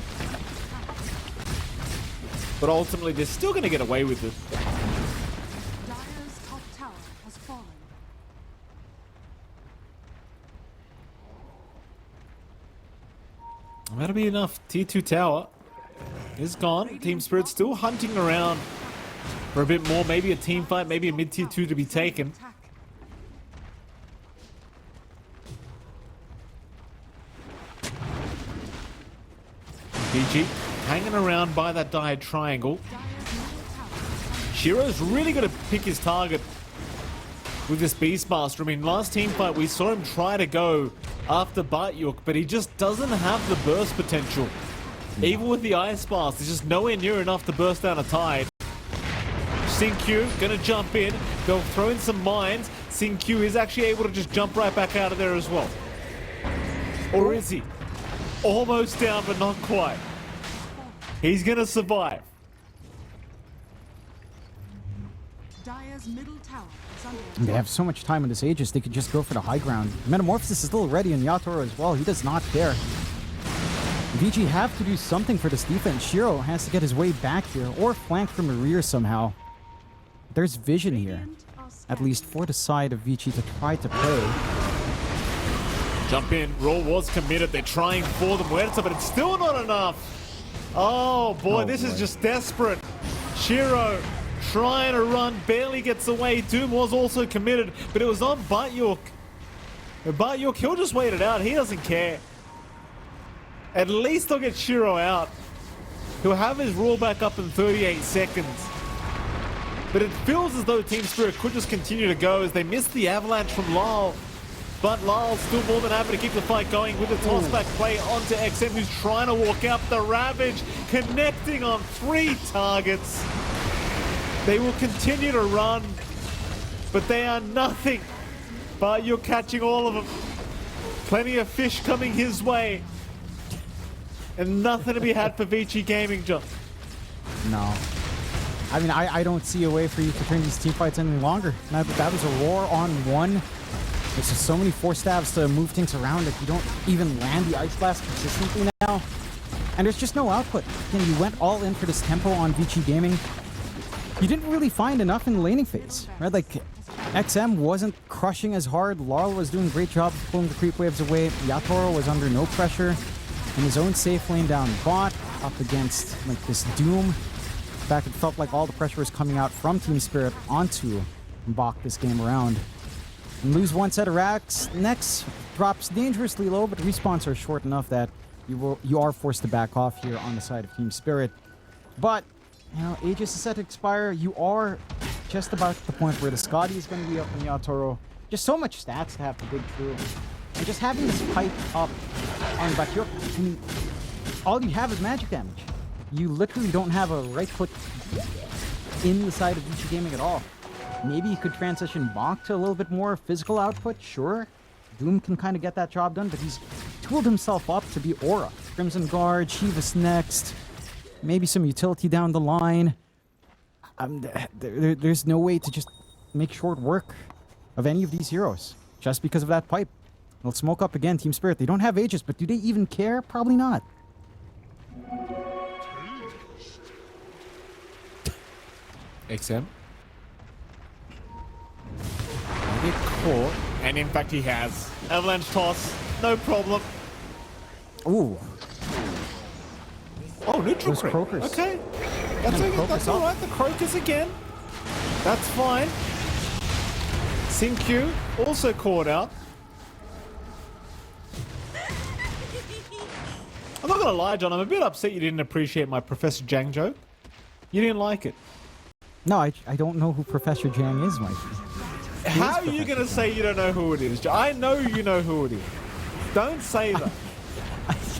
But ultimately, they're still going to get away with it. Dire's top tower has fallen. That'll be enough. Tier 2 tower is gone. Team Spirit still hunting around for a bit more. Maybe a team fight, maybe a mid-tier 2 to be taken. Attack. VG hanging around by that dired triangle. Dire's middle tower. Shiro's really got to pick his target with this Beastmaster. I mean, last team fight we saw him try to go after Batyuk, but he just doesn't have the burst potential. Even with the Ice Blast, there's just nowhere near enough to burst down a tide. Q gonna jump in. They'll throw in some mines. Q is actually able to just jump right back out of there as well. Or is he? Almost down, but not quite. He's gonna survive. Dire's middle tower is under And they have so much time on this Aegis, they could just go for the high ground. Metamorphosis is still ready in Yatoro as well. He does not care. VG have to do something for this defense. Shiro has to get his way back here or flank from the rear somehow. There's vision here, at least for the side of Vici to try to play. Jump in. Raw was committed. They're trying for the Muerta, but it's still not enough. Oh boy, this is just desperate. Shiro trying to run, barely gets away. Doom was also committed, but it was on Batyuk. Batyuk, he'll just wait it out. He doesn't care. At least they'll get Shiro out. He'll have his rule back up in 38 seconds. But it feels as though Team Spirit could just continue to go as they missed the avalanche from Lyle. But Lyle's still more than happy to keep the fight going with a tossback play onto XM, who's trying to walk out. The Ravage connecting on 3 targets. They will continue to run, but they are nothing. But you're catching all of them. Plenty of fish coming his way. And nothing to be had for Vici Gaming, John. No. I mean, I don't see a way for you to turn these team fights any longer. Now that was a roar on 1. There's just so many force stabs to move things around that you don't even land the Ice Blast consistently now. And there's just no output. Again, you went all in for this tempo on Vici Gaming. You didn't really find enough in the laning phase, right? Like, XM wasn't crushing as hard. Laurel was doing a great job of pulling the creep waves away. Yatoro was under no pressure in his own safe lane down bot, up against like this Doom. In fact, it felt like all the pressure was coming out from Team Spirit onto Bach this game around. And lose 1 set of racks. Next drops dangerously low, but respawns are short enough that you are forced to back off here on the side of Team Spirit. But, you know, Aegis is set to expire. You are just about at the point where the Scotty is going to be up in Yatoro. Just so much stats to have to dig through. And just having this pipe up on Batyuk, I mean, all you have is magic damage. You literally don't have a right foot in the side of Vici Gaming at all. Maybe you could transition Bach to a little bit more physical output, sure. Doom can kind of get that job done, but he's tooled himself up to be Aura. Crimson Guard, Shivas next, maybe some utility down the line. There's no way to just make short work of any of these heroes, just because of that pipe. They'll smoke up again, Team Spirit. They don't have Aegis, but do they even care? Probably not. XM. Get caught, and in fact he has. Avalanche toss, no problem. Ooh. Oh, neutral Those crit. Crocus. Okay. That's And okay. Crocus That's up. all right. The Crocus again. That's fine. Q also caught out. I'm not gonna lie, John. I'm a bit upset you didn't appreciate my Professor Jang joke. You didn't like it. No, I don't know who Professor Jang is, Mike. How are you gonna say you don't know who it is? I know you know who it is. Don't say that.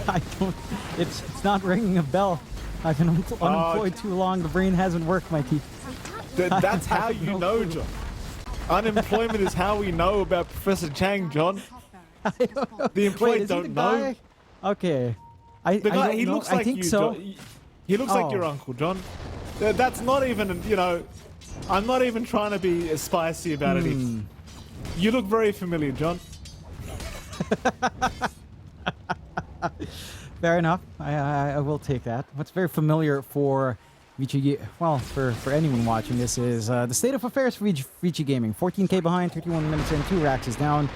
I don't. It's not ringing a bell. I've been unemployed too long. The brain hasn't worked, Mikey. That's how you know, John. Unemployment is how we know about Professor Chang, John. The employed don't know. Okay. The guy, he looks like I think you, so. John. He looks like your uncle, John. That's not even, you know, I'm not even trying to be spicy about it. You look very familiar, John. Fair enough. I will take that. What's very familiar for Vici, well, for anyone watching this is the state of affairs for Vici Gaming. 14k behind, 31 minutes in, 2 racks is down.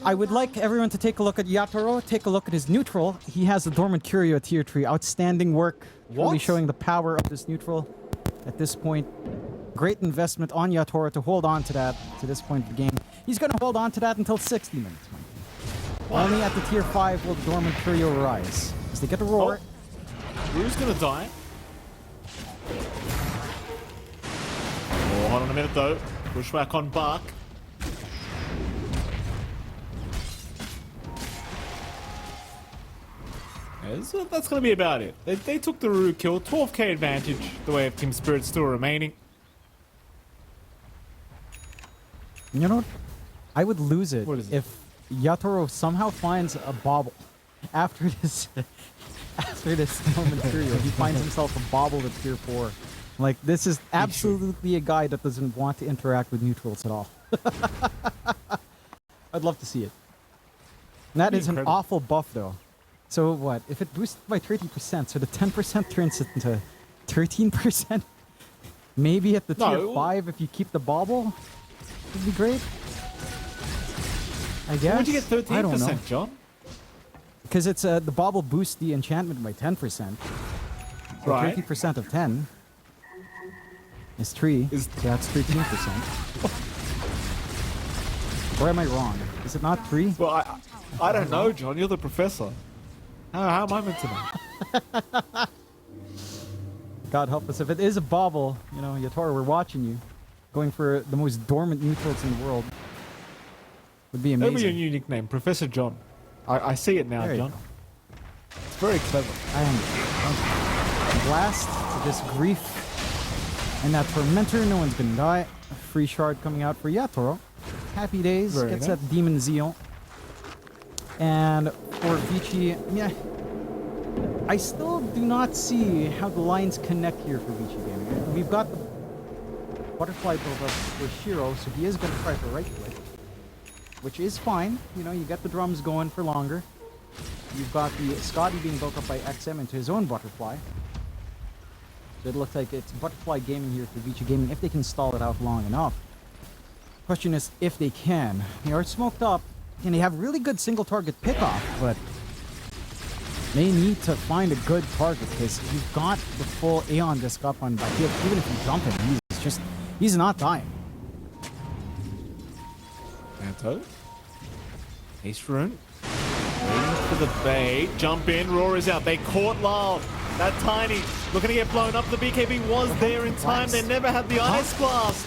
I would like everyone to take a look at Yatoro, take a look at his neutral. He has the Dormant Curio tier 3. Outstanding work. Really showing the power of this neutral at this point. Great investment on Yatoro to hold on to that to this point of the game. He's going to hold on to that until 60 minutes. Only at the tier 5 will the Dormant Curio rise. As they get a roar. Rue's going to die. Oh, hold on a minute though. Pushback on Bark. Yeah, so that's going to be about it. They took the Rue kill. 12k advantage, the way of Team Spirit still remaining. You know what? I would lose it What is it? if Yatoro somehow finds a bobble after this Dormant Curio. He finds himself a bobble at tier 4. Like, this is absolutely a guy that doesn't want to interact with neutrals at all. I'd love to see it. And that is an awful buff, though. So what? If it boosts by 30%, so the 10% turns it into 13%? Maybe at the tier 5, if you keep the bobble, would be great. I guess. Where'd you get 13%, I don't know. John? Because it's the bobble boosts the enchantment by 10%. So Right. 30% of 10 is 3. So that's 13%. Or am I wrong? Is it not 3? Well, I don't know, John. You're the professor. How am I meant to know? God help us. If it is a bobble, you know, Yatoro, we're watching you. Going for the most dormant neutrals in the world. Would be amazing. That'd be your new nickname, Professor John. I see it now, There you John. go. It's very clever. I am blast to this grief. And that tormentor, no one's gonna die. A free shard coming out for Yatoro. Happy days, Very gets nice. that demon zeal. And for Vici, yeah, I still do not see how the lines connect here for Vici Gaming. We've got the butterfly build up for Shiro, so he is gonna try for right click. Which is fine, you know, you get the drums going for longer. You've got the Scotty being built up by XM into his own butterfly. So it looks like it's butterfly gaming here for Vici Gaming if they can stall it out long enough. Question is if they can. They are smoked up and they have really good single target pickoff, but they need to find a good target because you've got the full Aeon disc up on Bakir. Even if you jump him, he's not dying. Anto. Ace Rune. Waiting for the bait. Jump in. Roar is out. They caught Lyle. That Tiny. Looking to get blown up. The BKB was there in time. They never had the Ice Blast.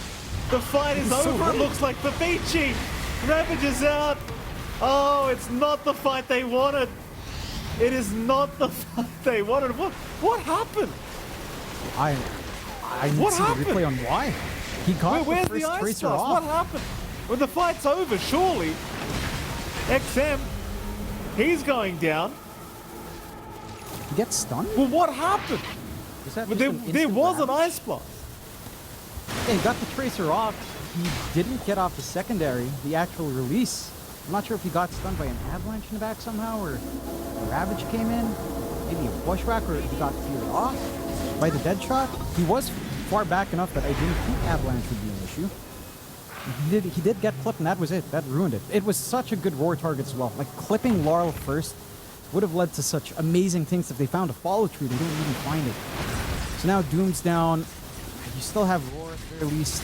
The fight is over, it looks like, for Vici. Ravage is out. Oh, it's not the fight they wanted. It is not the fight they wanted. What happened? I need What to see the happened? replay on why. He got Where's the the first Ice tracer Blast? off. What happened? When the fight's over, surely. XM, he's going down. He gets stunned? Well, what happened? Was that Well, just an there instant was an ravage? Ice Blast. Yeah, he got the tracer off. He didn't get off the secondary, the actual release. I'm not sure if he got stunned by an avalanche in the back somehow, or a ravage came in, maybe a bushwhack, or he got cleared off by the dead shot. He was far back enough that I didn't think avalanche would be an issue. He did get clipped, and that was it. That ruined it. It was such a good roar target as well. Like, clipping Laurel first would have led to such amazing things if they found a follow-through. They didn't even find it. So now Doom's down. You still have roar at the very least.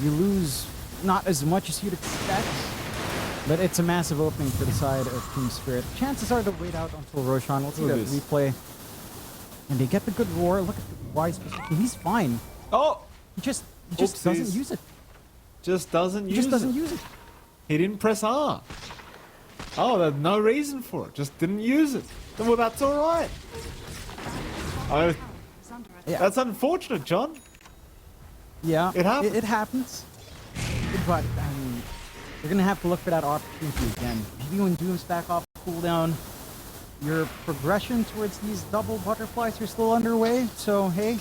You lose not as much as you'd expect, but it's a massive opening for the side of Team Spirit. Chances are to wait out until Roshan. We'll see that replay. And they get the good roar. Look at the wise position. He's fine. Oh! He just doesn't use it. Just doesn't He use just doesn't it. use it. He didn't press R. Oh, there's no reason for it. Just didn't use it. Well, that's all right. Is under attack. Yeah. That's unfortunate, John. Yeah, It happens. It happens. But, I mean, you're going to have to look for that opportunity again. Maybe when Doom's back off cooldown, your progression towards these double butterflies are still underway. So, hey,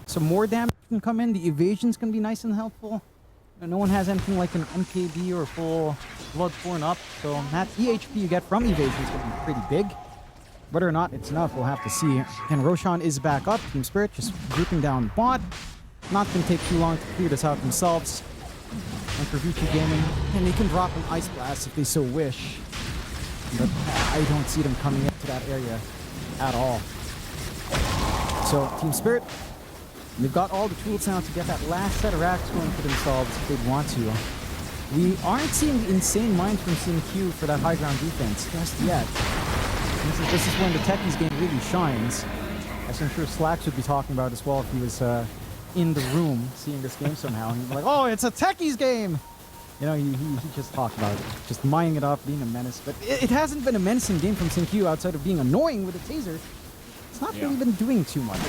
some more damage can come in. The evasion's going to be nice and helpful. No one has anything like an MKB or full Bloodborne up. So, that EHP you get from evasion is going to be pretty big. Whether or not it's enough, we'll have to see. And Roshan is back up. Team Spirit just grouping down bot. Not going to take too long to clear this out themselves. And for Vici Gaming, and they can drop an Ice Blast if they so wish. But I don't see them coming into that area at all. So, Team Spirit, they've got all the tools now to get that last set of racks going for themselves if they'd want to. We aren't seeing the insane minds from CQ for that high ground defense just yet. This is when the Techies game really shines. As I'm sure Slacks would be talking about as well if he was in the room seeing this game somehow. He's like, oh, it's a Techies game! You know, he just talked about it. Just mining it up, being a menace. But it hasn't been a menacing game from CQ outside of being annoying with a taser. It's not really been doing too much.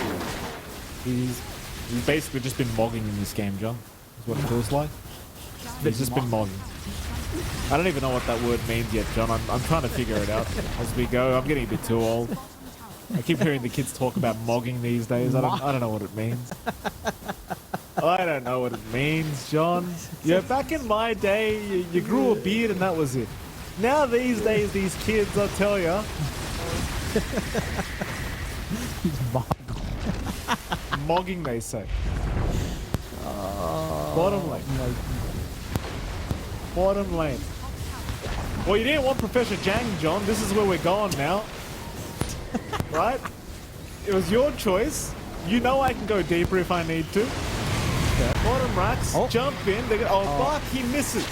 He's basically just been mogging in this game, John. Is what it feels like. He's just been mogging. I don't even know what that word means yet, John. I'm trying to figure it out as we go. I'm getting a bit too old. I keep hearing the kids talk about mogging these days. I don't know what it means. I don't know what it means, John. Yeah, back in my day, you grew a beard and that was it. Now these days, these kids, I'll tell ya. He's Mogging, they say. Bottom lane. Bottom lane. Well, you didn't want Professor Jang, John. This is where we're going now. Right? It was your choice. You know I can go deeper if I need to. Bottom racks, jump in. Buck, he misses.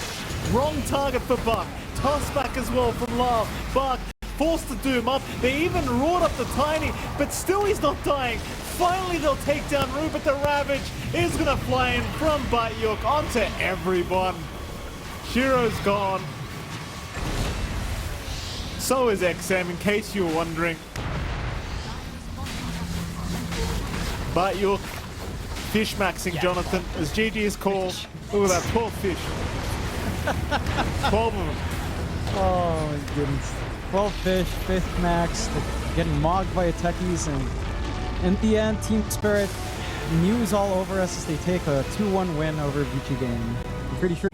Wrong target for Buck. Toss back as well from Love. Buck forced to Doom up. They even roared up the Tiny, but still he's not dying. Finally they'll take down Rue, but the Ravage is going to fly in from Batyuk onto everyone. Shiro's gone. So is XM, in case you were wondering. Batyuk fish maxing Jonathan, as GG is called. Look at that, 12 fish. 12 of them. Oh my goodness. 12 fish, 5th max, getting mogged by a Techies, and in the end, Team Spirit MOUZ all over us as they take a 2-1 win over Vici Gaming. I'm pretty sure